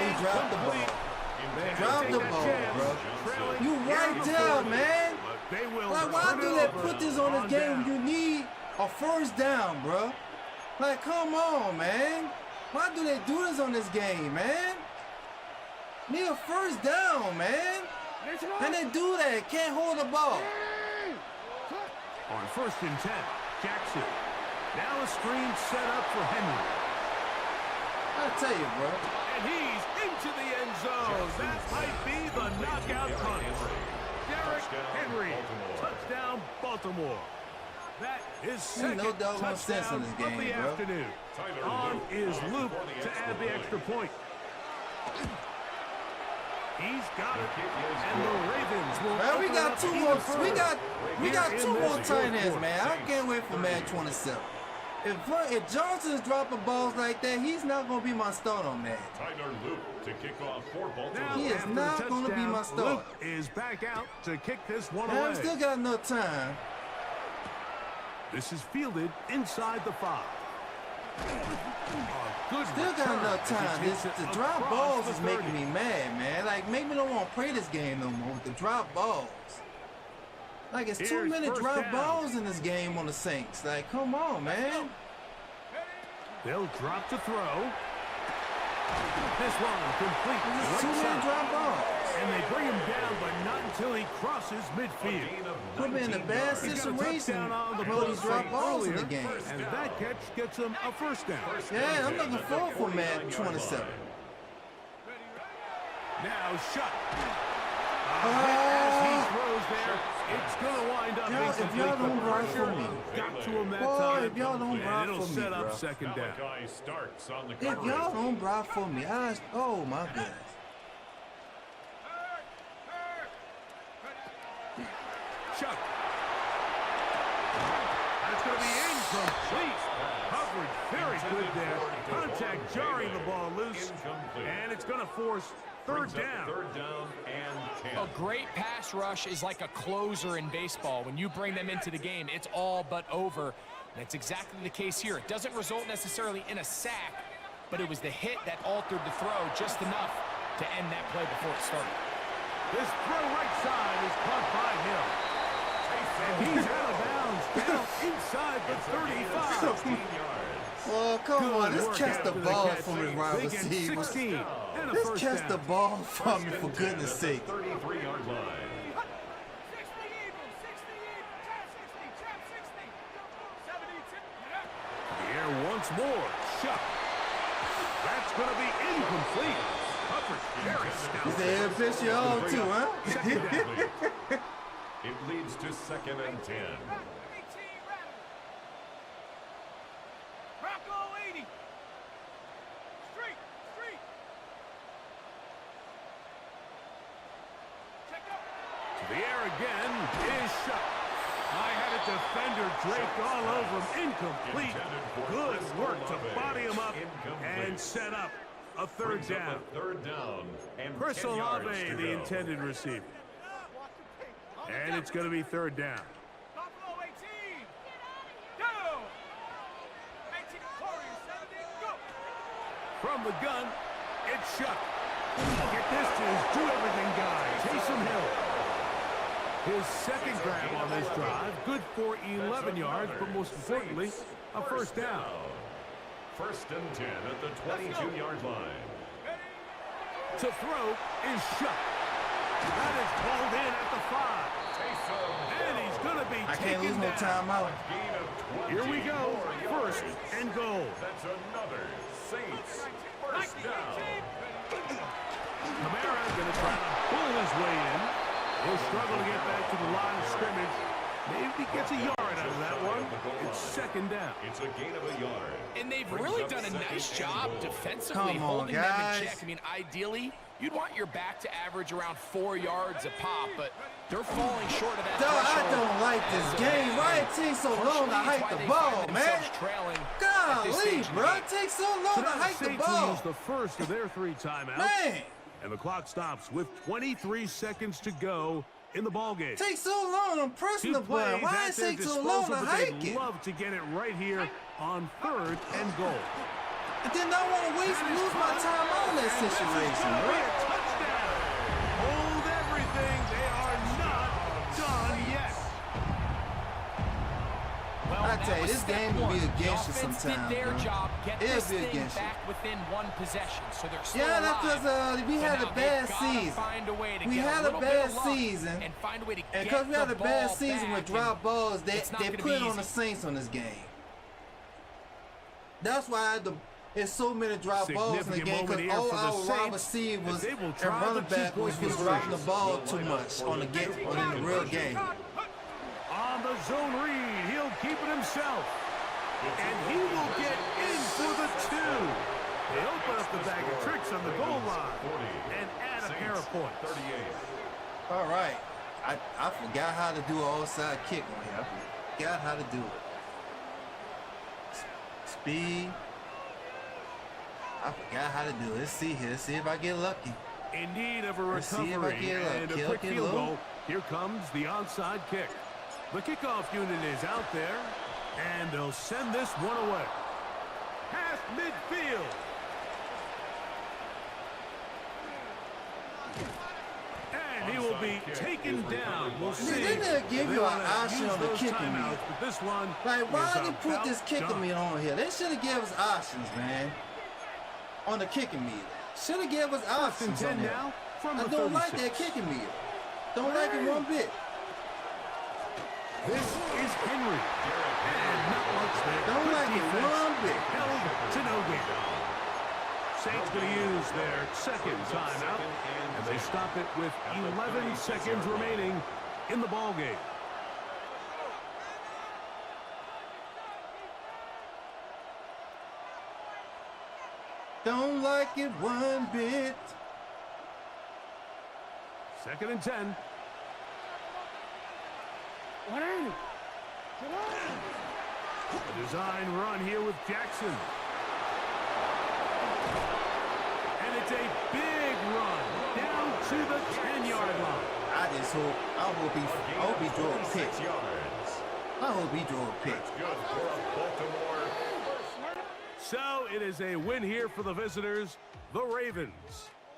Speaker 1: he dropped the ball. Drop the ball, bro. You right there, man. Like, why do they put this on this game when you need a first down, bro? Like, come on, man. Why do they do this on this game, man? Need a first down, man. And they do that. Can't hold the ball.
Speaker 5: On 1st and 10, Jackson. Now a screen set up for Henry.
Speaker 1: I tell you, bro.
Speaker 5: And he's into the end zone. That might be the knockout punch. Derrick Henry, touchdown Baltimore. That is second
Speaker 1: no doggone sense in
Speaker 5: touchdown
Speaker 1: this game,
Speaker 5: of the
Speaker 1: bro.
Speaker 5: afternoon. On is Luke to add the extra point. He's got it, and the Ravens will.
Speaker 1: Man, we got two more. We got two more tight ends,
Speaker 5: fourth.
Speaker 1: man. I can't wait for Madden 27. If Johnson's dropping balls like that, he's not gonna be my start on Madden.
Speaker 3: Tyler Luke to kick off for Baltimore.
Speaker 1: He is not gonna be my start.
Speaker 5: Luke is back out to kick this one
Speaker 1: Man,
Speaker 5: away.
Speaker 1: we still got enough time.
Speaker 5: This is fielded inside the 5. Good
Speaker 1: Still got enough time. The drop balls is making me mad, man. Like, make me don't want to play this game no more with the drop balls. Like, it's too many drop balls in this game on the Saints. Like, come on, man.
Speaker 5: They'll drop to throw. This one complete.
Speaker 1: There's too many drop balls.
Speaker 5: And they bring him down, but not until he crosses midfield.
Speaker 1: Put me in a bad situation with all these drop balls in the game.
Speaker 5: And that catch gets him a first down.
Speaker 1: Yeah, I'm looking forward for Madden 27.
Speaker 5: Now shot. As he throws there, it's going to wind up
Speaker 1: if y'all don't run for me.
Speaker 5: Got to him that
Speaker 1: Boy,
Speaker 5: time.
Speaker 1: if y'all don't
Speaker 5: And
Speaker 1: run
Speaker 5: it'll
Speaker 1: for me,
Speaker 5: set up
Speaker 1: bro.
Speaker 5: second down.
Speaker 3: Starts on the
Speaker 1: If
Speaker 3: coverage.
Speaker 1: y'all don't run for me, oh my goodness.
Speaker 5: Chuck. That's going to be incomplete. Coverage very good there. Contact jarring the ball loose. And it's going to force third down.
Speaker 3: Third down and 10.
Speaker 9: A great pass rush is like a closer in baseball. When you bring them into the game, it's all but over. And it's exactly the case here. It doesn't result necessarily in a sack, but it was the hit that altered the throw just enough to end that play before it started.
Speaker 5: This throw right side is caught by Hill. And he's out of bounds, down inside the 35.
Speaker 1: Well, come on,
Speaker 5: Good
Speaker 1: let's
Speaker 5: work
Speaker 1: catch the
Speaker 5: after
Speaker 1: ball
Speaker 5: catch.
Speaker 1: from his wide
Speaker 5: They get
Speaker 1: receiver.
Speaker 5: 16 and a
Speaker 1: Let's
Speaker 5: first
Speaker 1: catch
Speaker 5: down.
Speaker 1: the ball from me, for goodness sake.
Speaker 3: 33-yard line.
Speaker 10: 60 Eagles, 60 Eagles, trap 60, trap 60, 72.
Speaker 5: The air once more. Shuck. That's going to be incomplete. Coverage very stout.
Speaker 1: Is the air pitch you all too, huh?
Speaker 5: Second down.
Speaker 3: It leads to 2nd and 10.
Speaker 10: 18 rattle. Rocco 80. Street, street. Check up.
Speaker 5: To the air again is Shuck. I had a defender draped all over him. Incomplete. Good work to body him up and set up a third
Speaker 3: Brings up
Speaker 5: down.
Speaker 3: a third down and
Speaker 5: Chris
Speaker 3: 10 yards
Speaker 5: Olave,
Speaker 3: to
Speaker 5: the
Speaker 3: go.
Speaker 5: intended receiver. And it's going to be third down.
Speaker 10: Buffalo 18. Go. 18 Warriors 17. Go.
Speaker 5: From the gun, it's Shuck. Get this to his do-everything guy, Taysom Hill. His second grab on this drive, good for 11 yards, but most importantly, a first down.
Speaker 3: 1st and 10 at the 22-yard line.
Speaker 5: To throw is Shuck. That is called in at the 5. And he's going to be
Speaker 1: I
Speaker 5: taken
Speaker 1: can't lose no
Speaker 5: down.
Speaker 1: timeout.
Speaker 3: Gain of 20
Speaker 5: Here we go,
Speaker 3: more
Speaker 5: first
Speaker 3: yards.
Speaker 5: and goal.
Speaker 3: That's another Saints first down.
Speaker 5: Kamara going to try to pull his way in. He'll struggle to get back to the line of scrimmage. Maybe he gets a yard out of that one. It's second down.
Speaker 3: It's a gain of a yard.
Speaker 9: And they've really done a nice job defensively
Speaker 1: Come on,
Speaker 9: holding them
Speaker 1: guys.
Speaker 9: in check. I mean, ideally, you'd want your back to average around 4 yards a pop, but they're falling short of that
Speaker 1: Dog, I
Speaker 9: threshold.
Speaker 1: don't like this game. Why it takes so long to hike the ball, man?
Speaker 9: Trailing.
Speaker 1: God
Speaker 9: at this
Speaker 1: Golly,
Speaker 9: stage in the
Speaker 1: bro.
Speaker 9: game.
Speaker 1: It takes so long
Speaker 5: So
Speaker 1: to
Speaker 5: now the
Speaker 1: hike the
Speaker 5: Saints will
Speaker 1: ball.
Speaker 5: use the first of their 3 timeouts.
Speaker 1: Man,
Speaker 5: And the clock stops with 23 seconds to go in the ballgame.
Speaker 1: it takes so long. I'm pressing the button. Why it take so long to hike
Speaker 5: They'd
Speaker 1: it?
Speaker 5: love to get it right here on 3rd and goal.
Speaker 1: I did not want to lose my time on that situation, bro.
Speaker 5: Touchdown! Hold everything. They are not done yet.
Speaker 9: Well,
Speaker 1: I
Speaker 9: that
Speaker 1: tell you,
Speaker 9: was
Speaker 1: this
Speaker 9: step
Speaker 1: game will be
Speaker 9: one.
Speaker 1: against
Speaker 9: The
Speaker 1: you
Speaker 9: offense
Speaker 1: sometime,
Speaker 9: did their
Speaker 1: bro.
Speaker 9: job, get
Speaker 1: It'll
Speaker 9: this
Speaker 1: be
Speaker 9: thing
Speaker 1: against you.
Speaker 9: back within 1 possession, so they're still
Speaker 1: Yeah,
Speaker 9: alive.
Speaker 1: that's because we had
Speaker 9: So
Speaker 1: a
Speaker 9: now
Speaker 1: bad
Speaker 9: they've gotta
Speaker 1: season.
Speaker 9: find a way to
Speaker 1: We
Speaker 9: get
Speaker 1: had a
Speaker 9: little bit
Speaker 1: bad
Speaker 9: of luck
Speaker 1: season.
Speaker 9: and find a way to
Speaker 1: And
Speaker 9: get
Speaker 1: because we had
Speaker 9: the
Speaker 1: a bad
Speaker 9: ball
Speaker 1: season
Speaker 9: back,
Speaker 1: with drop balls, they
Speaker 9: it's not gonna
Speaker 1: put
Speaker 9: be
Speaker 1: it on the
Speaker 9: easy.
Speaker 1: Saints on this game. That's why it's so many drop balls in the game, because all our wide receivers and running back was dropping the ball too much on the game, in the real game.
Speaker 5: On the zone read, he'll keep it himself. And he will get in for the 2. They open up the bag of tricks on the goal line and add a pair of points.
Speaker 1: All right. I forgot how to do an outside kick on here. I forgot how to do it. Speed. I forgot how to do it. Let's see here. Let's see if I get lucky.
Speaker 5: In need of a
Speaker 1: Let's see if I
Speaker 5: recovery
Speaker 1: get a
Speaker 5: and a
Speaker 1: kill,
Speaker 5: quick
Speaker 1: get
Speaker 5: field
Speaker 1: low.
Speaker 5: goal. Here comes the onside kick. The kickoff unit is out there, and they'll send this one away. Past midfield. And he will be taken down. We'll see.
Speaker 1: Didn't they give you an option on the kicking meter?
Speaker 5: But this one
Speaker 1: Like, why
Speaker 5: is
Speaker 1: did they put
Speaker 5: about
Speaker 1: this kicking
Speaker 5: done.
Speaker 1: meter on here? They should have gave us options, man. On the kicking meter. Should have gave us
Speaker 5: First and
Speaker 1: options
Speaker 5: 10
Speaker 1: on there.
Speaker 5: now from
Speaker 1: I
Speaker 5: the
Speaker 1: don't like
Speaker 5: 36.
Speaker 1: that kicking meter. Don't like it one bit.
Speaker 5: This is Henry. And not much there.
Speaker 1: Don't
Speaker 5: Good
Speaker 1: like it
Speaker 5: defense.
Speaker 1: one bit.
Speaker 5: Held to no gain. Saints going to use their second timeout, and they stop it with 11 seconds remaining in the ball game.
Speaker 1: Don't like it one bit.
Speaker 5: 2nd and 10. A design run here with Jackson. And it's a big run down to the 10-yard line.
Speaker 1: I hope he drove a pick. I hope he drove a pick.
Speaker 5: So it is a win here for the visitors, the Ravens.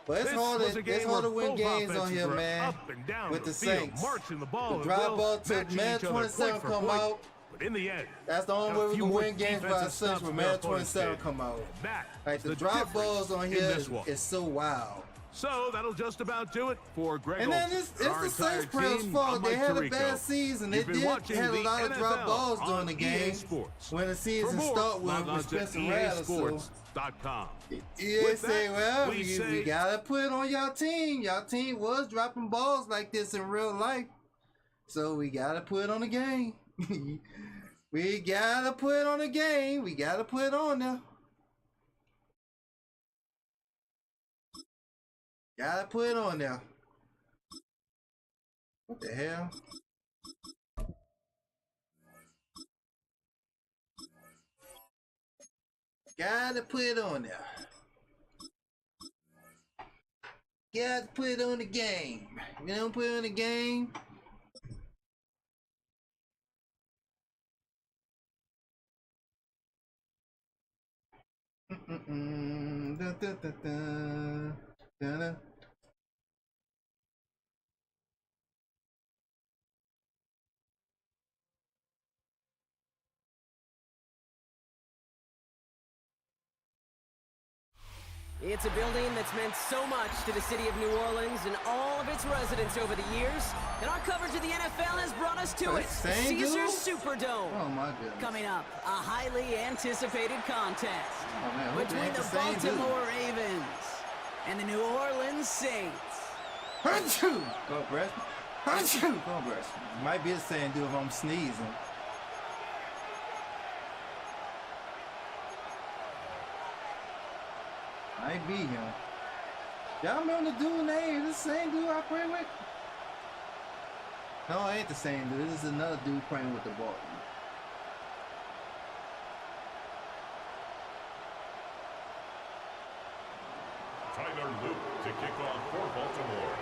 Speaker 1: But it's
Speaker 5: This
Speaker 1: hard
Speaker 5: was a game
Speaker 1: to
Speaker 5: where
Speaker 1: win
Speaker 5: both
Speaker 1: games on
Speaker 5: offenses
Speaker 1: here,
Speaker 5: were
Speaker 1: man.
Speaker 5: up and down
Speaker 1: With the
Speaker 5: field,
Speaker 1: Saints.
Speaker 5: marching the ball
Speaker 1: The
Speaker 5: and
Speaker 1: drive
Speaker 5: will,
Speaker 1: ball took
Speaker 5: matching
Speaker 1: man
Speaker 5: each other
Speaker 1: 27
Speaker 5: point for
Speaker 1: come
Speaker 5: point.
Speaker 1: out.
Speaker 5: But in the end,
Speaker 1: That's the only
Speaker 5: got a
Speaker 1: way we
Speaker 5: few
Speaker 1: can
Speaker 5: more
Speaker 1: win games by
Speaker 5: defensive
Speaker 1: ourselves
Speaker 5: stops
Speaker 1: when
Speaker 5: than their
Speaker 1: man
Speaker 5: opponents
Speaker 1: 27
Speaker 5: did.
Speaker 1: come out.
Speaker 5: That
Speaker 1: Like the
Speaker 5: the
Speaker 1: drop
Speaker 5: difference
Speaker 1: balls on
Speaker 5: in
Speaker 1: here
Speaker 5: this one.
Speaker 1: is so wild.
Speaker 5: So that'll just about do it for Greg
Speaker 1: And then
Speaker 5: Olsen.
Speaker 1: it's
Speaker 5: Our
Speaker 1: the
Speaker 5: entire
Speaker 1: Saints players'
Speaker 5: team,
Speaker 1: fault.
Speaker 5: I'm
Speaker 1: They
Speaker 5: Mike
Speaker 1: had a
Speaker 5: Tirico.
Speaker 1: bad season. They
Speaker 5: You've been
Speaker 1: did
Speaker 5: watching
Speaker 1: have a
Speaker 5: the
Speaker 1: lot of drop
Speaker 5: NFL
Speaker 1: balls
Speaker 5: on
Speaker 1: during the
Speaker 5: EA
Speaker 1: game.
Speaker 5: Sports.
Speaker 1: When the
Speaker 5: For
Speaker 1: season
Speaker 5: more,
Speaker 1: started
Speaker 5: log on
Speaker 1: with
Speaker 5: to
Speaker 1: Spencer Rattler. So
Speaker 5: EASports.com.
Speaker 1: yeah,
Speaker 5: With
Speaker 1: say,
Speaker 5: that,
Speaker 1: well,
Speaker 5: we
Speaker 1: we
Speaker 5: say-
Speaker 1: gotta put it on y'all team. Y'all team was dropping balls like this in real life. So we gotta put it on the game. We gotta put it on the game. We gotta put it on there. Gotta put it on there. What the hell? Gotta put it on there. Gotta put it on the game. If you don't put it on the game, da, da, da, da, da, da.
Speaker 7: It's a building that's meant so much to the city of New Orleans and all of its residents over the years. And our coverage of the NFL has brought us to it. The
Speaker 1: same
Speaker 7: Caesars
Speaker 1: dude?
Speaker 7: Superdome.
Speaker 1: Oh my goodness.
Speaker 7: Coming up, a highly anticipated contest
Speaker 1: Oh, man, hope they
Speaker 7: between
Speaker 1: ain't
Speaker 7: the
Speaker 1: the same dude.
Speaker 7: Baltimore Ravens and the New Orleans Saints.
Speaker 1: Achoo! Go, Brett. Achoo! Go, Brett. Might be the same dude if I'm sneezing. Might be him. Y'all remember the dude name? Is this the same dude I play with? No, it ain't the same dude. This is another dude playing with the ball.
Speaker 3: Tyler Luke to kick off for Baltimore.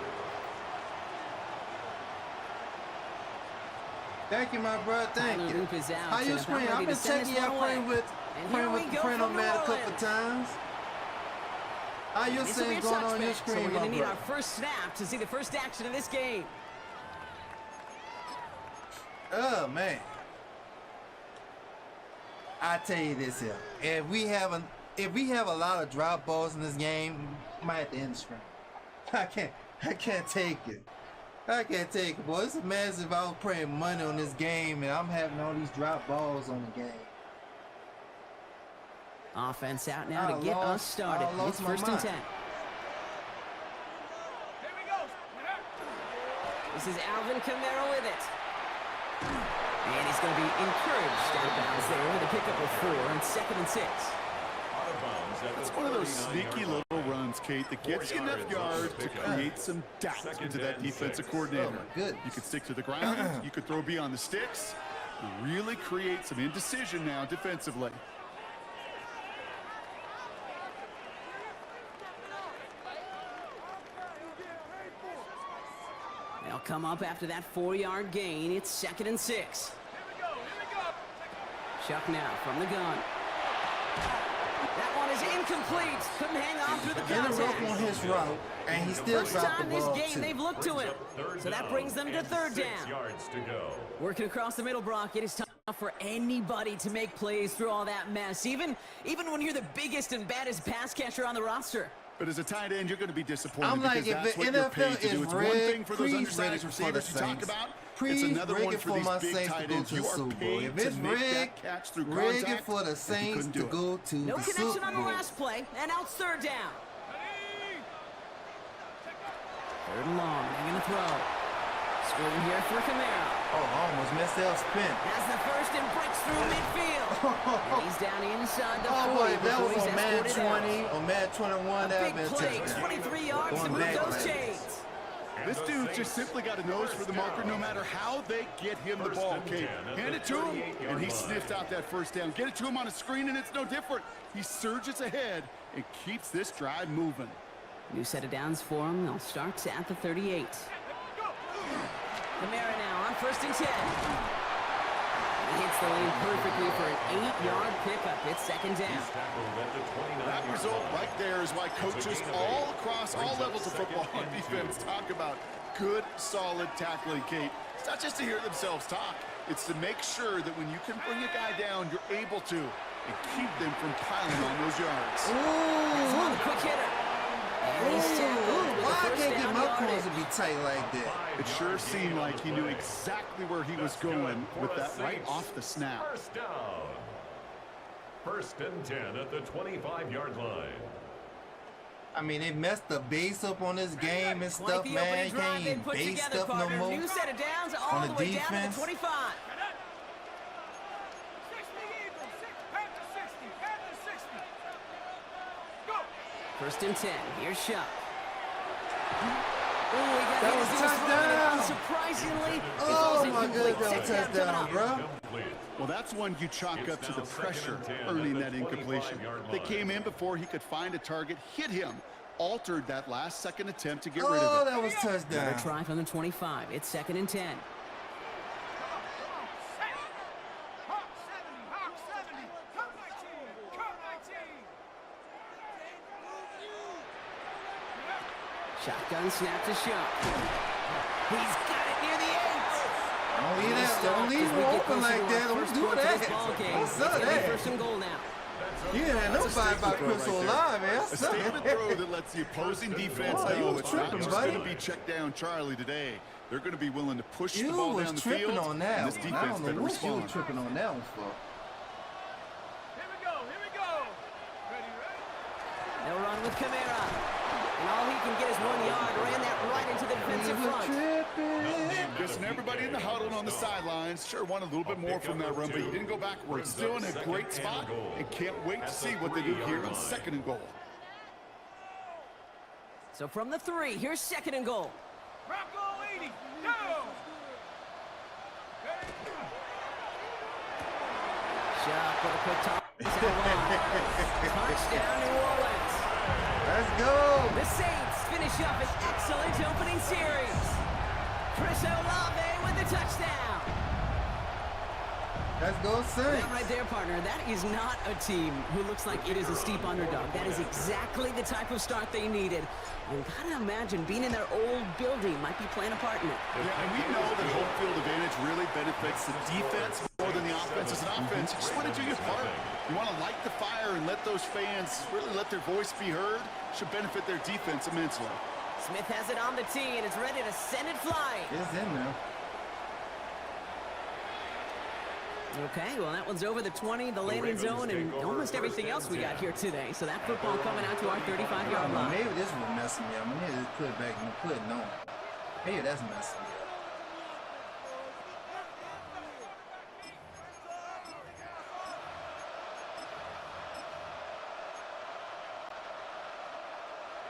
Speaker 1: Thank you, my brother. Thank
Speaker 7: Tyler
Speaker 1: you.
Speaker 7: Loop is out,
Speaker 1: How you
Speaker 7: and
Speaker 1: screen?
Speaker 7: about
Speaker 1: I've
Speaker 7: ready
Speaker 1: been
Speaker 7: to send
Speaker 1: checking
Speaker 7: this
Speaker 1: y'all
Speaker 7: one
Speaker 1: playing
Speaker 7: away.
Speaker 1: with
Speaker 7: And
Speaker 1: playing
Speaker 7: here
Speaker 1: with
Speaker 7: we
Speaker 1: the
Speaker 7: go
Speaker 1: print
Speaker 7: from
Speaker 1: on
Speaker 7: New
Speaker 1: Madden a couple of
Speaker 7: Orleans.
Speaker 1: times. How you
Speaker 7: This will be
Speaker 1: seeing
Speaker 7: a
Speaker 1: going on your
Speaker 7: touchback, so
Speaker 1: screen,
Speaker 7: we're
Speaker 1: my
Speaker 7: going to need our
Speaker 1: brother?
Speaker 7: first snap to see the first action of this game.
Speaker 1: Oh man. I tell you this here. If we have a lot of drop balls in this game, we might have to end the screen. I can't take it. I can't take it, boy. It's a mess if I was playing money on this game and I'm having all these drop balls on the game.
Speaker 7: Offense out now to get us started. It's first and 10.
Speaker 10: Here we go.
Speaker 7: This is Alvin Kamara with it. And he's going to be encouraged out of bounds there with a pickup of 4 and 2nd and 6.
Speaker 3: Out of bounds at the
Speaker 8: It's one of those
Speaker 3: 39-yard
Speaker 8: sneaky
Speaker 3: line.
Speaker 8: little runs, Kate, that gets you enough yards to create some doubt into that defensive coordinator.
Speaker 1: Oh, my goodness.
Speaker 8: You could stick to the ground. You could throw beyond the sticks. Really create some indecision now defensively.
Speaker 7: They'll come up after that 4-yard gain. It's 2nd and 6.
Speaker 10: Here we go.
Speaker 7: Chuck now from the gun. That one is incomplete. Couldn't hang on through the
Speaker 1: Get a rope on
Speaker 7: contact.
Speaker 1: his route, and he still
Speaker 7: First
Speaker 1: dropped the
Speaker 7: time this
Speaker 1: ball
Speaker 7: game
Speaker 1: too.
Speaker 7: they've looked to him. So that brings them to 3rd
Speaker 3: Six
Speaker 7: down.
Speaker 3: yards to go.
Speaker 7: Working across the middle, Brock. It is tough for anybody to make plays through all that mess, even when you're the biggest and baddest pass catcher on the roster.
Speaker 8: But as a tight end, you're going to be disappointed
Speaker 1: I'm like,
Speaker 8: because
Speaker 1: if
Speaker 8: that's
Speaker 1: the
Speaker 8: what you're
Speaker 1: NFL
Speaker 8: paid to do.
Speaker 1: is
Speaker 8: It's one
Speaker 1: rigged,
Speaker 8: thing for those
Speaker 1: please
Speaker 8: undersized
Speaker 1: rig it for the
Speaker 8: receivers you talk
Speaker 1: Saints.
Speaker 8: about. It's
Speaker 1: Please
Speaker 8: another
Speaker 1: rig
Speaker 8: one
Speaker 1: it
Speaker 8: for
Speaker 1: for
Speaker 8: these
Speaker 1: my
Speaker 8: big
Speaker 1: Saints to
Speaker 8: tight
Speaker 1: go
Speaker 8: ends.
Speaker 1: to
Speaker 8: You
Speaker 1: the
Speaker 8: are
Speaker 1: Super Bowl.
Speaker 8: paid
Speaker 1: If
Speaker 8: to
Speaker 1: it's
Speaker 8: make
Speaker 1: rigged,
Speaker 8: that catch through
Speaker 1: rig it
Speaker 8: contact.
Speaker 1: for the
Speaker 8: and you
Speaker 1: Saints
Speaker 8: couldn't
Speaker 1: to
Speaker 8: do it.
Speaker 1: go to
Speaker 7: No
Speaker 1: the
Speaker 7: connection
Speaker 1: Super
Speaker 7: on the
Speaker 1: Bowl.
Speaker 7: last play, and now it's 3rd down. 3rd and long. They're going to throw. Screen here for Kamara.
Speaker 1: Oh, I almost missed that spin.
Speaker 7: Has the first and breaks through midfield. And he's down inside the 40
Speaker 1: Oh boy, if that
Speaker 7: before
Speaker 1: was
Speaker 7: he's
Speaker 1: on Madden
Speaker 7: escorted out.
Speaker 1: 20 or Madden 21, that would
Speaker 7: Big
Speaker 1: have been
Speaker 7: play,
Speaker 1: a touchdown.
Speaker 7: 23 yards to
Speaker 1: Going
Speaker 7: move
Speaker 1: back
Speaker 7: those
Speaker 1: like that.
Speaker 7: chains.
Speaker 8: This dude's just simply got a nose for the marker no matter how they get him the ball, Kate. Hand it to him, and he sniffs out that first down. Get it to him on a screen, and it's no different. He surges ahead and keeps this drive moving.
Speaker 7: New set of downs for him. They'll start at the 38. Kamara now on 1st and 10. He hits the lane perfectly for an 8-yard pickup. It's 2nd down.
Speaker 8: That result right there is why coaches all across all levels of football and defense talk about good, solid tackling, Kate. It's not just to hear themselves talk. It's to make sure that when you can bring a guy down, you're able to and keep them from piling on those yards.
Speaker 7: Ooh, the quick hitter. And he's tackled with the
Speaker 1: Why I
Speaker 7: first
Speaker 1: can't get
Speaker 7: down
Speaker 1: my
Speaker 7: yardage.
Speaker 1: corners to be tight like that?
Speaker 8: It sure seemed like he knew exactly where he was going with that right off the snap.
Speaker 3: First down. 1st and 10 at the 25-yard line.
Speaker 1: I mean, they messed the base up on this game and
Speaker 7: Quite
Speaker 1: stuff,
Speaker 7: the
Speaker 1: man.
Speaker 7: opening
Speaker 1: You
Speaker 7: drive
Speaker 1: can't
Speaker 7: they
Speaker 1: even
Speaker 7: put
Speaker 1: base
Speaker 7: together,
Speaker 1: stuff no
Speaker 7: Carter.
Speaker 1: more.
Speaker 7: New set of downs all
Speaker 1: On
Speaker 7: the
Speaker 1: the
Speaker 7: way down to
Speaker 1: defense.
Speaker 7: the 25.
Speaker 10: 60 Eagles, Panther 60, Panther 60. Go.
Speaker 7: 1st and 10. Here's Shuck. Ooh, he got
Speaker 1: That
Speaker 7: hit
Speaker 1: was
Speaker 7: as he was
Speaker 1: touchdown.
Speaker 7: running. Unsurprisingly, it
Speaker 1: Oh
Speaker 7: falls
Speaker 1: my
Speaker 7: incomplete.
Speaker 1: goodness, that was
Speaker 7: 2nd down
Speaker 1: touchdown,
Speaker 7: coming up.
Speaker 1: bro.
Speaker 8: Well, that's one you chalk up to the pressure,
Speaker 3: It's now 2nd and 10
Speaker 8: earning
Speaker 3: at
Speaker 8: that
Speaker 3: the
Speaker 8: incompletion.
Speaker 3: 25-yard
Speaker 8: They
Speaker 3: line.
Speaker 8: came in before he could find a target, hit him, altered that last second attempt to get rid
Speaker 1: Oh,
Speaker 8: of it.
Speaker 1: that was
Speaker 7: Another
Speaker 1: touchdown.
Speaker 7: try from the 25. It's 2nd and 10.
Speaker 10: Hawk 70, Hawk 70. Come 19, come 19.
Speaker 7: Shotgun snap to Shuck. He's got it near the 8.
Speaker 1: Don't leave that. Don't leave him open like that. Don't do that. Don't suck that.
Speaker 7: 1st and goal now.
Speaker 1: You didn't have nobody about Chris Olave, man.
Speaker 8: A statement throw that lets the opposing defense
Speaker 1: Oh, you
Speaker 8: know
Speaker 1: was
Speaker 8: it's not
Speaker 1: tripping,
Speaker 8: just
Speaker 1: buddy.
Speaker 8: going to be check down Charlie today. They're going to be willing to push the
Speaker 1: You
Speaker 8: ball
Speaker 1: was
Speaker 8: down the
Speaker 1: tripping
Speaker 8: field.
Speaker 1: on that
Speaker 8: and this
Speaker 1: one. I
Speaker 8: defense
Speaker 1: don't
Speaker 8: better
Speaker 1: know what you
Speaker 8: respond.
Speaker 1: was tripping on that one for.
Speaker 10: Here we go, here we go. Ready, ready?
Speaker 7: They'll run with Kamara. And all he can get is 1 yard. Ran that right into the defensive front.
Speaker 8: Just everybody in the huddle and on the sidelines. Sure, wanted a little bit more from that run, but he didn't go backwards. Still in a great spot and can't wait to see what they do here on 2nd and goal.
Speaker 7: So from the 3, here's 2nd and goal.
Speaker 10: Rocco 80, go. Ready?
Speaker 7: Shuck with a quick toss. Touchdown, New Orleans.
Speaker 1: Let's go.
Speaker 7: The Saints finish up an excellent opening series. Chris Olave with a touchdown.
Speaker 1: Let's go, Saints.
Speaker 7: That right there, partner, that is not a team who looks like it is a steep underdog. That is exactly the type of start they needed. And gotta imagine being in their old building might be playing a part in it.
Speaker 8: Yeah, and we know that home field advantage really benefits the defense more than the offense. As an offense, you just want to do your part. You want to light the fire and let those fans really let their voice be heard. Should benefit their defense immensely.
Speaker 7: Smith has it on the tee, and it's ready to send it flying.
Speaker 1: It's in there.
Speaker 7: Okay, well, that one's over the 20, the landing zone, and almost everything else we got here today. So that football coming out to our 35-yard line.
Speaker 1: Maybe this was messing me up. I need to put it back and put it on. Maybe that's messing me up.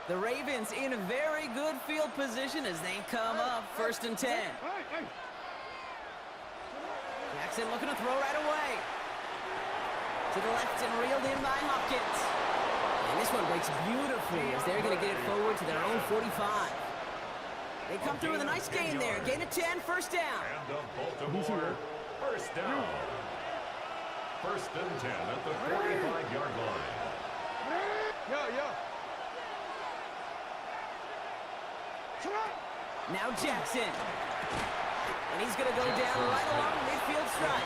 Speaker 7: The Ravens in a very good field position as they come up 1st and 10. Jackson looking to throw right away. To the left and reeled in by Hopkins. And this one breaks beautifully as they're going to get it forward to their own 45. They come through with a nice gain there. Gain of 10, 1st down.
Speaker 3: And the Baltimore 1st down. 1st and 10 at the 45-yard line.
Speaker 7: Now Jackson. And he's going to go down right along the midfield stripe.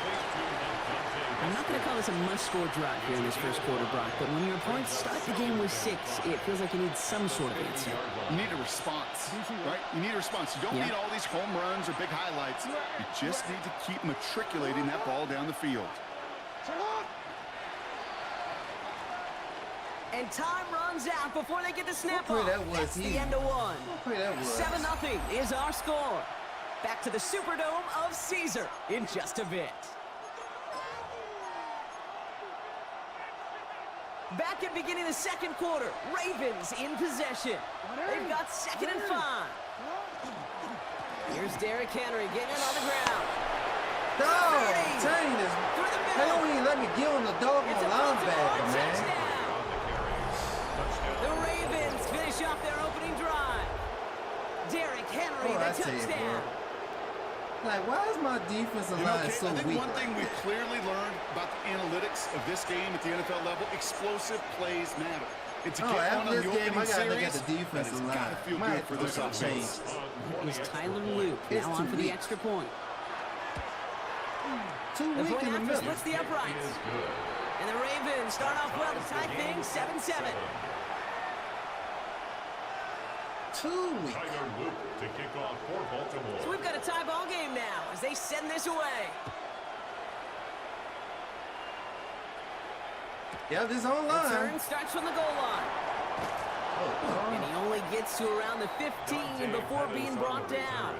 Speaker 7: I'm not going to call this a must-score drive here in this first quarter, Brock, but when your opponents start the game with 6, it feels like you need some sort of answer.
Speaker 8: You need a response, right? You need a response. You don't need all these home runs or big highlights. You just need to keep matriculating that ball down the field.
Speaker 7: And time runs out before they get the snap off. That's the end of one. 7-0 is our score. Back to the Superdome of Caesar in just a bit. Back at beginning of the second quarter, Ravens in possession. They've got 2nd and 5. Here's Derrick Henry getting it on the ground.
Speaker 1: Dog, dang this. They don't even let me get on the dog on the linebacker, man.
Speaker 7: The Ravens finish off their opening drive. Derrick Henry, the touchdown.
Speaker 1: Like, why is my defensive line so weak?
Speaker 8: I think one thing we've clearly learned about the analytics of this game at the NFL level, explosive plays matter. And to get one on the opening series,
Speaker 1: the defensive line.
Speaker 8: Gotta feel good for this offense.
Speaker 7: It was Tyler Luke now on for the extra point.
Speaker 1: Too weak in the middle.
Speaker 7: Splits the uprights. And the Ravens start off well to tie things 7-7.
Speaker 1: Too weak.
Speaker 3: Tyler Luke to kick off for Baltimore.
Speaker 7: So we've got a tie ball game now as they send this away.
Speaker 1: Yeah, this online.
Speaker 7: Turn starts from the goal line. And he only gets to around the 15 before being brought down.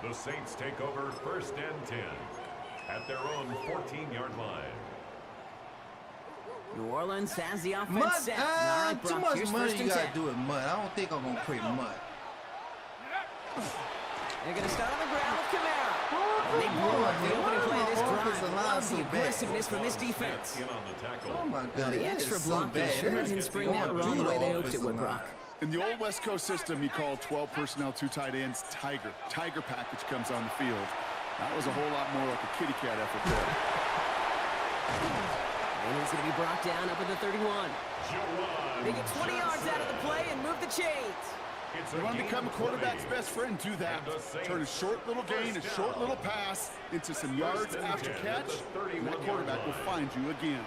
Speaker 3: The Saints take over 1st and 10 at their own 14-yard line.
Speaker 7: New Orleans has the offense set. All right, Brock,
Speaker 1: too much
Speaker 7: here's
Speaker 1: money
Speaker 7: 1st
Speaker 1: you
Speaker 7: and 10.
Speaker 1: got to do with mud. I don't think I'm going to play mud.
Speaker 7: They're going to start on the ground with Kamara. And they blow up the opening play of this drive. Love the aggressiveness from this defense.
Speaker 1: Oh, my God.
Speaker 7: The extra block sure didn't spring that wrong the way they hoped it would, Brock.
Speaker 8: In the old West Coast system, you call 12 personnel, 2 tight ends, Tiger. Tiger package comes on the field. That was a whole lot more like a kitty cat effort there.
Speaker 7: And he's going to be brought down up at the 31. They get 20 yards out of the play and move the chains.
Speaker 8: You want to become a quarterback's best friend, do that. Turn a short little gain, a short little pass into some yards after catch, and that quarterback will find you again.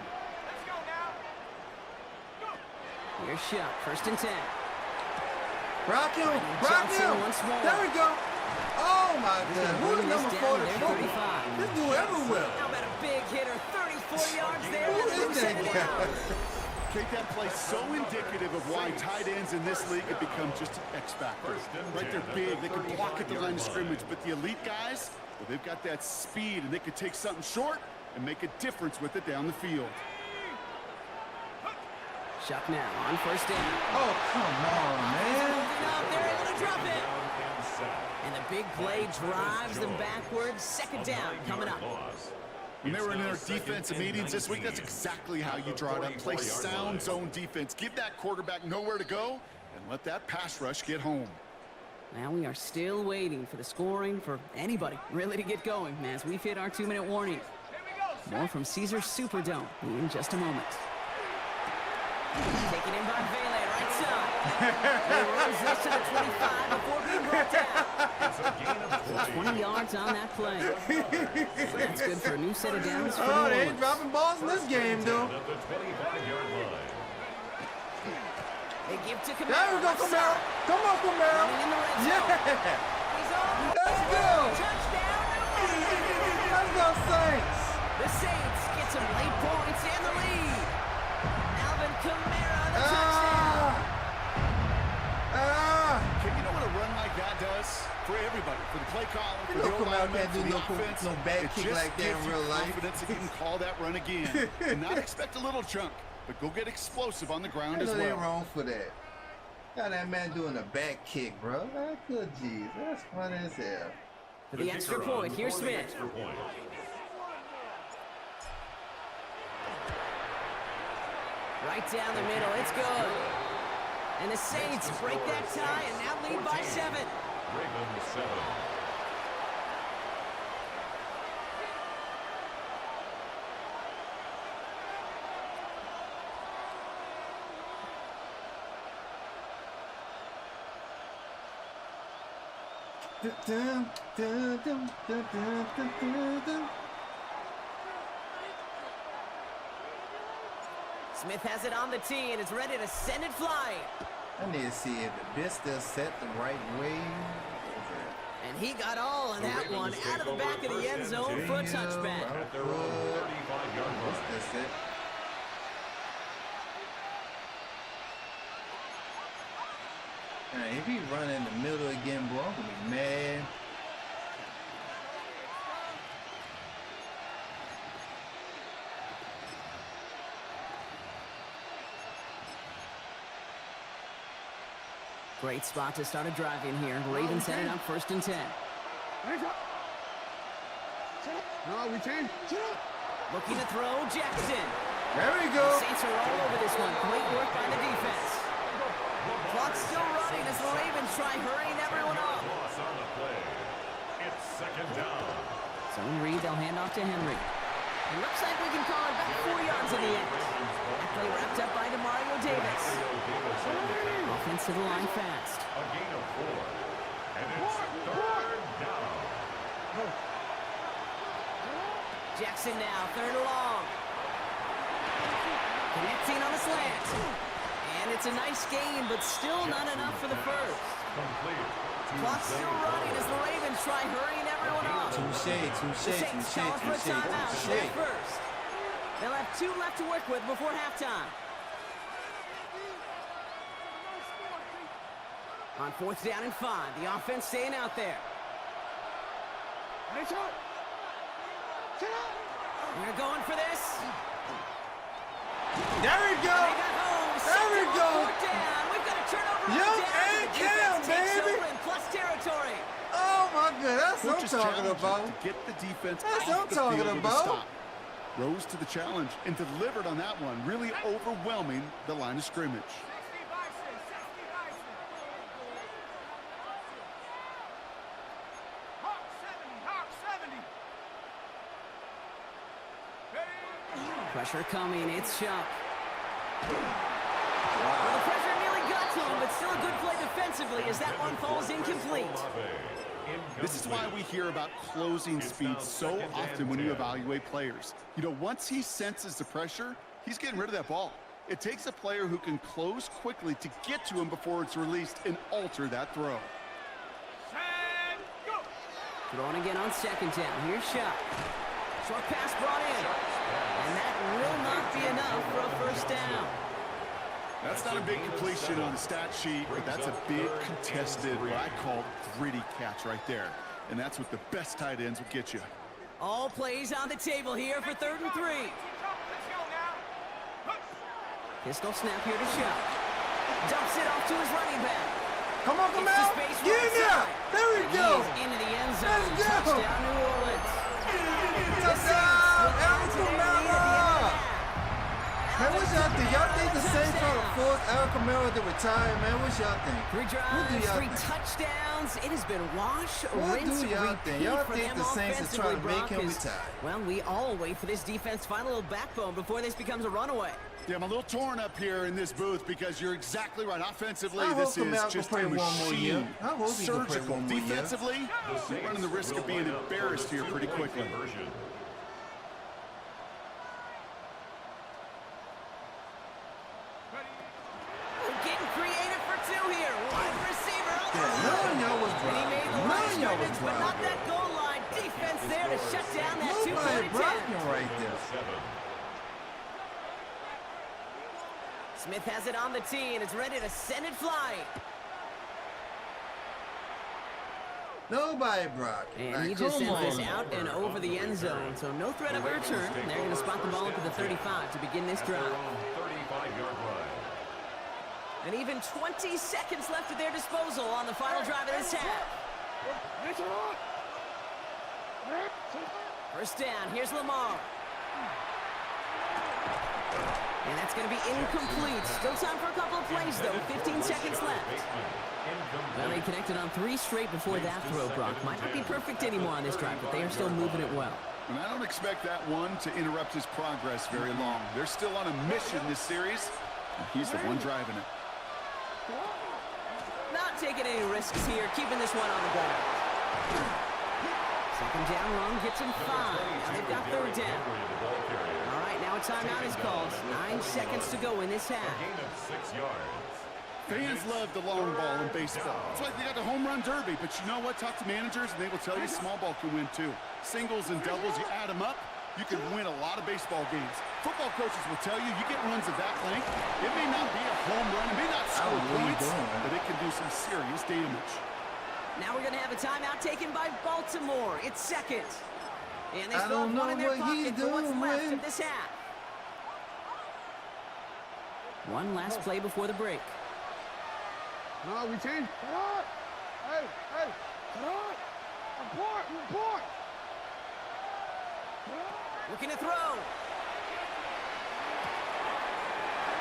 Speaker 7: Here's shot, 1st and 10.
Speaker 1: Rock him! Rock him!
Speaker 7: Once more.
Speaker 1: There we go! Oh my God! Who's number 44?
Speaker 7: 35.
Speaker 1: This dude everywhere.
Speaker 7: How about a big hitter? 34 yards there.
Speaker 1: Who is that guy?
Speaker 8: Kate, that play so indicative of why tight ends in this league have become just an X factor. Right, they're big, they can block at the line of scrimmage, but the elite guys, well, they've got that speed, and they can take something short and make a difference with it down the field.
Speaker 7: Shot now on 1st down.
Speaker 1: Oh, come on, man.
Speaker 7: They're able to drop it. And the big play drives them backwards. 2nd down coming up.
Speaker 8: When they were in their defensive meetings this week, that's exactly how you draw it up. Play sound zone defense. Give that quarterback nowhere to go and let that pass rush get home.
Speaker 7: Now we are still waiting for the scoring for anybody really to get going as we've hit our 2-minute warning. More from Caesars Superdome in just a moment. Taken in by Vele, right side. He runs this to the 25 before being brought down. 20 yards on that play. That's good for a new set of downs for
Speaker 1: Oh, they ain't dropping balls in this game, though.
Speaker 7: They give to Camaro.
Speaker 1: There we go, Camaro. Come on, Camaro. Yeah.
Speaker 7: He's on.
Speaker 1: Let's go.
Speaker 7: Touchdown.
Speaker 1: Let's go, Saints.
Speaker 7: The Saints get some late points and the lead. Alvin Kamara, the touchdown.
Speaker 8: You know what a run like that does for everybody, for the play caller, for the
Speaker 1: Kamara
Speaker 8: O-lineman,
Speaker 1: can't
Speaker 8: for
Speaker 1: do
Speaker 8: the
Speaker 1: no
Speaker 8: offense.
Speaker 1: bad
Speaker 8: It
Speaker 1: kick
Speaker 8: just
Speaker 1: like that in
Speaker 8: gives you
Speaker 1: real life.
Speaker 8: confidence that you can call that run again and not expect a little chunk, but go get explosive on the ground as
Speaker 1: Ain't
Speaker 8: well.
Speaker 1: wrong for that. Got that man doing a back kick, bro. That's good, jeez. That's fun as hell.
Speaker 7: For the extra point, here's Smith. Right down the middle, it's good. And the Saints break that tie and now lead by 7.
Speaker 3: Ravens 7.
Speaker 7: Smith has it on the tee and is ready to send it flying.
Speaker 1: I need to see if the bit still set the right way.
Speaker 7: And he got all of that one out of the back of the end zone for a touchback.
Speaker 3: At their own 35-yard line.
Speaker 1: That's it. If he run in the middle again, bro, I'm gonna be mad.
Speaker 7: Great spot to start a drive in here. Ravens headed up 1st and 10.
Speaker 5: No, we change.
Speaker 7: Looking to throw, Jackson.
Speaker 1: There we go.
Speaker 7: The Saints are all over this one. Great work by the defense. Clock still running as the Ravens try hurrying everyone up.
Speaker 3: Loss on the play. It's 2nd down.
Speaker 7: Zone read, they'll hand off to Henry. It looks like we can call it back 4 yards in the end. That play wrapped up by DeMario Davis. Offense to the line fast.
Speaker 3: A gain of 4. And it's 3rd down.
Speaker 7: Jackson now, 3rd and long. Connecting on the slant. And it's a nice gain, but still not enough for the first.
Speaker 3: Complete.
Speaker 7: Clock still running as the Ravens try hurrying everyone up. The Saints call for a timeout to their first. They'll have 2 left to work with before halftime. On 4th down and 5, the offense staying out there. We're going for this.
Speaker 1: There we go.
Speaker 7: They got home.
Speaker 1: There we go.
Speaker 7: 4th down. We've got a turnover on
Speaker 1: Young
Speaker 7: down.
Speaker 1: and
Speaker 7: The
Speaker 1: Cam,
Speaker 7: defense takes
Speaker 1: baby.
Speaker 7: over in plus territory.
Speaker 1: Oh my God, that's what I'm
Speaker 8: Coach's
Speaker 1: talking
Speaker 8: challenge
Speaker 1: about.
Speaker 8: to get the defense
Speaker 1: That's what
Speaker 8: off
Speaker 1: I'm
Speaker 8: the
Speaker 1: talking
Speaker 8: field with a
Speaker 1: about.
Speaker 8: stop. Rose to the challenge and delivered on that one, really overwhelming the line of scrimmage.
Speaker 10: 60 Bison, 60 Bison. Hawk 70, Hawk 70.
Speaker 7: Pressure coming, it's Shuck. Well, the pressure nearly got to him, but still a good play defensively as that one falls incomplete.
Speaker 8: This is why we hear about closing speed so often when you evaluate players. You know, once he senses the pressure, he's getting rid of that ball. It takes a player who can close quickly to get to him before it's released and alter that throw.
Speaker 10: And go.
Speaker 7: Throwing again on 2nd down. Here's Shuck. Short pass brought in. And that will not be enough for a 1st down.
Speaker 8: That's not a big completion on the stat sheet, but that's a big contested, what I call gritty catch right there. And that's what the best tight ends will get you.
Speaker 7: All plays on the table here for 3rd and 3.
Speaker 10: Let's go now.
Speaker 7: Pistol snap here to Shuck. Dumps it off to his running back.
Speaker 1: Come on, come out. Get in there. There we go.
Speaker 7: He's into the end zone.
Speaker 1: Let's go.
Speaker 7: Touchdown, New Orleans.
Speaker 1: Touchdown. Alvin Kamara! Man, what y'all think? Y'all think the Saints trying to force Alvin Kamara to retire, man? What y'all think?
Speaker 7: 3 drives, 3 touchdowns. It has been wash, rinse,
Speaker 1: do y'all
Speaker 7: repeat
Speaker 1: think? Y'all
Speaker 7: for
Speaker 1: think
Speaker 7: them
Speaker 1: the Saints is trying to make him retire?
Speaker 7: Well, we all wait for this defense to find a little backbone before this becomes a runaway.
Speaker 8: Yeah, I'm a little torn up here in this booth because you're exactly right. Offensively,
Speaker 1: I
Speaker 8: this
Speaker 1: hope
Speaker 8: is
Speaker 1: Kamara
Speaker 8: just
Speaker 1: can play
Speaker 8: a
Speaker 1: one more year.
Speaker 8: machine.
Speaker 1: I hope he can play
Speaker 8: Surgical.
Speaker 1: one more year.
Speaker 8: Defensively, you're running the risk of being embarrassed here pretty quickly.
Speaker 7: Getting creative for 2 here. Wide receiver.
Speaker 1: None of y'all was
Speaker 7: And he made the
Speaker 1: None
Speaker 7: right
Speaker 1: of y'all was
Speaker 7: scrimmage, but not that goal line. Defense there to shut down that
Speaker 1: Nobody
Speaker 7: two-point
Speaker 1: blocking
Speaker 7: attempt.
Speaker 1: right there.
Speaker 7: Smith has it on the tee and is ready to send it flying.
Speaker 1: Nobody blocking.
Speaker 7: And he just sends this out and over the end zone, so no threat of a return. They're going to spot the ball up at the 35 to begin this drive.
Speaker 3: 35-yard line.
Speaker 7: And even 20 seconds left at their disposal on the final drive of this half. First down, here's Lamar. And that's going to be incomplete. Still time for a couple of plays, though. 15 seconds left. Well, he connected on 3 straight before that throw, Brock. Might not be perfect anymore on this drive, but they are still moving it well.
Speaker 8: And I don't expect that one to interrupt his progress very long. They're still on a mission this series, and he's the one driving it.
Speaker 7: Not taking any risks here, keeping this one on the ground. Second down run gets him 5. Now they've got third down. All right, now a timeout is called. 9 seconds to go in this half.
Speaker 3: Gain of 6 yards.
Speaker 8: Fans love the long ball in baseball. It's like they got the home run derby, but you know what? Talk to managers, and they will tell you small ball can win too. Singles and doubles, you add them up, you can win a lot of baseball games. Football coaches will tell you, you get runs of that length, it may not be a home run, it may not score points, but it can do some serious damage.
Speaker 7: Now we're going to have a timeout taken by Baltimore. It's second. And they
Speaker 1: I
Speaker 7: still
Speaker 1: don't
Speaker 7: have one in
Speaker 1: know
Speaker 7: their
Speaker 1: what he's
Speaker 7: pocket for what's
Speaker 1: doing,
Speaker 7: left
Speaker 1: man.
Speaker 7: of this half. One last play before the break.
Speaker 5: No, we change. Hey, report.
Speaker 7: Looking to throw.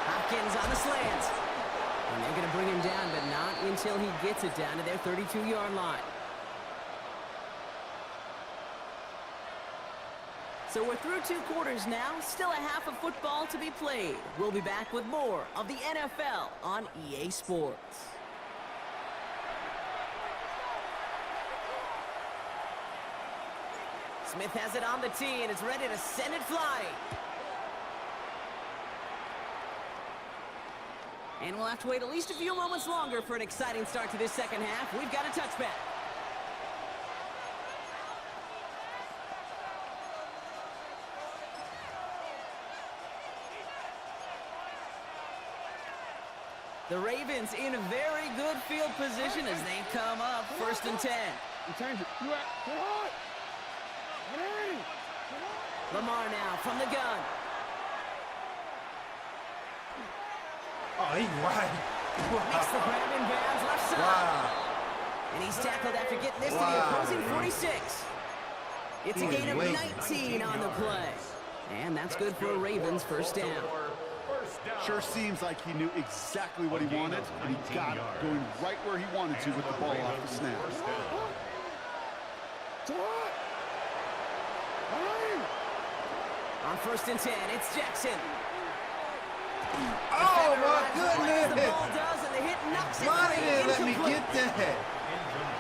Speaker 7: Hopkins on the slant. And they're going to bring him down, but not until he gets it down to their 32-yard line. So we're through 2 quarters now. Still a half of football to be played. We'll be back with more of the NFL on EA Sports. Smith has it on the tee and is ready to send it flying. And we'll have to wait at least a few moments longer for an exciting start to this second half. We've got a touchback. The Ravens in a very good field position as they come up 1st and 10. Lamar now from the gun.
Speaker 1: Oh, he's wide.
Speaker 7: Makes the grab in bounds left side.
Speaker 1: Wow.
Speaker 7: And he's tackled after getting this to the opposing 46. It's a gain of 19 on the play. And that's good for a Ravens first down.
Speaker 8: Sure seems like he knew exactly what he wanted, and he got it, going right where he wanted to with the ball off the snap.
Speaker 7: On 1st and 10, it's Jackson.
Speaker 1: Oh, my
Speaker 7: The
Speaker 1: goodness.
Speaker 7: ball does, and the hit knocks it
Speaker 1: Why
Speaker 7: free.
Speaker 1: didn't let me
Speaker 7: Incomplete.
Speaker 1: get that?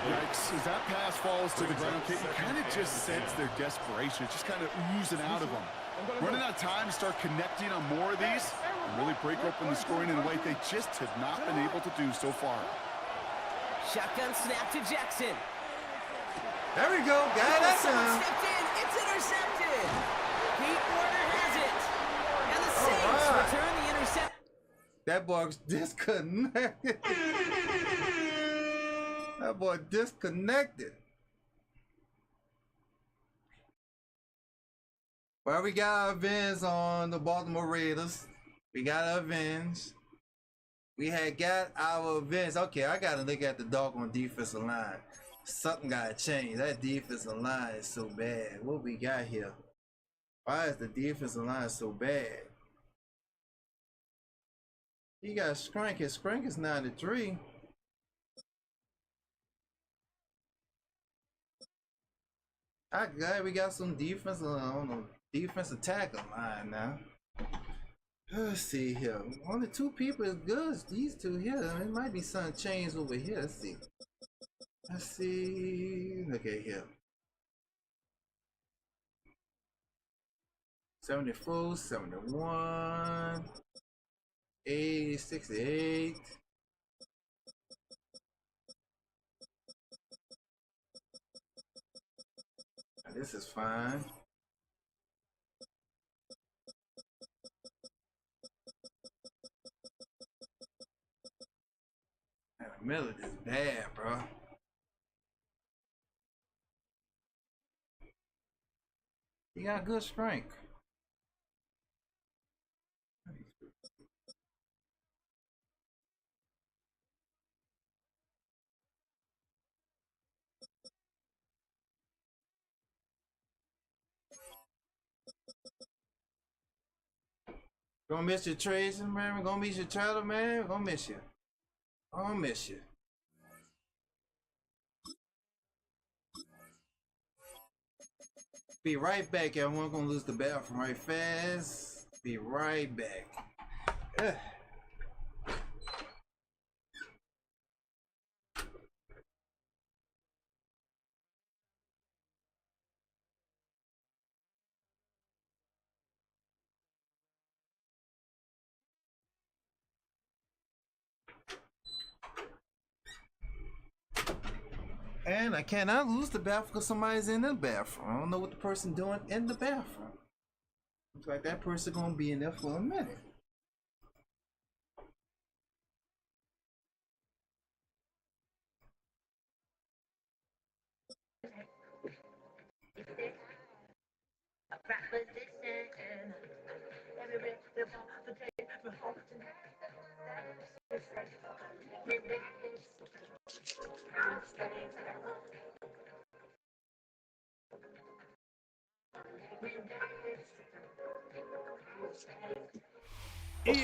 Speaker 8: Yikes, as that pass falls to the ground, you kind of just sense their desperation. It's just kind of oozing out of them. Running out of time to start connecting on more of these and really break open the scoring in a way they just have not been able to do so far.
Speaker 7: Shotgun snap to Jackson.
Speaker 1: There we go. Got that
Speaker 7: Someone
Speaker 1: time.
Speaker 7: stepped in. It's intercepted. Pete Warner has it. And the Saints
Speaker 1: right.
Speaker 7: return the intercept.
Speaker 1: That boy's disconnected. That boy disconnected. Well, we got our avenge on the Baltimore Raiders. We got our avenge. We had got our avenge. Okay, I gotta look at the doggone defensive line. Something gotta change. That defensive line is so bad. What we got here? Why is the defensive line so bad? He got Skrank. His Skrank is 93. I'm glad we got some defense on the defensive tackle line now. Let's see here. Only two people is good as these two here. It might be some change over here. Let's see. Let's see. Look at here. 74, 71, 80, 68. Now this is fine. And the middle is bad, bro. He got good strength. Gonna miss your Tracy, man. We're gonna miss your Tyler, man. We're gonna miss you. Gonna miss you. Be right back, everyone. Gonna lose the bathroom right fast. Be right back. Ugh. And I cannot lose the bathroom because somebody's in the bathroom. I don't know what the person doing in the bathroom. Looks like that person gonna be in there for a minute.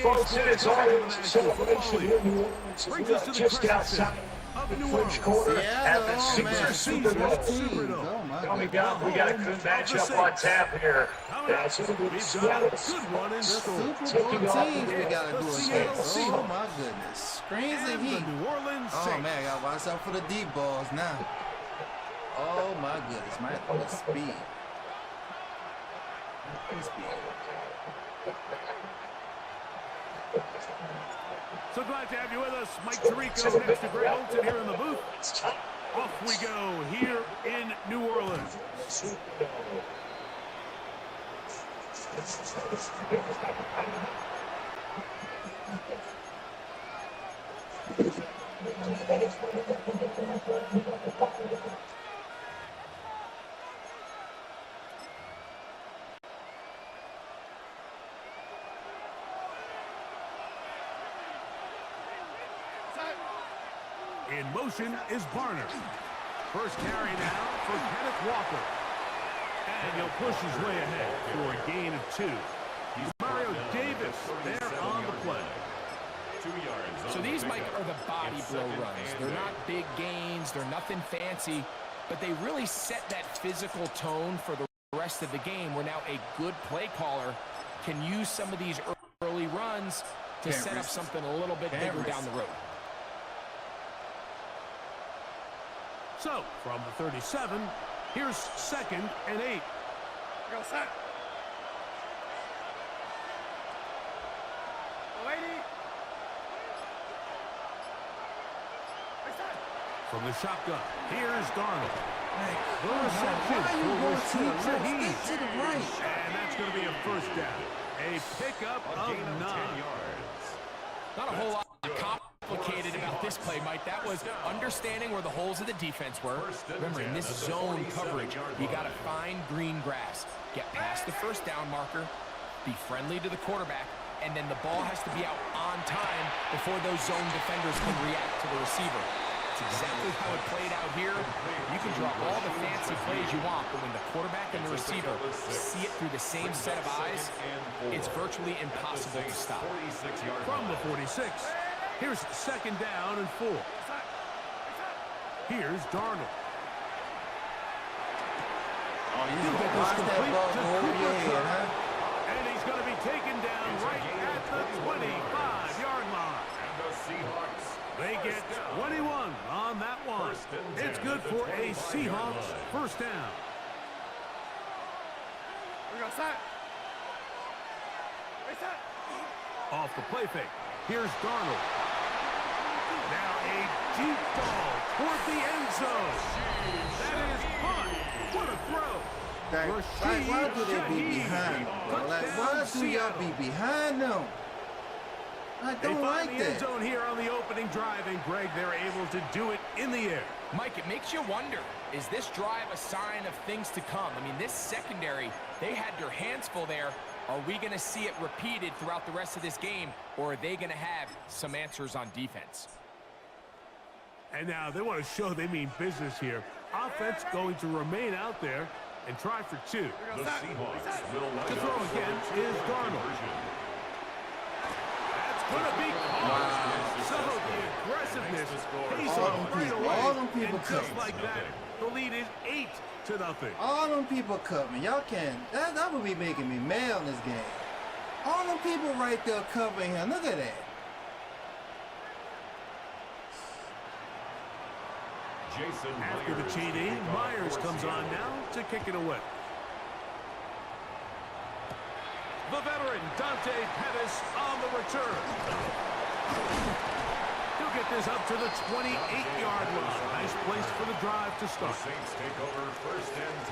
Speaker 11: Folks, it is always a celebration here in New Orleans. We are just outside of the French Quarter at the Superdome. Coming down, we got a good matchup on tap here. That's going to be the Seattle's taking on the Saints.
Speaker 1: Oh my goodness. Screens and heat. Oh man, I gotta watch out for the deep balls now. Oh my goodness, man. The speed.
Speaker 5: So glad to have you with us. Mike Tirico next to Greg Olson here in the booth. Off we go here in New Orleans. In motion is Barner. First carry now for Kenneth Walker. And he'll push his way ahead for a gain of 2. He's Mario Davis there on the play.
Speaker 3: 2 yards.
Speaker 9: So these, Mike, are the body blow runs. They're not big gains. They're nothing fancy. But they really set that physical tone for the rest of the game where now a good play caller can use some of these early runs to set up something a little bit bigger down the road.
Speaker 5: So, from the 37, here's 2nd and 8.
Speaker 10: Go, set.
Speaker 5: From the shotgun, here's Darnold. The reception for Rashid Shaheed. And that's going to be a first down. A pickup of 9
Speaker 3: yards.
Speaker 9: Not a whole lot complicated about this play, Mike. That was understanding where the holes of the defense were. Remember, in this zone coverage, you got to find green grass. Get past the first down marker, be friendly to the quarterback, and then the ball has to be out on time before those zone defenders can react to the receiver. That's exactly how it played out here. You can draw all the fancy plays you want, but when the quarterback and the receiver see it through the same set of eyes, it's virtually impossible to stop.
Speaker 5: From the 46, here's 2nd down and 4. Here's Darnold.
Speaker 1: Oh, you can watch that ball go over your head, huh?
Speaker 5: And he's going to be taken down right at the 25-yard line.
Speaker 3: And the Seahawks.
Speaker 5: They get 21 on that one. It's good for a Seahawks first down. Off the play fake. Here's Darnold. Now a deep ball toward the end zone. That is punt. What a throw.
Speaker 1: Like, why do they be behind? Like, why do y'all be behind them? I don't like
Speaker 5: the
Speaker 1: that.
Speaker 5: end zone here on the opening drive, and Greg, they're able to do it in the air.
Speaker 9: Mike, it makes you wonder, is this drive a sign of things to come? I mean, this secondary, they had their hands full there. Are we going to see it repeated throughout the rest of this game, or are they going to have some answers on defense?
Speaker 5: And now they want to show they mean business here. Offense going to remain out there and try for 2.
Speaker 3: The Seahawks will line
Speaker 5: to throw again is Darnold. That's going to be caught. So the aggressiveness pays off right away.
Speaker 1: All them people
Speaker 5: and just like that, the lead is 8-0.
Speaker 1: All them people covering. Y'all can't. That would be making me mad on this game. All them people right there covering him. Look at that.
Speaker 5: After the TD, Myers comes on now to kick it away. The veteran, Dante Pettis, on the return. He'll get this up to the 28-yard line. Nice place for the drive to start.
Speaker 3: The Saints take over 1st and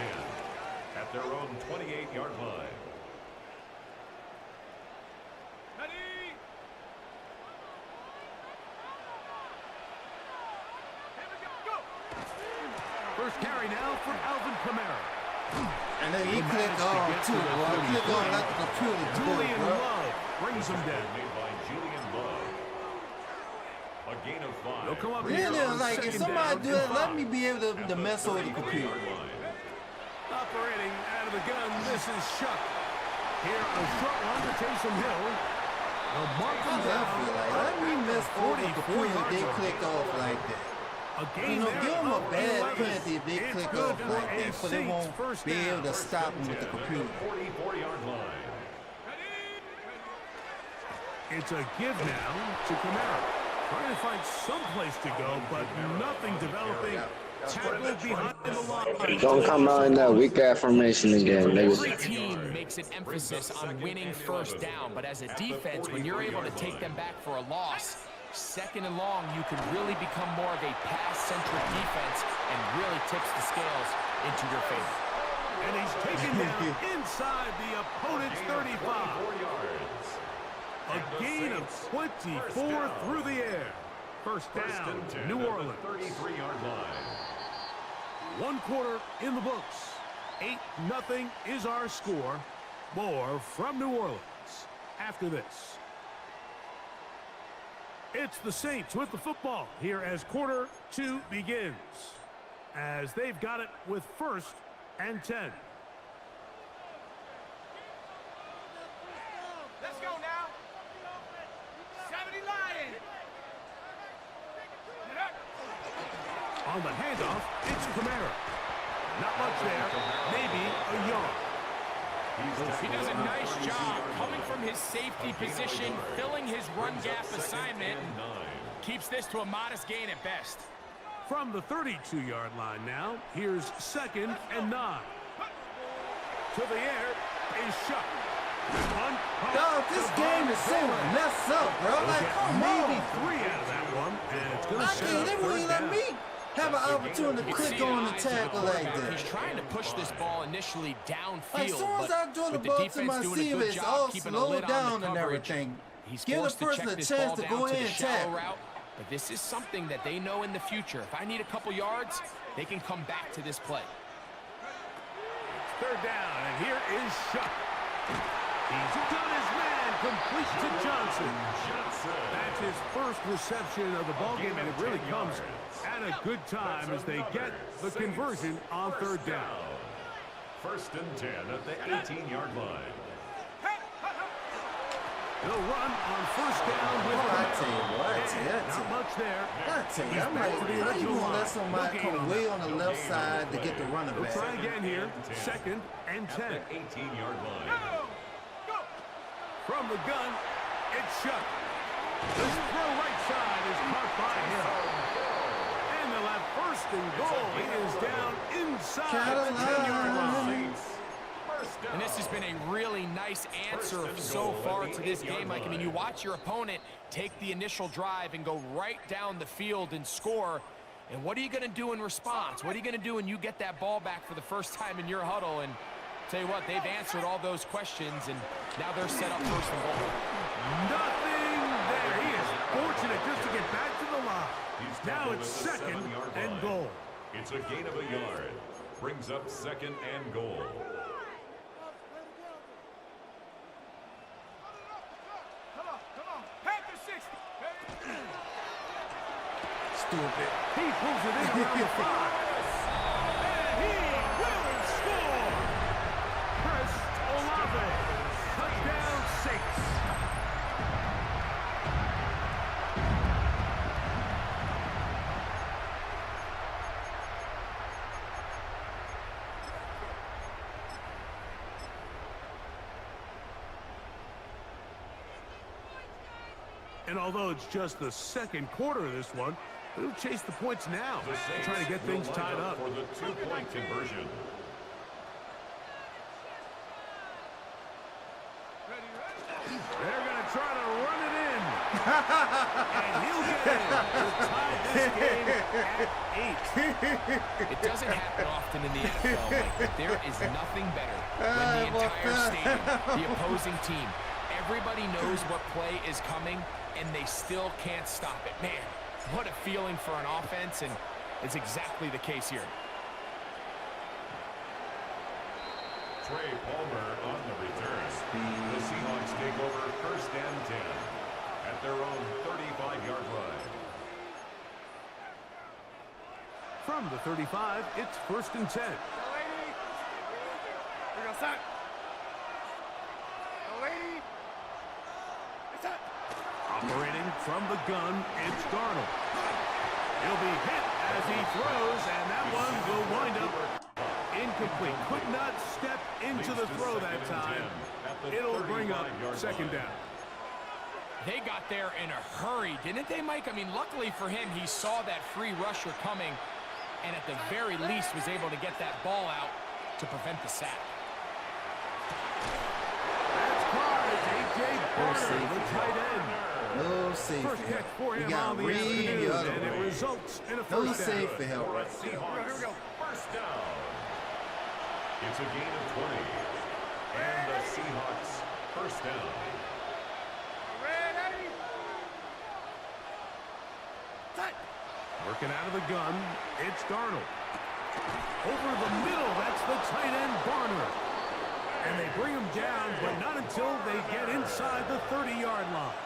Speaker 3: 10 at their own 28-yard line.
Speaker 5: First carry now for Alvin Kamara.
Speaker 1: And then he clicked on too, bro. He clicked on like the computer too,
Speaker 5: Julian
Speaker 1: bro.
Speaker 5: Love brings him down.
Speaker 3: Made by Julian Love. A gain of 5.
Speaker 5: They'll come up here
Speaker 1: Really,
Speaker 5: on
Speaker 1: like, if
Speaker 5: 2nd
Speaker 1: somebody
Speaker 5: down
Speaker 1: do that,
Speaker 5: and
Speaker 1: let
Speaker 5: 5.
Speaker 1: me be able to mess over the computer.
Speaker 5: Operating out of the gun, this is Shuck. Here on a short one to Taysom Hill. They'll mark him
Speaker 1: That's how I
Speaker 5: down.
Speaker 1: feel like. Let me mess over the computer if they click off like that. You know, give them a bad penalty if they click off like that, so they won't be able to stop them with the computer.
Speaker 3: 44-yard line.
Speaker 5: It's a give now to Kamara. Trying to find some place to go, but nothing developing. Tackled behind the line.
Speaker 12: Don't come out in that weak ass formation again,
Speaker 9: Every
Speaker 12: niggas.
Speaker 9: team makes an emphasis on winning first down, but as a defense, when you're able to take them back for a loss, 2nd and long, you can really become more of a pass-centric defense and really tips the scales into your favor.
Speaker 5: And he's taken down inside the opponent's 35. A gain of 24 through the air. First down, New Orleans.
Speaker 3: 33-yard line.
Speaker 5: 1 quarter in the books. 8-0 is our score. More from New Orleans after this. It's the Saints with the football here as quarter 2 begins. As they've got it with 1st and 10.
Speaker 10: Let's go now. 70 Lions.
Speaker 5: On the handoff, it's Kamara. Not much there, maybe a yard.
Speaker 9: He does a nice job coming from his safety position, filling his run gap assignment, and keeps this to a modest gain at best.
Speaker 5: From the 32-yard line now, here's 2nd and 9. To the air is Shuck.
Speaker 1: Dog, this game is so messed up, bro. Like, come
Speaker 5: Maybe
Speaker 1: on.
Speaker 5: 3 out of that one, and it's going
Speaker 1: I
Speaker 5: to set
Speaker 1: can't,
Speaker 5: up
Speaker 1: they won't
Speaker 5: 3rd
Speaker 1: even let
Speaker 5: down.
Speaker 1: me have an opportunity to click on the tackle like that.
Speaker 9: He's trying to push this ball initially downfield,
Speaker 1: Like, as soon as I throw the
Speaker 9: but
Speaker 1: ball
Speaker 9: with
Speaker 1: to
Speaker 9: the
Speaker 1: my
Speaker 9: defense doing a
Speaker 1: receiver,
Speaker 9: good
Speaker 1: it's
Speaker 9: job
Speaker 1: all
Speaker 9: keeping a
Speaker 1: slowed
Speaker 9: lid on
Speaker 1: down
Speaker 9: the
Speaker 1: and
Speaker 9: coverage.
Speaker 1: everything.
Speaker 9: He's
Speaker 1: Give the
Speaker 9: forced to
Speaker 1: person
Speaker 9: check
Speaker 1: a
Speaker 9: this
Speaker 1: chance
Speaker 9: ball
Speaker 1: to
Speaker 9: down
Speaker 1: go
Speaker 9: to
Speaker 1: in
Speaker 9: the
Speaker 1: and
Speaker 9: shallow
Speaker 1: tackle.
Speaker 9: route. But this is something that they know in the future. If I need a couple yards, they can come back to this play.
Speaker 5: 3rd down, and here is Shuck. He's got his man complete to Johnson. That's his first reception of the ballgame, and it really comes at a good time as they get the conversion on third down.
Speaker 3: First and 10 at the 18-yard line.
Speaker 5: They'll run on first down with
Speaker 1: I tell you what,
Speaker 5: not much there.
Speaker 1: I tell you, I'm like, how you gonna let somebody come way on the left side to get the running
Speaker 5: They'll
Speaker 1: back?
Speaker 5: try again here. Second and 10.
Speaker 3: 18-yard line.
Speaker 5: From the gun, it's shut. This throw right side is caught by Hill. And they'll have first and goal. He is down inside the 10-yard line.
Speaker 9: And this has been a really nice answer so far to this game. Like, I mean, you watch your opponent take the initial drive and go right down the field and score. And what are you going to do in response? What are you going to do when you get that ball back for the first time in your huddle? And tell you what, they've answered all those questions, and now they're set up first and goal.
Speaker 5: Nothing there. He is fortunate just to get back to the line. Now it's second and goal.
Speaker 3: It's a gain of a yard. Brings up second and goal.
Speaker 5: Stupid. He pulls it in around the 5. And he will score. Chris Olave. Touchdown 6. And although it's just the second quarter of this one, they'll chase the points now, trying to get things tied up.
Speaker 3: For the two-point conversion.
Speaker 5: They're going to try to run it in. And he'll get it to tie this game at 8.
Speaker 9: It doesn't happen often in the NFL. Like, there is nothing better when the entire stadium, the opposing team, everybody knows what play is coming, and they still can't stop it. Man, what a feeling for an offense, and it's exactly the case here.
Speaker 3: Trey Palmer on the return. The Seahawks take over first and 10 at their own 35-yard line.
Speaker 5: From the 35, it's first and 10. Operating from the gun, it's Darnold. He'll be hit as he throws, and that one will wind up incomplete. Could not step into the throw that time. It'll bring up second down.
Speaker 9: They got there in a hurry, didn't they, Mike? I mean, luckily for him, he saw that free rusher coming, and at the very least was able to get that ball out to prevent the sack.
Speaker 5: That's caught. It's A.J. Barner, the tight end.
Speaker 1: No safe
Speaker 5: First
Speaker 1: for
Speaker 5: catch
Speaker 1: him.
Speaker 5: for
Speaker 1: You
Speaker 5: him
Speaker 1: got
Speaker 5: on
Speaker 1: to
Speaker 5: the
Speaker 1: read
Speaker 5: afternoon,
Speaker 1: the other
Speaker 5: and it
Speaker 1: way.
Speaker 5: results in a
Speaker 1: No
Speaker 5: first down.
Speaker 1: safe for him.
Speaker 3: Seahawks, first down. It's a gain of 20. And the Seahawks, first down.
Speaker 5: Working out of the gun, it's Darnold. Over the middle, that's the tight end, Barner. And they bring him down, but not until they get inside the 30-yard line.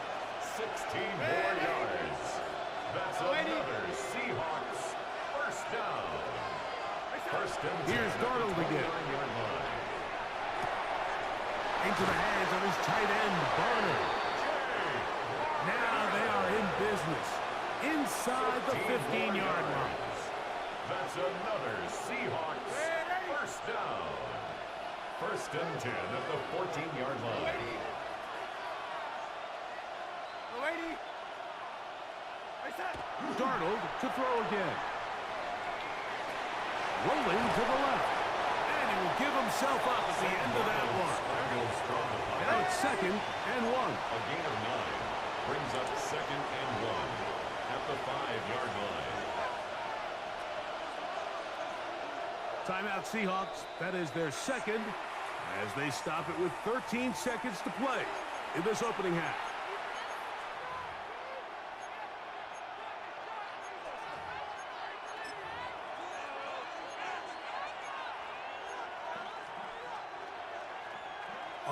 Speaker 3: 16 more yards. That's another Seahawks first down. First and 10.
Speaker 5: Here's Darnold again. Into the hands of his tight end, Barner. Now they are in business. Inside the 15-yard line.
Speaker 3: That's another Seahawks first down. First and 10 at the 14-yard line.
Speaker 5: Darnold to throw again. Rolling to the left. And he will give himself up at the end of that one. Now it's second and 1.
Speaker 3: A gain of 9 brings up second and 1 at the 5-yard line.
Speaker 5: Timeout Seahawks. That is their second as they stop it with 13 seconds to play in this opening half.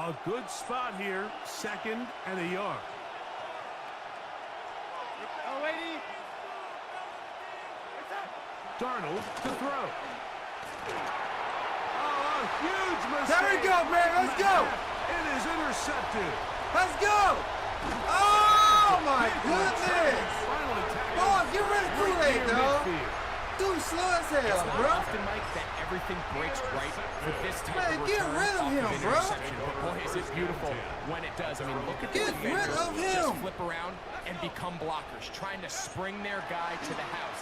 Speaker 5: A good spot here, 2nd and a yard.
Speaker 10: Oh, lady.
Speaker 5: Darnold to throw. Oh, a huge mistake.
Speaker 1: There we go, man. Let's go.
Speaker 5: It is intercepted.
Speaker 1: Let's go. Oh, my goodness. Oh, get rid of Kool-Aid, dog. Dude, slow as hell,
Speaker 9: It's not
Speaker 1: bro.
Speaker 9: often, Mike, that everything breaks right for this type
Speaker 1: Man,
Speaker 9: of
Speaker 1: get
Speaker 9: return
Speaker 1: rid of
Speaker 9: off
Speaker 1: him,
Speaker 9: an
Speaker 1: bro.
Speaker 9: interception. But boy, is it beautiful when it does. I mean, look at the
Speaker 1: Get rid
Speaker 9: defenders
Speaker 1: of him.
Speaker 9: just flip around and become blockers, trying to spring their guy to the house.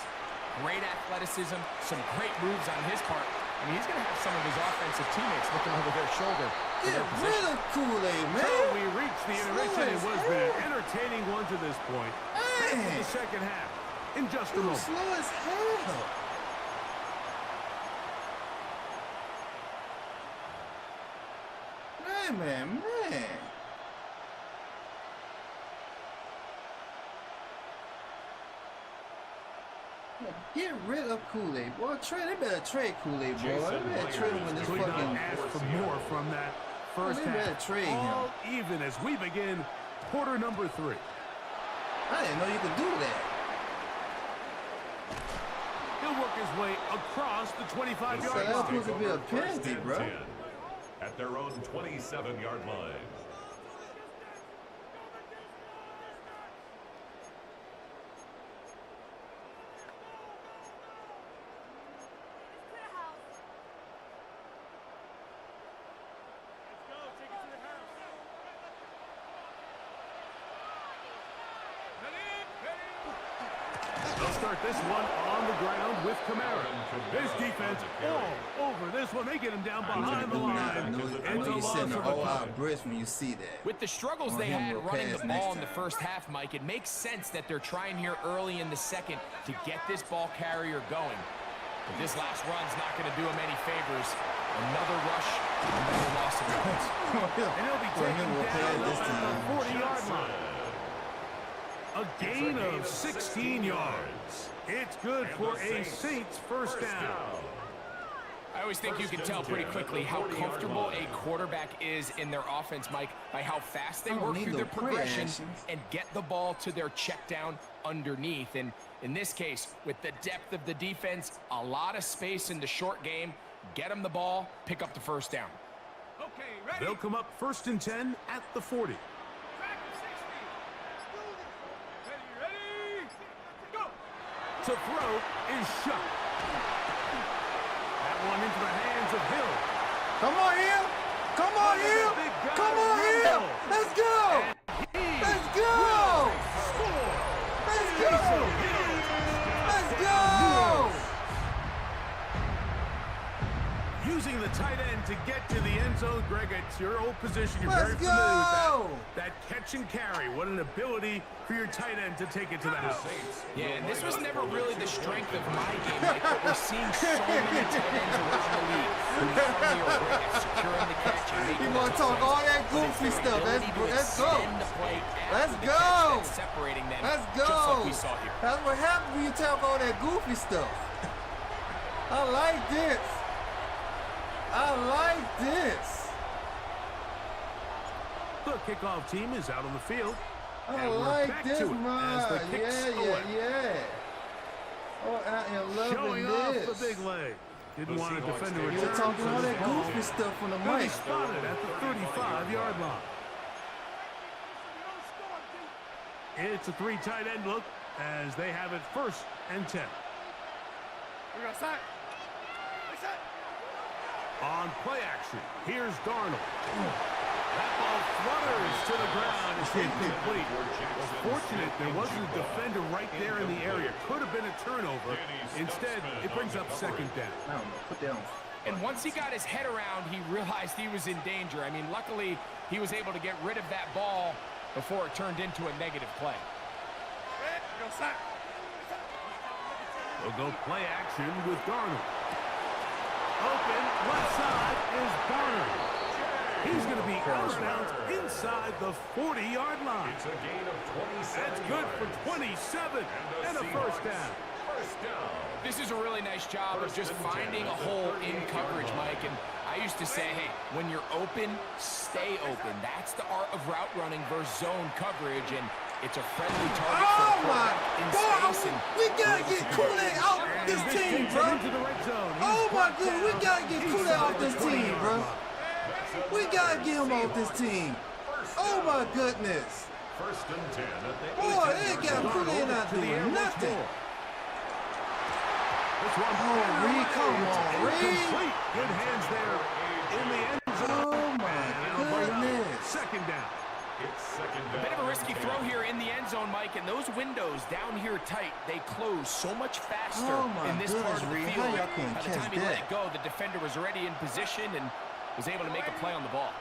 Speaker 9: Great athleticism, some great moves on his part. I mean, he's going to have some of his offensive teammates looking over their shoulder.
Speaker 1: Get rid of Kool-Aid, man.
Speaker 5: So we reached the intermission. It was been an entertaining one to this point.
Speaker 1: Hey.
Speaker 5: Back to the second half in just a
Speaker 1: Dude,
Speaker 5: moment.
Speaker 1: slow as hell. Man. Get rid of Kool-Aid, boy. They better trade Kool-Aid, boy. They better trade him when this
Speaker 5: Could
Speaker 1: fucking.
Speaker 5: not ask for more from that first
Speaker 1: They better
Speaker 5: half.
Speaker 1: trade him.
Speaker 5: All even as we begin quarter number 3.
Speaker 1: I didn't know you could do that.
Speaker 5: He'll work his way across the 25-yard
Speaker 1: So
Speaker 5: line.
Speaker 1: that's supposed to be a penalty, bro.
Speaker 3: At their own 27-yard line.
Speaker 5: They'll start this one on the ground with Kamara. This defense all over this one. They get him down behind the line.
Speaker 1: I know you're sitting there all out of breath when you see that.
Speaker 9: With the struggles
Speaker 1: On
Speaker 9: they
Speaker 1: him
Speaker 9: had
Speaker 1: will
Speaker 9: running the
Speaker 1: pass
Speaker 9: ball
Speaker 1: next
Speaker 9: in the
Speaker 1: time.
Speaker 9: first half, Mike, it makes sense that they're trying here early in the second to get this ball carrier going. But this last run's not going to do him any favors. Another rush, another loss of yards.
Speaker 5: And he'll be taken down
Speaker 1: this
Speaker 5: at
Speaker 1: time.
Speaker 5: the 40-yard line. A gain of 16 yards. It's good for a Saints first down.
Speaker 9: I always think you can tell pretty quickly how comfortable a quarterback is in their offense, Mike, by how fast they
Speaker 1: I don't
Speaker 9: work
Speaker 1: need
Speaker 9: through
Speaker 1: no
Speaker 9: their progression
Speaker 1: play-actions.
Speaker 9: and get the ball to their check down underneath. And in this case, with the depth of the defense, a lot of space in the short game, get them the ball, pick up the first down.
Speaker 10: Okay, ready?
Speaker 5: They'll come up 1st and 10 at the 40.
Speaker 10: Track 60. Ready? Go.
Speaker 5: To throw is shot. That one into the hands of Hill.
Speaker 1: Come on, Hill. Come on, Hill. Come on, Hill. Let's go. Let's go. Let's go. Let's go.
Speaker 5: Using the tight end to get to the end zone, Greg, it's your old position. You're
Speaker 1: Let's
Speaker 5: very familiar with that.
Speaker 1: go.
Speaker 5: That catch and carry. What an ability for your tight end to take it to the house.
Speaker 9: Yeah, and this was never really the strength of my game, Mike, but we're seeing so many tight ends around the league who not only are great at securing the catch and making
Speaker 1: You
Speaker 9: the
Speaker 1: want to talk all that goofy stuff? Let's go. Let's go.
Speaker 9: Separating them,
Speaker 1: Let's
Speaker 9: just like
Speaker 1: go.
Speaker 9: we saw here.
Speaker 1: That's what happens when you talk all that goofy stuff. I like this. I like this.
Speaker 5: The kickoff team is out on the field.
Speaker 1: I
Speaker 5: And we're
Speaker 1: like
Speaker 5: back
Speaker 1: this,
Speaker 5: to it
Speaker 1: man.
Speaker 5: as the kicks away.
Speaker 1: Yeah. Oh, I am loving
Speaker 5: Showing
Speaker 1: this.
Speaker 5: off the big leg. Didn't want to defend a
Speaker 1: You
Speaker 5: return.
Speaker 1: were talking all
Speaker 5: so
Speaker 1: that
Speaker 5: this ball
Speaker 1: goofy stuff on the
Speaker 5: will be
Speaker 1: mic.
Speaker 5: spotted at the 35-yard line. It's a 3 tight end look as they have it 1st and 10.
Speaker 10: We got side.
Speaker 5: On play action, here's Darnold. That ball flutters to the ground. It's incomplete. Well, fortunate there wasn't a defender right there in the area. Could have been a turnover. Instead, it brings up 2nd down.
Speaker 1: I don't know. Put that on.
Speaker 9: And once he got his head around, he realized he was in danger. I mean, luckily, he was able to get rid of that ball before it turned into a negative play.
Speaker 10: Go side.
Speaker 5: They'll go play action with Darnold. Open, left side is Barner. He's going to be out of bounds inside the 40-yard line.
Speaker 3: It's a gain of 27
Speaker 5: That's good for 27 and a first down.
Speaker 3: First down.
Speaker 9: This is a really nice job of just finding a hole in coverage, Mike, and I I used to say, hey, when you're open, stay open. That's the art of route running versus zone coverage, and it's a friendly target for a quarterback in space. And
Speaker 1: we gotta get Kool-Aid out this team, bro. Oh my goodness, we gotta get Kool-Aid off this team, bro. We gotta get him off this team. Oh my goodness.
Speaker 3: First and 10 at the
Speaker 1: Boy, they got Kool-Aid not doing nothing. Oh, Reed, come on, Reed.
Speaker 5: Good hands there in the end zone.
Speaker 1: Oh my goodness.
Speaker 5: Second down.
Speaker 3: It's second down.
Speaker 9: A bit of a risky throw here in the end zone, Mike, and those windows down here tight, they close so much faster in this part of the
Speaker 1: Reed.
Speaker 9: field.
Speaker 1: How y'all couldn't
Speaker 9: By the
Speaker 1: catch
Speaker 9: time he
Speaker 1: that?
Speaker 9: let it go, the defender was already in position and was able to make a play on the ball.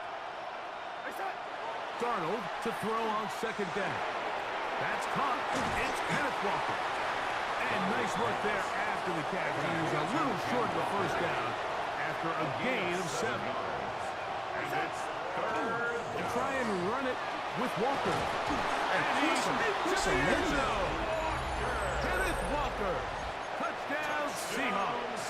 Speaker 5: Darnold to throw on second down. That's caught. It's Kenneth Walker. And nice work there after the catch. He was a little short of the first down after a gain of 7.
Speaker 3: And it's third.
Speaker 5: And try and run it with Walker. And he's into the end zone. Kenneth Walker. Touchdown, Seahawks.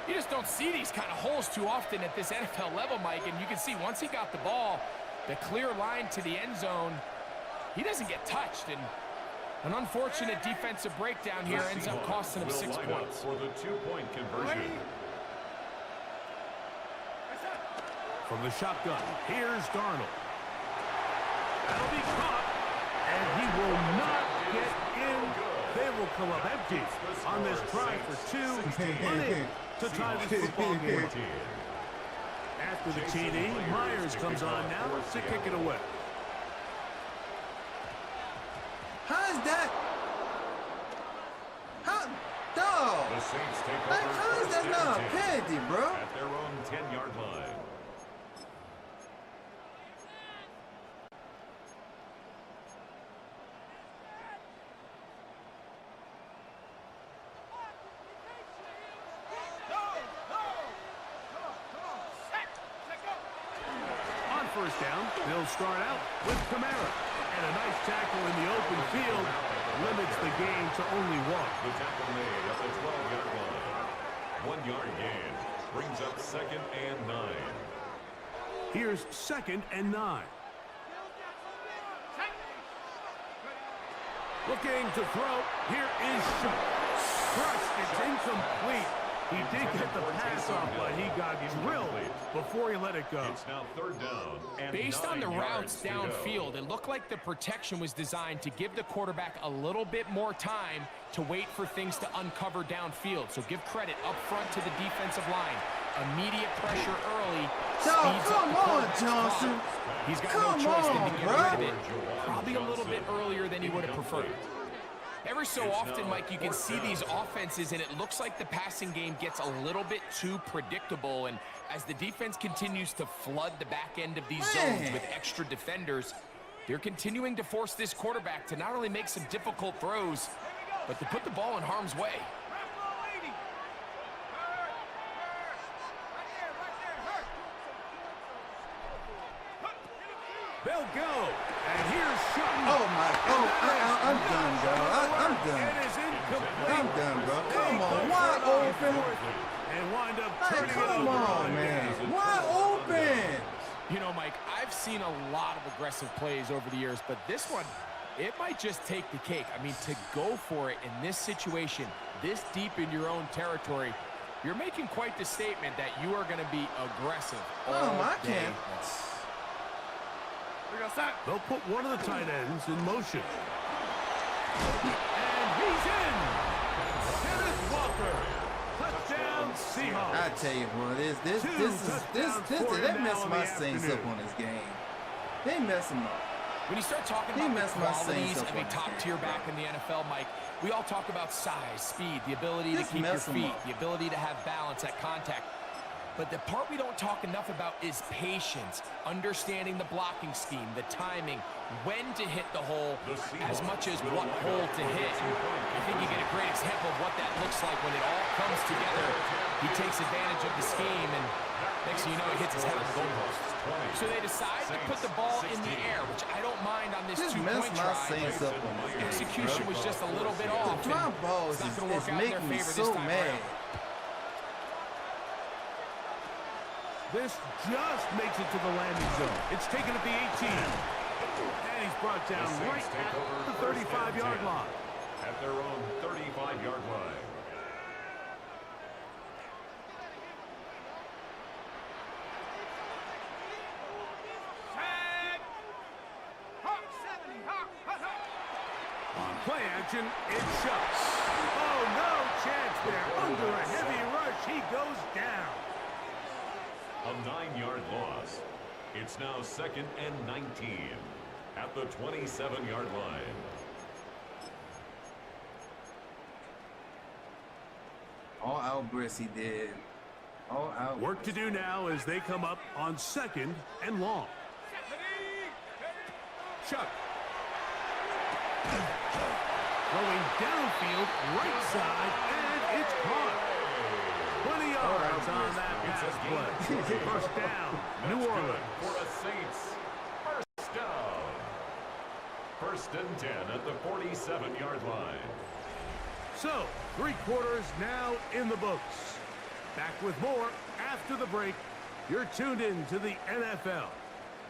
Speaker 9: You just don't see these kind of holes too often at this NFL level, Mike, and you can see once he got the ball, the clear line to the end zone, he doesn't get touched, and an unfortunate defensive breakdown here ends up costing him 6 points.
Speaker 3: For the 2-point conversion.
Speaker 5: From the shotgun, here's Darnold. That'll be caught, and he will not get in. They will come up empty on this try for 2, unable to tie this football game. After the TD, Myers comes on now to kick it away.
Speaker 1: How is that? How? Dog.
Speaker 3: The Saints take
Speaker 1: Like,
Speaker 3: over
Speaker 1: how is that
Speaker 3: first
Speaker 1: not a
Speaker 3: and 10
Speaker 1: penalty, bro?
Speaker 3: at their own 10-yard line.
Speaker 5: On first down, they'll start out with Kamara. And a nice tackle in the open field limits the gain to only 1.
Speaker 3: The tackle made at the 12-yard line. 1-yard gain brings up second and 9.
Speaker 5: Here's second and 9. Looking to throw. Here is Sharp. Crushed. It's incomplete. He did get the pass off, but he got drilled before he let it go.
Speaker 3: It's now third down. And
Speaker 9: Based on the
Speaker 3: 9
Speaker 9: routes
Speaker 3: yards to go.
Speaker 9: downfield, it looked like the protection was designed to give the quarterback a little bit more time to wait for things to uncover downfield. So give credit up front to the defensive line. Immediate pressure early.
Speaker 1: Come on, Johnson.
Speaker 9: He's got
Speaker 1: Come
Speaker 9: no choice than to
Speaker 1: on,
Speaker 9: get
Speaker 1: bro.
Speaker 9: rid of it. Probably a little bit earlier than he would have preferred. Every so often, Mike, you can see these offenses, and it looks like the passing game gets a little bit too predictable. And as the defense continues to flood the back end of these zones with extra defenders, they're continuing to force this quarterback to not only make some difficult throws, but to put the ball in harm's way.
Speaker 5: They'll go. And here's Sutton.
Speaker 1: Oh my! I'm done, bro. I'm done.
Speaker 5: It is incomplete.
Speaker 1: I'm done, bro. Come on, wide open.
Speaker 5: And wind up
Speaker 1: Hey,
Speaker 5: turning it
Speaker 1: come
Speaker 5: over.
Speaker 1: on, man. Wide open.
Speaker 9: You know, Mike, I've seen a lot of aggressive plays over the years, but this one, it might just take the cake. I mean, to go for it in this situation, this deep in your own territory, you're making quite the statement that you are going to be aggressive all day.
Speaker 5: They'll put one of the tight ends in motion. And he's in. Kenneth Walker. Touchdown, Seahawks.
Speaker 1: I tell you, bro, this they messed my Saints up on this game. They messed them up.
Speaker 9: When you start talking
Speaker 1: He
Speaker 9: about the
Speaker 1: messed my
Speaker 9: qualities
Speaker 1: Saints up
Speaker 9: of a
Speaker 1: on
Speaker 9: top-tier back in the NFL, Mike, we all talk about size, speed, the ability to
Speaker 1: Just
Speaker 9: keep your
Speaker 1: mess 'em
Speaker 9: feet,
Speaker 1: up.
Speaker 9: the ability to have balance at contact. But the part we don't talk enough about is patience, understanding the blocking scheme, the timing, when to hit the hole, as much as what hole to hit. I think you get a great example of what that looks like when it all comes together. He takes advantage of the scheme, and next thing you know, he hits his head on the goalpost. So they decide to put the ball in the air, which I don't mind on this
Speaker 1: Just
Speaker 9: two-point
Speaker 1: messed my
Speaker 9: try.
Speaker 1: Saints up on this game.
Speaker 9: Execution was just a little bit off.
Speaker 1: The drop balls
Speaker 9: It's not going to
Speaker 1: is
Speaker 9: work out in their
Speaker 1: making me
Speaker 9: favor
Speaker 1: so
Speaker 9: this time
Speaker 1: mad.
Speaker 9: around.
Speaker 5: This just makes it to the landing zone. It's taken at the 18. And he's brought down right at the 35-yard line.
Speaker 3: At their own 35-yard line.
Speaker 5: On play action, it shuts. Oh, no chance there. Under a heavy rush, he goes down.
Speaker 3: A 9-yard loss. It's now 2nd and 19 at the 27-yard line.
Speaker 1: All out Briss he did. All out.
Speaker 5: Work to do now as they come up on 2nd and long. Chuck. Going downfield, right side, and it's caught. 20 yards on that pass play. First down, New Orleans.
Speaker 3: For a Saints first down. 1st and 10 at the 47-yard line.
Speaker 5: So, 3 quarters now in the books. Back with more after the break. You're tuned in to the NFL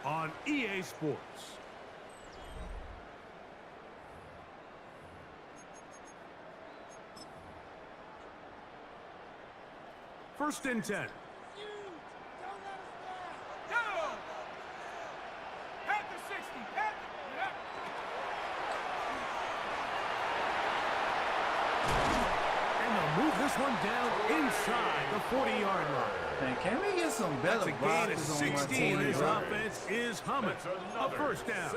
Speaker 5: on EA Sports. First and 10. Move this one down inside the 40-yard line.
Speaker 1: Man, can we get some better blockers on my team?
Speaker 5: This offense is humming. A first down.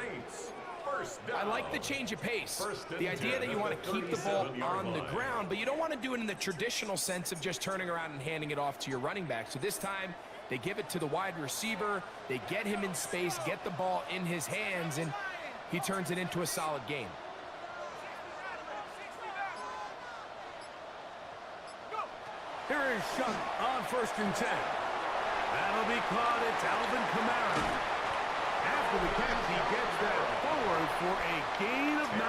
Speaker 9: I like the change of pace. The idea that you want to keep the ball on the ground, but you don't want to do it in the traditional sense of just turning around and handing it off to your running back. So this time, they give it to the wide receiver. They get him in space, get the ball in his hands, and he turns it into a solid game.
Speaker 5: Here is Shuck on 1st and 10. That'll be caught. It's Alvin Kamara. After the catch, he gets that forward for a gain of 9.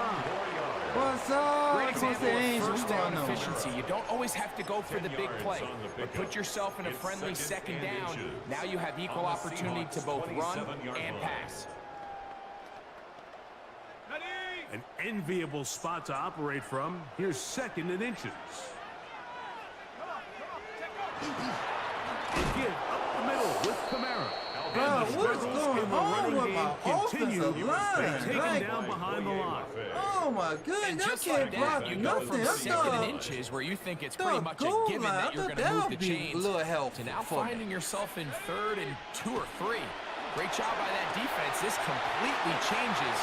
Speaker 1: What's up?
Speaker 9: Great example of first down efficiency. You don't always have to go for the big play, but put yourself in a friendly 2nd down. Now you have equal opportunity to both run and pass.
Speaker 5: An enviable spot to operate from. Here's 2nd and inches. Again, up the middle with Kamara.
Speaker 1: Bro, what's going on with my offensive line?
Speaker 5: Taken down behind the line.
Speaker 1: Oh my goodness, I can't block
Speaker 9: you
Speaker 1: nothing.
Speaker 9: go from 2nd and inches where you think it's pretty much a given that you're going to move the chains to now finding yourself in 3rd and 2 or 3. Great job by that defense. This completely changes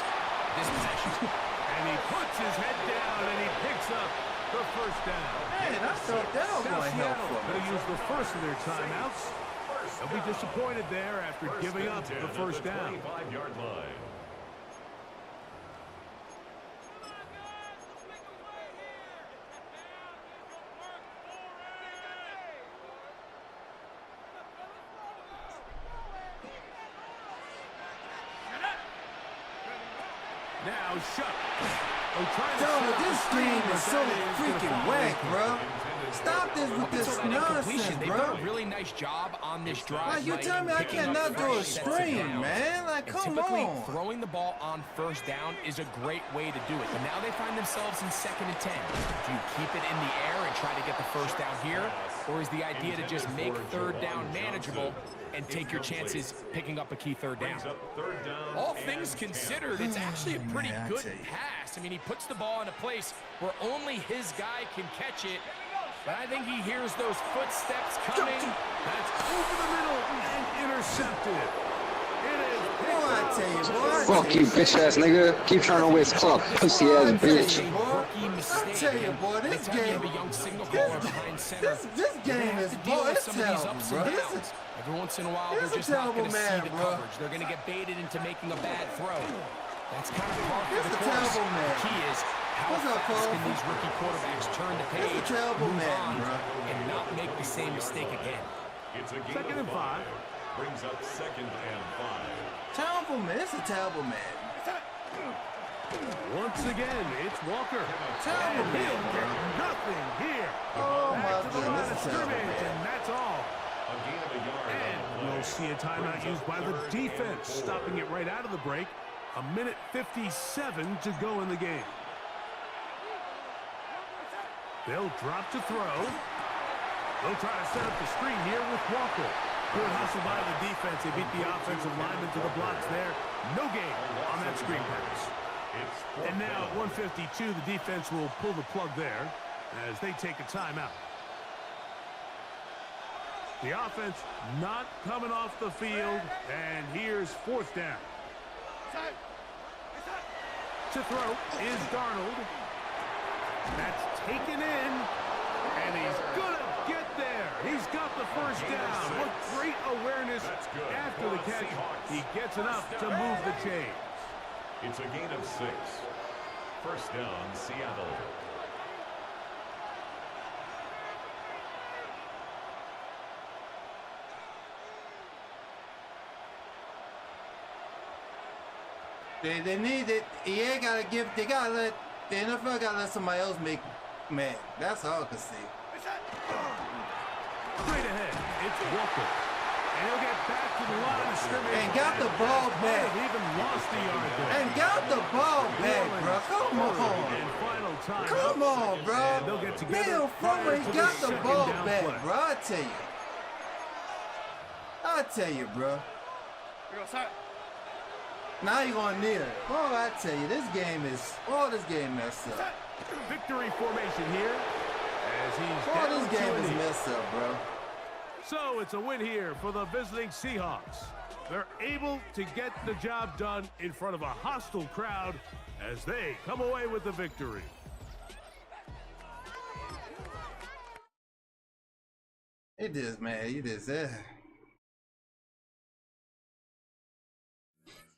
Speaker 9: this possession.
Speaker 5: And he puts his head down and he picks up the first down.
Speaker 1: Man, I thought that was going to help them.
Speaker 5: Going to use the first of their timeouts. They'll be disappointed there after giving up the first down.
Speaker 3: 25-yard line.
Speaker 5: Now Shuck.
Speaker 1: Yo, this game is so freaking whack, bro. Stop this with this nonsense,
Speaker 9: They've
Speaker 1: bro.
Speaker 9: done a really nice job on this drive.
Speaker 1: Like, you tell me I cannot do a screen, man. Like, come on.
Speaker 9: Throwing the ball on 1st down is a great way to do it. But now they find themselves in 2nd and 10. Do you keep it in the air and try to get the first down here? Or is the idea to just make 3rd down manageable and take your chances picking up a key 3rd down? All things considered, it's actually a pretty good pass. I mean, he puts the ball in a place where only his guy can catch it. But I think he hears those footsteps coming.
Speaker 5: That's over the middle and intercepted. It is.
Speaker 1: Boy, I tell you, boy.
Speaker 12: Fuck you, bitch ass nigga. Keep trying to waste clock, pussy ass bitch.
Speaker 1: I tell you, boy, this game, this game is, boy, it's terrible, bro.
Speaker 9: Every once in a while, they're just not going to see the coverage. They're going to get baited into making a bad throw. That's kind of part of the course. The key is how fast can these rookie quarterbacks turn the page, move on, and not make the same mistake again.
Speaker 3: It's a gain of 5. Brings up 2nd and 5.
Speaker 1: Terrible man. It's a terrible man.
Speaker 5: Once again, it's Walker.
Speaker 1: Terrible man, bro.
Speaker 5: Nothing here.
Speaker 1: Oh my goodness.
Speaker 5: Scrimmage, and that's all.
Speaker 3: A gain of 1 yard
Speaker 5: And we'll see a timeout used by the defense, stopping it right out of the break. 1:57 to go in the game. They'll drop to throw. They'll try to set up the screen here with Walker. Good hustle by the defense. They beat the offensive lineman to the blocks there. No gain on that screen pass. And now at 1:52, the defense will pull the plug there as they take a timeout. The offense not coming off the field, and here's 4th down. To throw is Darnold. That's taken in, and he's going to get there. He's got the first down. What great awareness after the catch. He gets enough to move the chains.
Speaker 3: It's a gain of 6. First down, Seattle.
Speaker 1: They need it. EA gotta give. They gotta let the NFL gotta let somebody else make man. That's all I can say.
Speaker 5: Straight ahead, it's Walker, and he'll get back to the line of scrimmage.
Speaker 1: And got the ball back.
Speaker 5: Even lost the yard there.
Speaker 1: And got the ball back, bro. Come on.
Speaker 5: And final time.
Speaker 1: Come on, bro.
Speaker 5: And they'll get together.
Speaker 1: Neil Fromer got the ball back,
Speaker 5: play.
Speaker 1: bro. I tell you, bro. Now you're gonna kneel. Oh, I tell you, this game messed up.
Speaker 5: Victory formation here as he's
Speaker 1: this game is messed up, bro.
Speaker 5: So it's a win here for the visiting Seahawks. They're able to get the job done in front of a hostile crowd as they come away with the victory.
Speaker 1: It is, man. It is.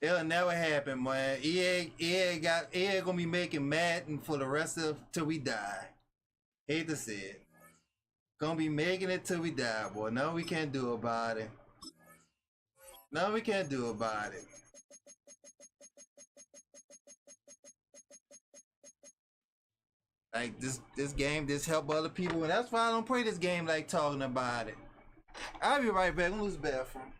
Speaker 1: It'll never happen, man. EA gonna be making Madden for the rest of till we die. Hate to say it. Gonna be making it till we die, boy. No, we can't do about it. No, we can't do about it. Like this game just help other people, and that's why I don't play this game like talking about it. I'll be right back. I'm gonna lose the bathroom.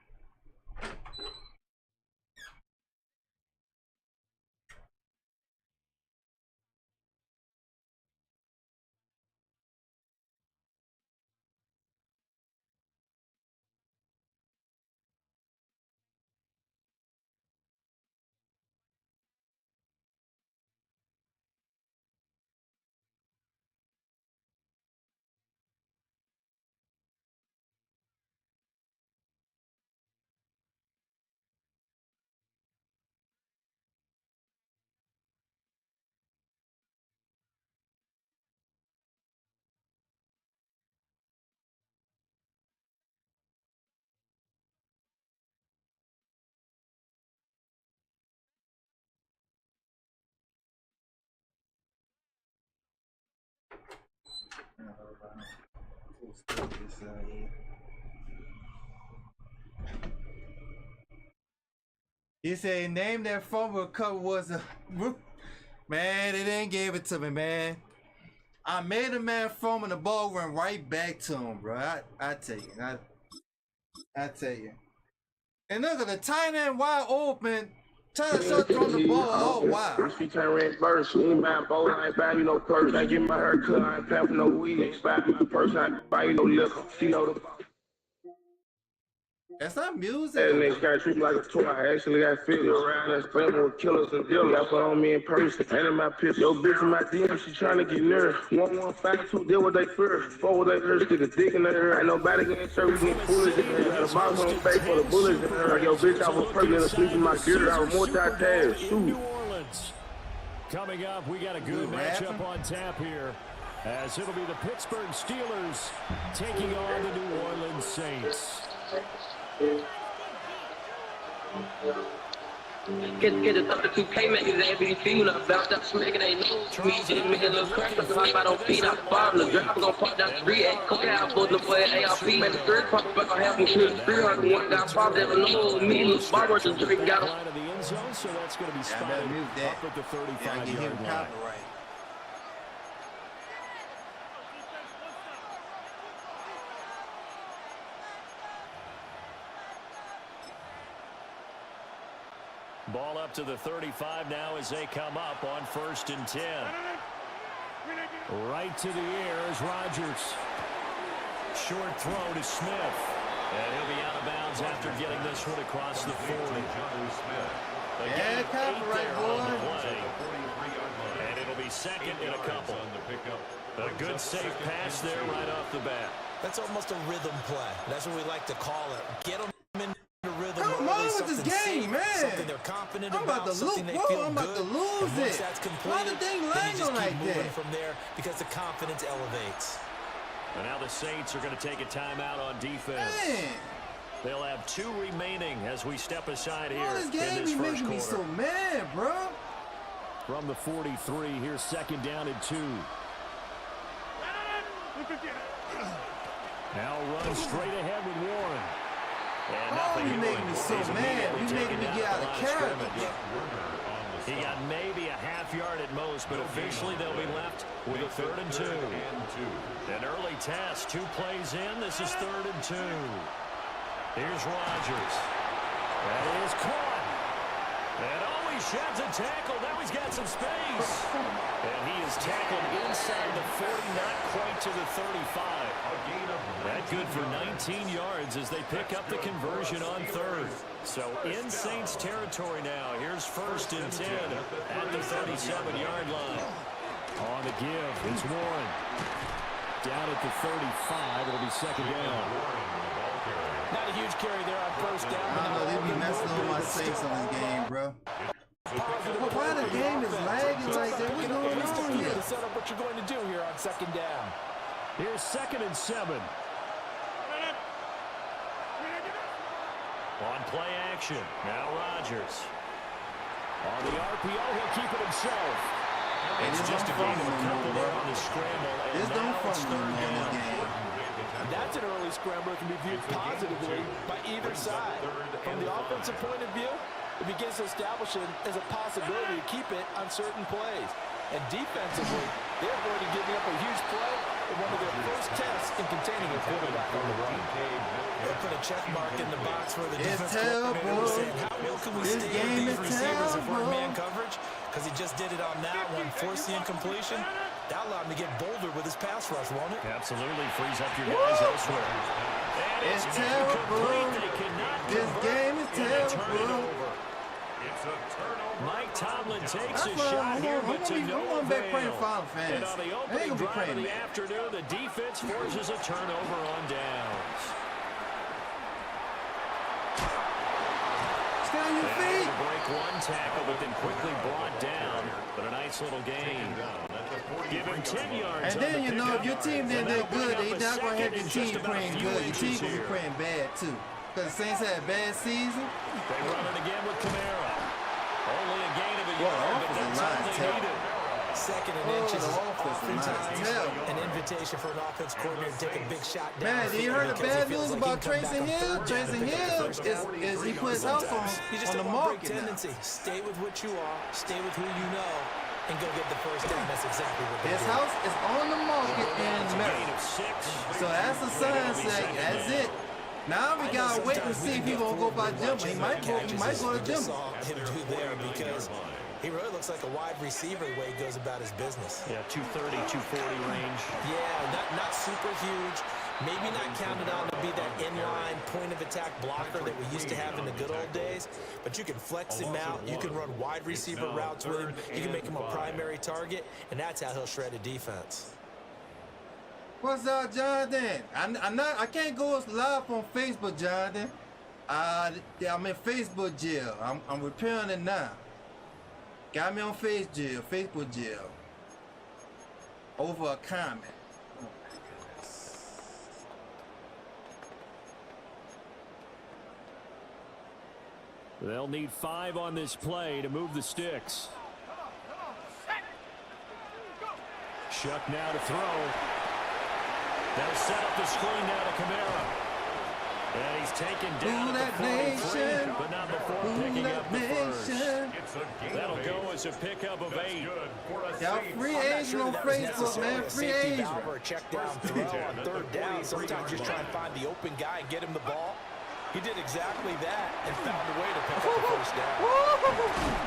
Speaker 1: He said, name that fumble cover was a... Man, they didn't give it to me, man. I made a man fumble and the ball went right back to him, bro. I tell you. I tell you. And look at the tight end wide open. Trying to start throwing the ball all wild.
Speaker 13: She can't red first. She ain't buying bowl. I ain't buying you no purse. I get my hair cut. I ain't paying for no weed. I ain't buying my purse. I ain't buying you no liquor. She know the...
Speaker 1: That's not music.
Speaker 13: That nigga got treated like a toy. I actually got figured around that spam with killers and dealers. I put on me in person. And in my pistol. Yo, bitch in my DM, she trying to get near. 1152, deal with they fear. 4 with they fear, stick a dick in her. Ain't nobody getting served. We get foolish in her. Got a box on the face for the bullets in her. Yo, bitch, I was pregnant asleep in my gear. I was multitask. Shoot.
Speaker 2: New Orleans. Coming up, we got a good matchup on tap here, as it'll be the Pittsburgh Steelers taking on the New Orleans Saints.
Speaker 14: Get the 32K, make his MVP when I bounce up, smacking they nose. Me, just make a little crack, cause if I don't feed, I bomb the drive, gonna pop down the 3-8. Cook out, put the boy ARP, make the third pop, but I have him kill the 301, got popped, never know me, look, bar worth the drink, got him.
Speaker 2: Line of the end zone, so that's going to be spotted up at the 35-yard line. Ball up to the 35 now as they come up on 1st and 10. Right to the air is Rodgers. Short throw to Smith. And he'll be out of bounds after getting this one across the 40.
Speaker 1: Yeah, copyright, boy.
Speaker 2: And it'll be second in a couple. A good safe pass there right off the bat.
Speaker 4: That's almost a rhythm play. That's what we like to call it. Get them in the rhythm.
Speaker 1: Come on with this game,
Speaker 4: safe,
Speaker 1: man.
Speaker 4: Something they're confident
Speaker 1: I'm about to lose. I'm about to lose it.
Speaker 4: That's completed,
Speaker 1: why the thing landing like that?
Speaker 4: From there because the confidence elevates.
Speaker 2: And now the Saints are going to take a timeout on defense.
Speaker 1: Man.
Speaker 2: They'll have 2 remaining as we step aside here
Speaker 1: this game
Speaker 2: in this
Speaker 1: be
Speaker 2: first
Speaker 1: making me
Speaker 2: quarter.
Speaker 1: so mad, bro.
Speaker 2: From the 43, here's 2nd down and 2. Now run straight ahead with Warren. And
Speaker 1: you making me so mad. You making me get out of character.
Speaker 2: He got maybe a half yard at most, but officially they'll be left with a 3rd and 2. An early test, 2 plays in. This is 3rd and 2. Here's Rodgers. That is caught. And he sheds a tackle. Now he's got some space. And he is tackled inside the 40, not quite to the 35. That good for 19 yards as they pick up the conversion on 3rd. So in Saints territory now. Here's 1st and 10 at the 37-yard line. On the give, it's Warren. Down at the 35, it'll be 2nd down.
Speaker 4: Not a huge carry there on 1st down.
Speaker 1: I know they be messing with my Saints on this game, bro. Why the game is lagging like that? What's going on here?
Speaker 4: To set up what you're going to do here on 2nd down.
Speaker 2: Here's 2nd and 7. On play action, now Rodgers. On the RPO, he'll keep it himself. It's just a game of a couple there on the scramble.
Speaker 1: This don't fumble in this game.
Speaker 4: That's an early scramble that can be viewed positively by either side. From the offensive point of view, it begins to establish it as a possibility to keep it on certain plays. And defensively, they're going to give up a huge play in one of their first tests in containing a quarterback on the run. They'll put a check mark in the box for the defense coordinator. How well can we stay with these receivers if we're in man coverage? Because he just did it on that one, forced the incompletion. That allowed him to get bolder with his pass rush, won't it?
Speaker 2: Absolutely frees up your guys elsewhere. And
Speaker 1: it's terrible. This game is terrible.
Speaker 3: It's a turnover.
Speaker 2: Mike Tomlin takes a shot here, but to no avail. And on the opening drive of the afternoon, the defense forces a turnover on downs.
Speaker 1: Stay on your feet.
Speaker 2: Break one tackle, but then quickly brought down. But a nice little gain. Give him 10 yards.
Speaker 1: And then, you know, if your team didn't do good, they're not going to have your team playing good. Your team going to be playing bad, too. Because the Saints had a bad season.
Speaker 2: They run it again with Kamara. Only a gain of a yard, but that's all they needed.
Speaker 4: 2nd and inches is oftentimes an invitation for an offense coordinator to take a big shot down.
Speaker 1: Man, did you heard the bad news about Tracy Hill? Tracy Hill is he put his house on the market
Speaker 4: tendency. Stay with what you are, stay with who you know, and go get the first down. That's exactly what they
Speaker 1: His
Speaker 4: do.
Speaker 1: house is on the market in Maryland. So that's a sign saying that's it. Now we gotta wait and see if he's gonna go by Jimbo. He might go to Jimbo.
Speaker 4: Saw him do there because he really looks like a wide receiver the way he goes about his business.
Speaker 2: Yeah, 230, 240 range.
Speaker 4: Yeah, not super huge. Maybe not counted on to be that inline point-of-attack blocker that we used to have in the good old days. But you can flex him out. You can run wide receiver routes with him. You can make him a primary target, and that's how he'll shred a defense.
Speaker 1: What's up, Jonathan? I can't go live on Facebook, Jonathan. I'm in Facebook jail. I'm repairing it now. Got me on Facebook jail. Over a comment. Oh my goodness.
Speaker 2: They'll need 5 on this play to move the sticks. Shuck now to throw. They'll set up the screen now to Kamara. And he's taken down
Speaker 1: Who
Speaker 2: at
Speaker 1: that
Speaker 2: the 43,
Speaker 1: nation?
Speaker 2: but not before
Speaker 1: Who
Speaker 2: picking
Speaker 1: that
Speaker 2: up the first.
Speaker 1: nation?
Speaker 2: That'll go as a pickup of 8.
Speaker 1: Y'all free agent on Facebook, man. Free agent.
Speaker 4: Or a check down throw on 3rd down. Sometimes just try and find the open guy and get him the ball. He did exactly that and found a way to pick up the first down.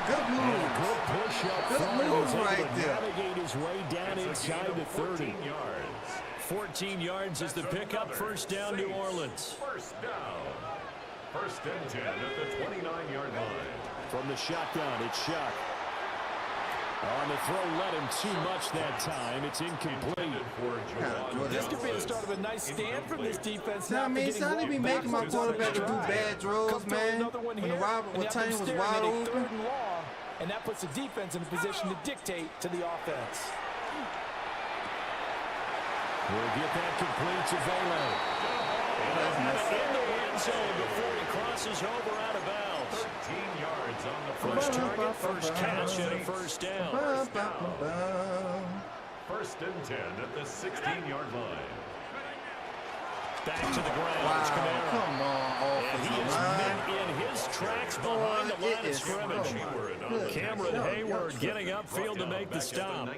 Speaker 1: Good move.
Speaker 2: Good push up
Speaker 1: Good
Speaker 2: front.
Speaker 1: move
Speaker 2: He's able
Speaker 1: right
Speaker 2: to
Speaker 1: there.
Speaker 2: navigate his way down inside the 30.
Speaker 3: yards.
Speaker 2: 14 yards is the pickup. First down, New Orleans.
Speaker 3: First down. First and 10 at the 29-yard line.
Speaker 2: From the shotgun, it's Shuck. On the throw, let him too much that time. It's incomplete.
Speaker 4: This could be the start of a nice stand from this defense.
Speaker 1: I mean, son, they be making my quarterback to do bad throws, man. When Tony was wide open.
Speaker 4: And that puts the defense in a position to dictate to the offense.
Speaker 2: We'll get that complete to Velo. In the end zone before he crosses over out of bounds.
Speaker 3: 13 yards on the
Speaker 2: First target, first catch, and a first down.
Speaker 3: First and 10 at the 16-yard line.
Speaker 2: Back to the ground.
Speaker 1: Wow, come on,
Speaker 2: And he is met in his tracks behind the line of scrimmage. Cameron Hayward getting upfield to make the stop.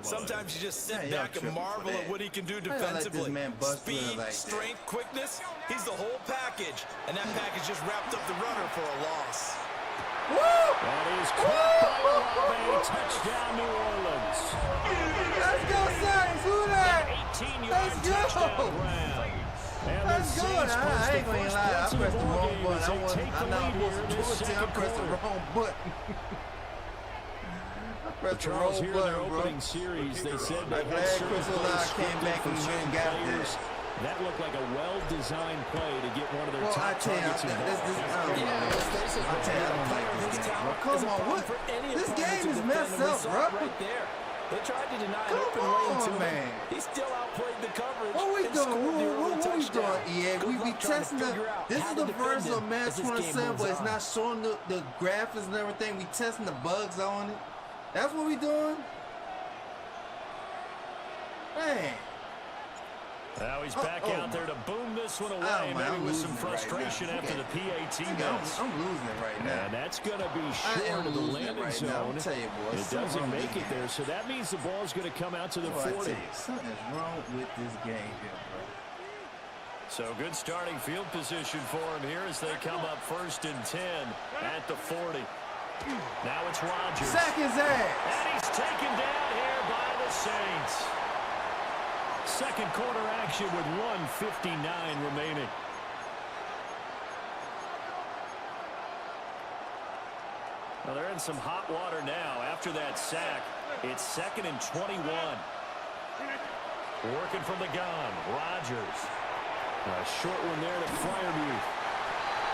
Speaker 4: Sometimes you just sit back and marvel at what he can do defensively. Speed, strength, quickness, he's the whole package. And that package just wrapped up the runner for a loss.
Speaker 2: That is caught by Olave. Touchdown, New Orleans.
Speaker 1: Let's go, Saints. Who that?
Speaker 2: 18-yard touchdown grab.
Speaker 1: That's good. I ain't gonna lie. I pressed the wrong button. I'm not supposed to do it. I pressed the wrong button. I pressed the wrong
Speaker 2: Here in their opening series, they said they had certain plays
Speaker 1: came back and got this.
Speaker 2: That looked like a well-designed play to get one of their top targets involved.
Speaker 1: I tell you, I don't like this game, bro. Come on, what? This game is messed up, bro.
Speaker 4: Right there. They tried to deny an open lane to him. He still outplayed the coverage.
Speaker 1: What we doing? What we doing? Yeah, we be testing the. This is the version of Madden 27 where it's not showing the graphics and everything. We testing the bugs on it. That's what we doing. Man.
Speaker 2: Now he's back out there to boom this one away, maybe with some frustration after the PAT miss.
Speaker 1: I'm losing it right now.
Speaker 2: And that's going to be short of the landing zone. It doesn't make it there, so that means the ball's going to come out to the 40.
Speaker 1: Something's wrong with this game here, bro.
Speaker 2: So good starting field position for him here as they come up first and 10 at the 40. Now it's Rodgers.
Speaker 1: Sack his ass.
Speaker 2: And he's taken down here by the Saints. Second quarter action with 1:59 remaining. Well, they're in some hot water now. After that sack, it's 2nd and 21. Working from the gun, Rodgers. A short one there to Freiermuth.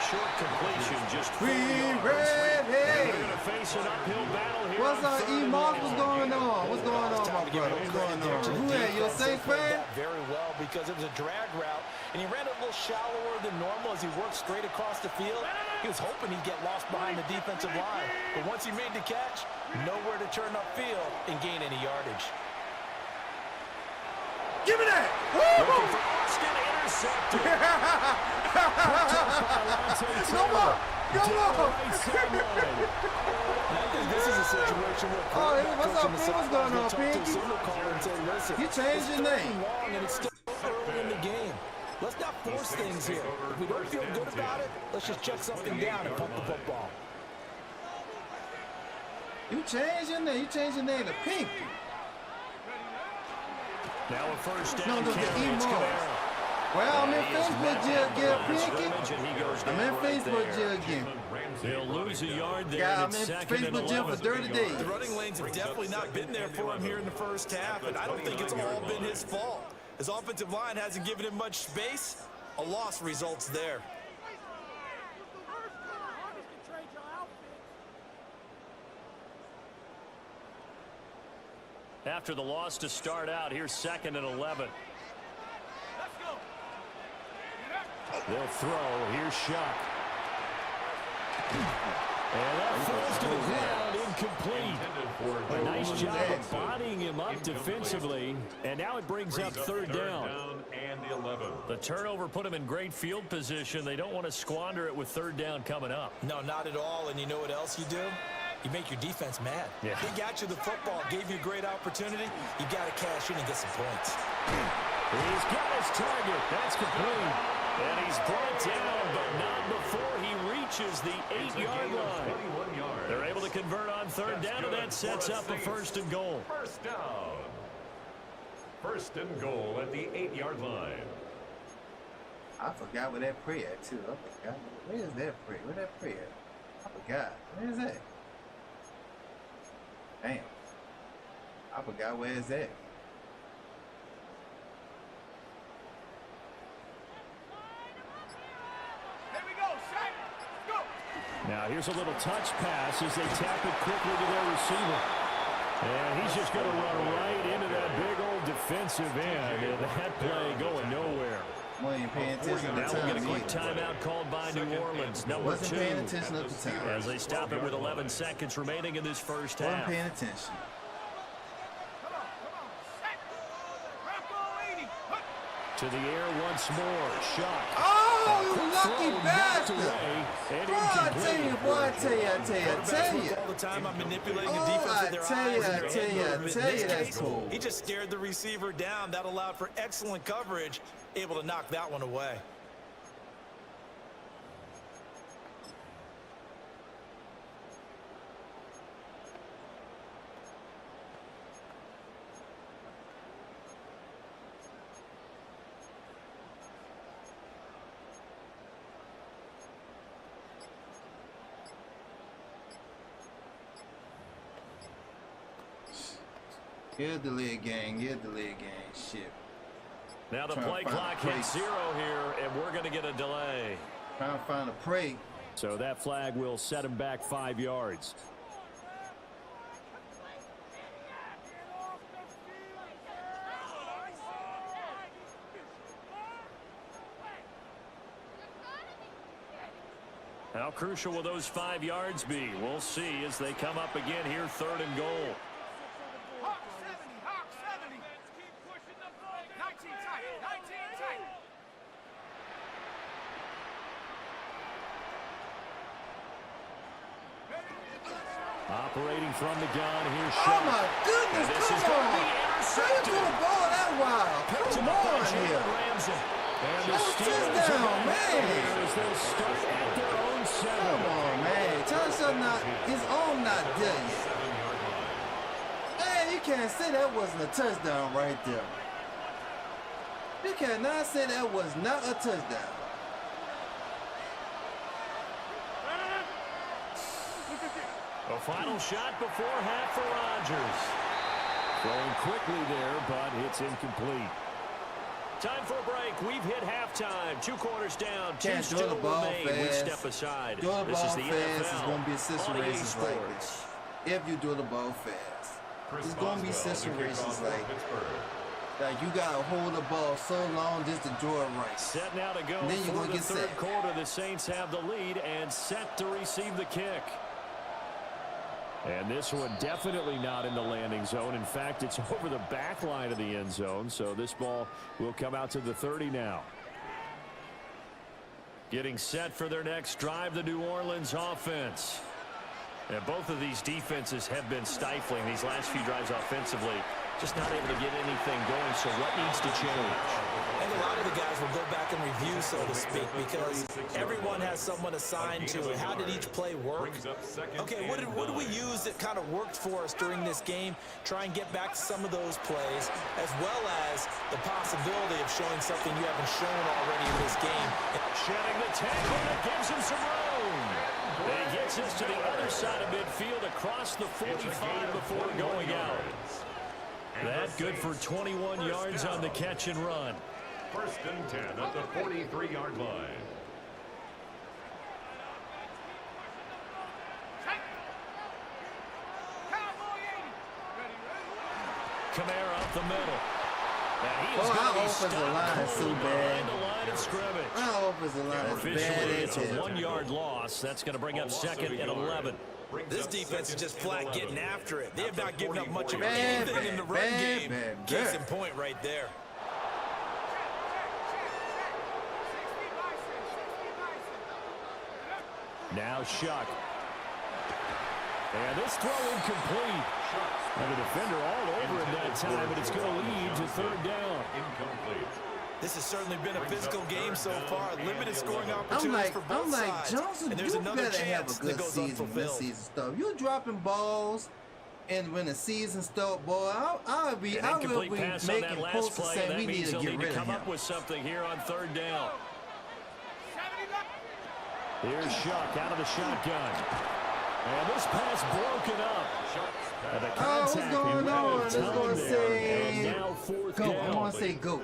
Speaker 2: Short completion, just 4 yards. They're going to face an uphill battle here.
Speaker 1: What's up, E-Moss? What's going on? What's going on, my brother? What's going on? Who that? You a Saints fan?
Speaker 4: Very well, because it was a drag route, and he ran a little shallower than normal as he worked straight across the field. He was hoping he'd get lost behind the defensive line, but once he made the catch, nowhere to turn upfield and gain any yardage.
Speaker 1: Give me that!
Speaker 2: Looking for Austin, intercepted.
Speaker 1: Come on! Come on!
Speaker 4: I think this is a situation where
Speaker 1: what's up, Pete? What's going on, Pinky? You changed your name.
Speaker 4: And it's still early in the game. Let's not force things here. If we don't feel good about it, let's just check something down and pump the football.
Speaker 1: You changed your name. You changed your name to Pinky.
Speaker 2: Now a first down.
Speaker 1: No, the E-Moss. Well, I'm in Facebook jail again, Pinky. I'm in Facebook jail again.
Speaker 2: They'll lose a yard there.
Speaker 1: Yeah, I'm in Facebook jail for 30 days.
Speaker 4: The running lanes have definitely not been there for him here in the first half, and I don't think it's all been his fault. His offensive line hasn't given him much space. A loss results there.
Speaker 2: After the loss to start out, here's 2nd and 11. They'll throw. Here's Shuck. And that falls to the ground, incomplete. A nice job of bodying him up defensively. And now it brings up 3rd down. The turnover put him in great field position. They don't want to squander it with 3rd down coming up.
Speaker 4: No, not at all. And you know what else you do? You make your defense mad.
Speaker 2: Yeah.
Speaker 4: He got you the football, gave you a great opportunity. You got to cash in and get some points.
Speaker 2: He's got his target. That's complete. And he's brought down, but not before he reaches the 8-yard line. They're able to convert on third down, and that sets up a first and goal.
Speaker 3: First down. First and goal at the 8-yard line.
Speaker 1: I forgot where that prayer at, too. I forgot. Where is that prayer? Where that prayer at? I forgot. Where is that? Damn. I forgot where it's at.
Speaker 2: Now here's a little touch pass as they tap it quickly to their receiver. And he's just going to run right into that big old defensive end. And that play going nowhere.
Speaker 1: Wasn't paying attention
Speaker 2: now we'll get a quick timeout called by New Orleans. Number 2.
Speaker 1: Paying attention at the time.
Speaker 2: As they stop it with 11 seconds remaining in this first half.
Speaker 1: Wasn't paying attention.
Speaker 2: To the air once more. Shot.
Speaker 1: Oh, you lucky bastard. Boy, I tell you.
Speaker 4: All the time I'm manipulating the defense with their eyes.
Speaker 1: I tell you, that's cool.
Speaker 4: He just stared the receiver down. That allowed for excellent coverage. Able to knock that one away.
Speaker 1: Here's the lead gang. Shit.
Speaker 2: Now the play clock hits 0 here, and we're going to get a delay.
Speaker 1: Trying to find a prey.
Speaker 2: So that flag will set him back 5 yards. How crucial will those 5 yards be? We'll see as they come up again here, 3rd and goal. Operating from the gun, here's Shot.
Speaker 1: Oh my goodness, come on! How you threw the ball that wild? Come on here. Touchdown, man! Come on, man. Touchdown not, his arm not there yet. Man, you can't say that wasn't a touchdown right there. You cannot say that was not a touchdown.
Speaker 2: A final shot before half for Rodgers. Throwing quickly there, but it's incomplete. Time for a break. We've hit halftime. 2 quarters down. 2 still remain. We step aside.
Speaker 1: This is the NFL. It's going to be situations like this. If you do the ball fast, it's going to be situations like you got to hold the ball so long just to draw it right.
Speaker 2: Set now to go.
Speaker 1: And then you're going to get
Speaker 2: third quarter. The Saints have the lead and set to receive the kick. And this one definitely not in the landing zone. In fact, it's over the back line of the end zone. So this ball will come out to the 30 now. Getting set for their next drive, the New Orleans offense. And both of these defenses have been stifling these last few drives offensively. Just not able to get anything going. So what needs to change?
Speaker 4: And a lot of the guys will go back and review, so to speak, because everyone has someone assigned to it. How did each play work? Okay, what do we use that kind of worked for us during this game? Try and get back to some of those plays, as well as the possibility of showing something you haven't shown already in this game.
Speaker 2: Shedding the tackle, that gives him some room. And he gets us to the other side of midfield across the 45 before going out. That good for 21 yards on the catch and run.
Speaker 3: 1st and 10 at the 43-yard line.
Speaker 2: Kamara up the middle. And he is
Speaker 1: our
Speaker 2: going to be
Speaker 1: offensive line is so bad.
Speaker 2: the line of scrimmage.
Speaker 1: Our offensive line is bad.
Speaker 2: It's a 1-yard loss. That's going to bring up 2nd and 11.
Speaker 4: This defense is just flat getting after it. They have not given up much of anything in the run game. Case in point right there.
Speaker 2: Now Shuck. And this throw incomplete. And the defender all over him that time, but it's going to lead to 3rd down.
Speaker 3: Incomplete.
Speaker 4: This has certainly been a physical game so far. Limited scoring opportunities for both sides.
Speaker 1: Johnson,
Speaker 4: and there's
Speaker 1: you
Speaker 4: another
Speaker 1: better have
Speaker 4: chance
Speaker 1: a good
Speaker 4: that goes
Speaker 1: season this
Speaker 4: unfulfilled.
Speaker 1: season stuff. You're dropping balls, and when the season starts, boy, I will be making posts saying we need to get rid of him.
Speaker 2: Come up with something here on third down. Here's Shuck out of the shotgun. And this pass broken up.
Speaker 1: What's going on? Let's go and say go. I want to say go.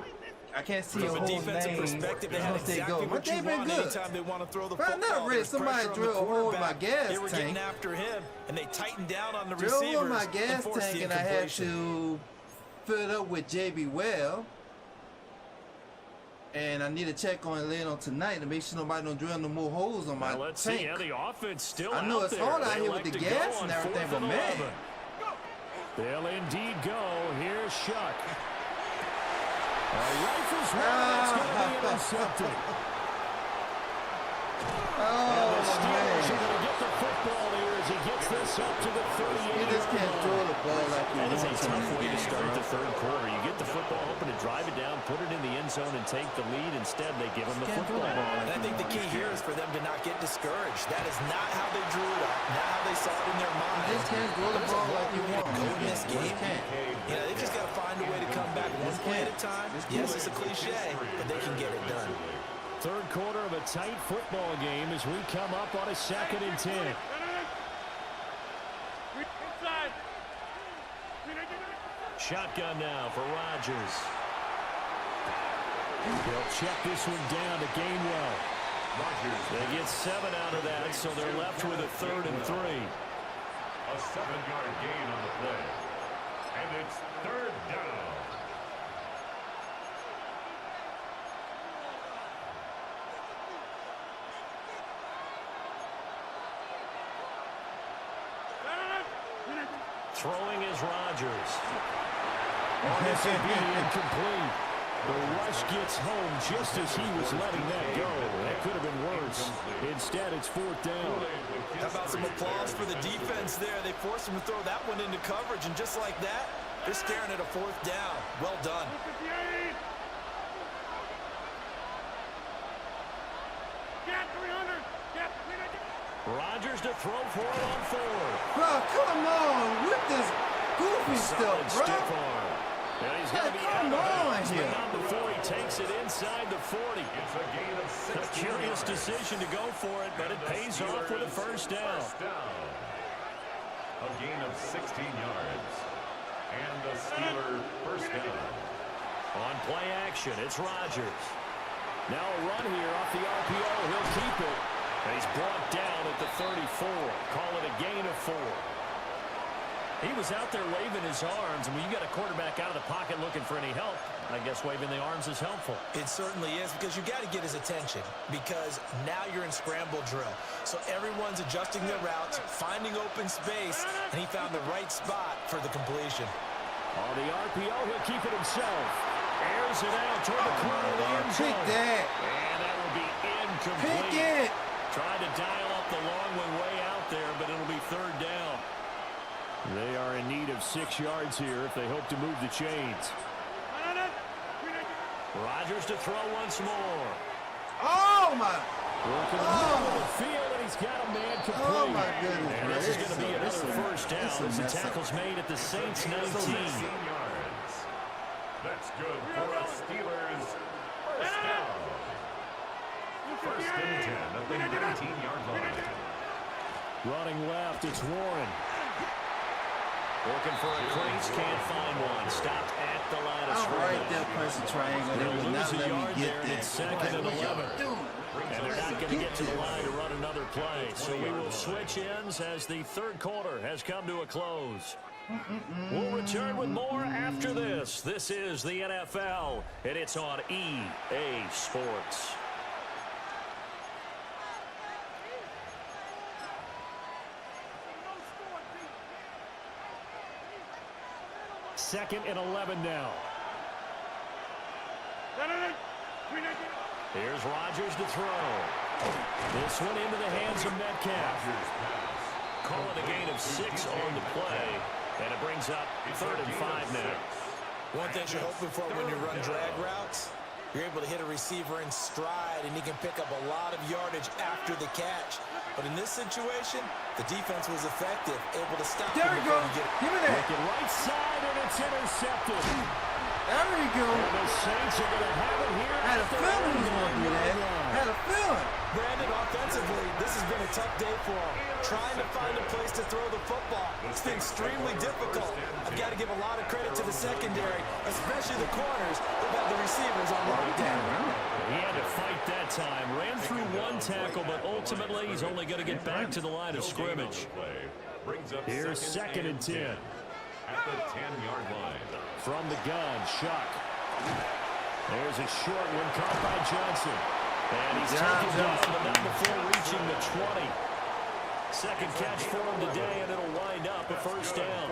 Speaker 1: I can't see your whole name.
Speaker 4: Perspective, they had exactly what you want anytime they want to throw the football.
Speaker 1: I never read somebody drill a hole in my gas tank.
Speaker 4: They were getting after him, and they tightened down on the
Speaker 1: receivers. Drill a hole in my gas tank, and I had to fill it up with JB Well. And I need to check on it later on tonight to make sure nobody don't drill no more holes on my
Speaker 2: let's
Speaker 1: tank.
Speaker 2: See how the offense still
Speaker 1: I know it's hard out here with the gas and everything, but man.
Speaker 2: They'll indeed go. Here's Shuck. Rifles one that's going to be intercepted. And the Steelers are going to get the football here as he gets this up to the 38.
Speaker 1: You just can't throw the ball like you want to.
Speaker 2: That is a tough way to start the third quarter. You get the football, hoping to drive it down, put it in the end zone, and take the lead. Instead, they give them the football.
Speaker 4: And I think the key here is for them to not get discouraged. That is not how they drew it up, not how they saw it in their mind.
Speaker 1: You just can't throw the ball like you want.
Speaker 4: Go in this game. You know, they just got to find a way to come back one play at a time. Yes, it's a cliche, but they can get it done.
Speaker 2: Third quarter of a tight football game as we come up on a 2nd and 10. Shotgun now for Rodgers. They'll check this one down to Gainwell. They get 7 out of that, so they're left with a 3rd and 3.
Speaker 3: A 7-yard gain on the play. And it's 3rd down.
Speaker 2: Throwing is Rodgers. This will be incomplete. The rush gets home just as he was letting that go. That could have been worse. Instead, it's 4th down.
Speaker 4: How about some applause for the defense there? They forced him to throw that one into coverage, and just like that, they're staring at a 4th down. Well done.
Speaker 2: Rodgers to throw for it on 4th.
Speaker 1: Bro, come on with this goofy stuff, bro.
Speaker 2: Stiff arm. And he's going to be out of here. Not before he takes it inside the 40.
Speaker 3: It's a gain of 16.
Speaker 2: A curious decision to go for it, but it pays off with a 1st down.
Speaker 3: A gain of 16 yards. And the Steeler 1st down.
Speaker 2: On play action, it's Rodgers. Now a run here off the RPO. He'll keep it. And he's brought down at the 34. Call it a gain of 4. He was out there waving his arms, and when you got a quarterback out of the pocket looking for any help, I guess waving the arms is helpful.
Speaker 4: It certainly is, because you got to get his attention, because now you're in scramble drill. So everyone's adjusting their routes, finding open space, and he found the right spot for the completion.
Speaker 2: On the RPO, he'll keep it himself. Airs it out toward the corner of the end zone.
Speaker 1: Pick that.
Speaker 2: And that will be incomplete.
Speaker 1: Pick it.
Speaker 2: Tried to dial up the long one way out there, but it'll be 3rd down. They are in need of 6 yards here if they hope to move the chains. Rodgers to throw once more.
Speaker 1: Oh, my.
Speaker 2: Working the field, and he's got a man complete.
Speaker 1: Oh, my goodness.
Speaker 2: And this is going to be another 1st down as the tackle's made at the Saints 19.
Speaker 3: 16 yards. That's good for a Steelers 1st down. 1st and 10 at the 19-yard line.
Speaker 2: Running left, it's Warren. Looking for a crease, can't find one. Stopped at the line of scrimmage.
Speaker 1: Right there, press the triangle. They will not let me get there.
Speaker 2: It's 2nd and 11. And they're not going to get to the line to run another play. So we will switch ends as the 3rd quarter has come to a close. We'll return with more after this. This is the NFL, and it's on EA Sports. Second and 11 now. Here's Rodgers to throw. This one into the hands of Metcalf. Call it a gain of 6 on the play, and it brings up 3rd and 5 now.
Speaker 4: One thing you're hoping for when you run drag routes, You're able to hit a receiver in stride, and he can pick up a lot of yardage after the catch. But in this situation, the defense was effective, able to stop him.
Speaker 1: There we go. Give me that.
Speaker 2: Looking right side, and it's intercepted.
Speaker 1: There we go.
Speaker 2: And the Saints are going to have it here.
Speaker 1: Had a feeling he was going to do that. Had a feeling.
Speaker 4: Brandon, offensively, this has been a tough day for him. Trying to find a place to throw the football. It's been extremely difficult. I've got to give a lot of credit to the secondary, especially the corners. They've had the receivers on lockdown.
Speaker 2: He had to fight that time. Ran through one tackle, but ultimately he's only going to get back to the line of scrimmage. Here's 2nd and 10.
Speaker 3: At the 10-yard line.
Speaker 2: From the gun, Shuck. There's a short one caught by Johnson. And he's taken down, but not before reaching the 20. Second catch for him today, and it'll wind up a first down.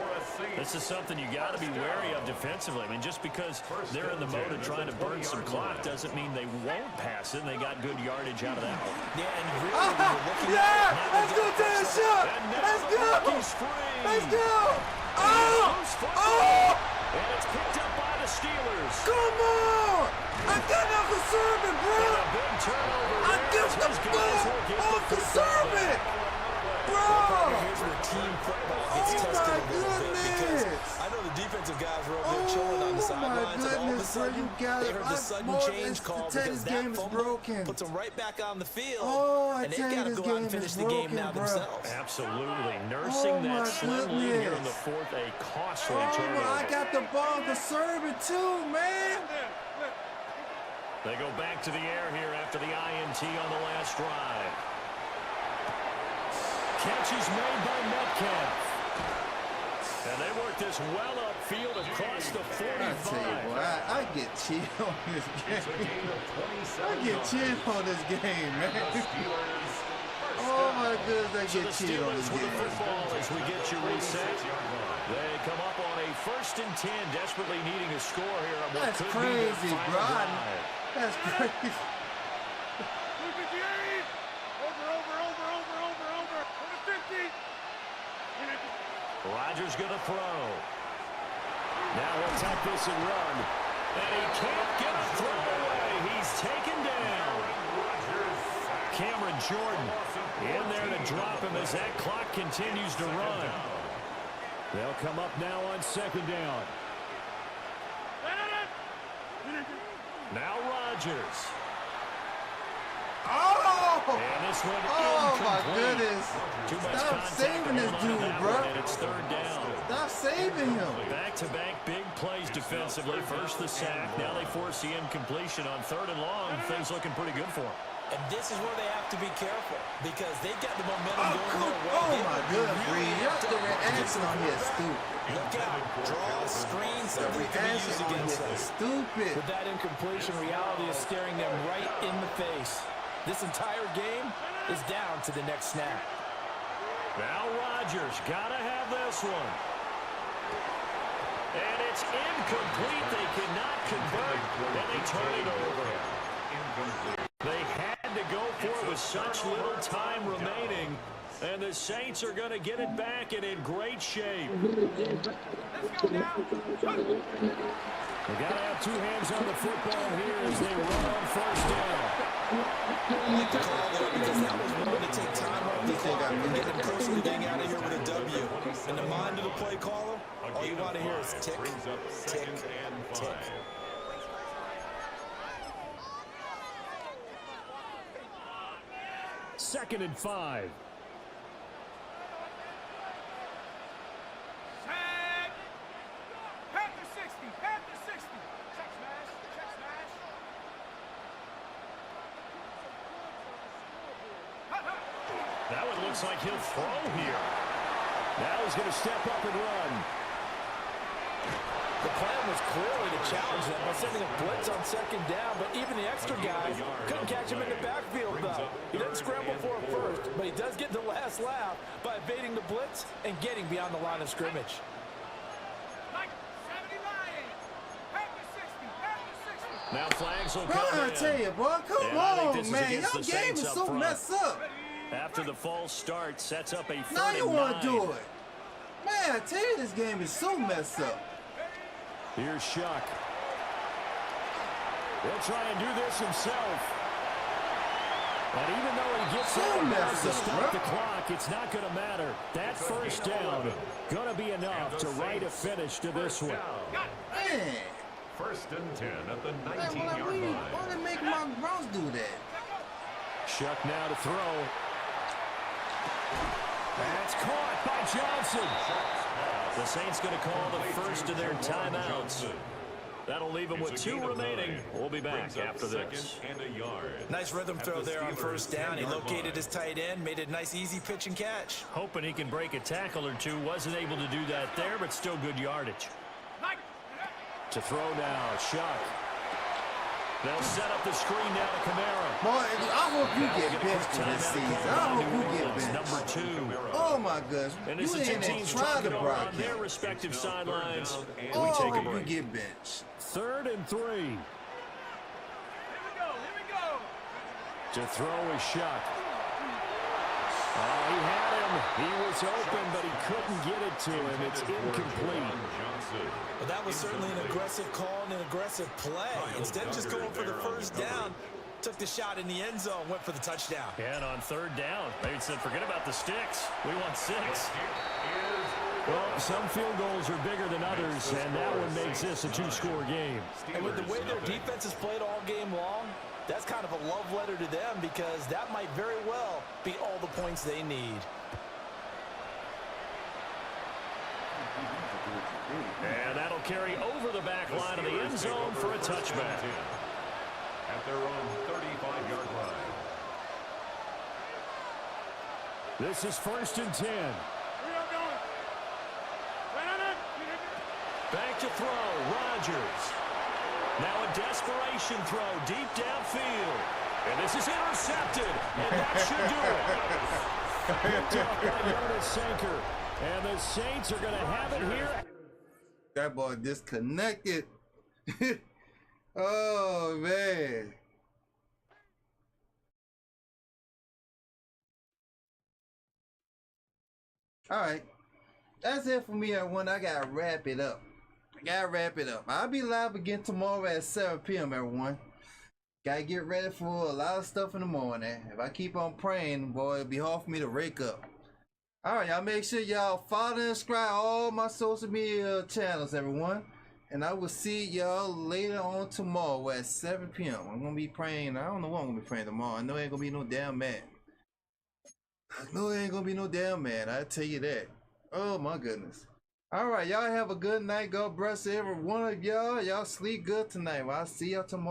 Speaker 2: This is something you got to be wary of defensively. I mean, just because they're in the mode of trying to burn some clock doesn't mean they won't pass it. And they got good yardage out of that one.
Speaker 4: Yeah, and really, when you're looking
Speaker 1: Let's go, Dan Shuck. Let's go. Let's go.
Speaker 2: And it's picked up by the Steelers.
Speaker 1: Come on. I got no conservative, bro.
Speaker 2: And a big turnover.
Speaker 1: I give the ball off conservative. Bro!
Speaker 4: Here's where team football gets tested a little bit because I know the defensive guys were over there chilling on the sidelines, and all of a sudden they heard the sudden change call because that fumble puts them right back on the field, and they've got to go out and finish the game now themselves.
Speaker 2: Absolutely. Nursing that slim lead here in the 4th, a costly turnover.
Speaker 1: I got the ball conservative too, man.
Speaker 2: They go back to the air here after the INT on the last drive. Catch is made by Metcalf. And they work this well upfield across the 45.
Speaker 1: I tell you what, I get chilled on this game. I get chilled on this game, man. Oh my goodness, I get chilled on this game.
Speaker 2: Football as we get you reset. They come up on a 1st and 10, desperately needing a score here. On what
Speaker 1: That's
Speaker 2: could
Speaker 1: crazy,
Speaker 2: be
Speaker 1: bro. That's crazy.
Speaker 2: Rodgers going to throw. Now he'll take this and run. And he can't get a throw away. He's taken down. Cameron Jordan in there to drop him as that clock continues to run. They'll come up now on 2nd down. Now Rodgers. And this one
Speaker 1: my goodness. Stop saving this dude, bro.
Speaker 2: And it's 3rd down.
Speaker 1: Stop saving him.
Speaker 2: Back-to-back big plays defensively. First the sack. Now they force the incompletion on 3rd and long. Things looking pretty good for them.
Speaker 4: And this is where they have to be careful because they've got the momentum going their way.
Speaker 1: Oh, my goodness, Reed. The reaction on here is stupid.
Speaker 4: Look out. Draw, screen, something that can be used against us.
Speaker 1: Stupid.
Speaker 4: With that incompletion, reality is staring them right in the face. This entire game is down to the next snap.
Speaker 2: Now Rodgers got to have this one. And it's incomplete. They cannot convert, and they turn it over. They had to go for it with such little time remaining, and the Saints are going to get it back and in great shape. They got to have 2 hands on the football here as they run on 1st down.
Speaker 4: I like the call there because that was going to take time off the clock and get them closer to getting out of here with a W. In the mind of the play caller, all you want to hear is tick, tick, tick.
Speaker 2: Second and 5. That one looks like he'll throw here. Now he's going to step up and run.
Speaker 4: The plan was clearly to challenge them by sending a blitz on 2nd down, but even the extra guys couldn't catch him in the backfield, though. He doesn't scramble for it first, but he does get the last laugh by evading the blitz and getting beyond the line of scrimmage.
Speaker 2: Now flags will
Speaker 1: Bro,
Speaker 2: come
Speaker 1: I
Speaker 2: in.
Speaker 1: tell you, boy, come on, man. Your game is so messed up.
Speaker 2: After the false start, sets up a 3rd
Speaker 1: Now you
Speaker 2: and
Speaker 1: want to
Speaker 2: 9.
Speaker 1: do it. Man, I tell you, this game is so messed up.
Speaker 2: Here's Shuck. He'll try and do this himself. And even though he gets out to stop the clock, it's not going to matter. That first down going to be enough to write a finish to this one.
Speaker 1: Man.
Speaker 3: First and 10 at the 19-yard line.
Speaker 1: Why they make my Browns do that?
Speaker 2: Shuck now to throw. That's caught by Johnson. The Saints going to call the first of their timeouts. That'll leave them with 2 remaining. We'll be back after this.
Speaker 4: Nice rhythm throw there on first down. He located his tight end, made a nice easy pitch and catch.
Speaker 2: Hoping he can break a tackle or two. Wasn't able to do that there, but still good yardage. To throw now, Shuck. They'll set up the screen now to Kamara.
Speaker 1: Boy, I hope you get benched this season. I hope you get benched.
Speaker 2: Number 2.
Speaker 1: Oh my gosh.
Speaker 2: And
Speaker 1: You
Speaker 2: as the two
Speaker 1: ain't
Speaker 2: teams
Speaker 1: trying to
Speaker 2: on
Speaker 1: broadcast.
Speaker 2: their respective sidelines, we
Speaker 1: Oh,
Speaker 2: take a
Speaker 1: I hope
Speaker 2: break.
Speaker 1: you get benched.
Speaker 2: 3rd and 3.
Speaker 10: Here we go.
Speaker 2: To throw is Shuck. Oh, he had him. He was open, but he couldn't get it to him. It's incomplete.
Speaker 4: Well, that was certainly an aggressive call and an aggressive play. Instead of just going for the first down, took the shot in the end zone, went for the touchdown.
Speaker 2: And on 3rd down, they said, forget about the sticks. We want 6. Well, some field goals are bigger than others, and that one makes this a 2-score game.
Speaker 4: And with the way their defense has played all game long, that's kind of a love letter to them because that might very well be all the points they need.
Speaker 2: And that'll carry over the back line of the end zone for a touchback.
Speaker 3: At their own 35-yard line.
Speaker 2: This is 1st and 10. Back to throw, Rodgers. Now a desperation throw deep downfield. And this is intercepted. And that should do it. Picked up by Jonas Sanker. And the Saints are going to have it here.
Speaker 1: That ball disconnected. Oh, man. All right. That's it for me, everyone. I got to wrap it up. I'll be live again tomorrow at 7 p.m., everyone. Gotta get ready for a lot of stuff in the morning. If I keep on praying, boy, it'll be hard for me to wake up. Alright, y'all make sure y'all follow and subscribe all my social media channels, everyone. And I will see y'all later on tomorrow at 7 p.m. I'm gonna be praying. I don't know what I'm gonna be praying tomorrow. I know it ain't gonna be no damn man. I tell you that. Oh my goodness. Alright, y'all have a good night. God bless every one of y'all. Y'all sleep good tonight. Well, I'll see y'all tomorrow.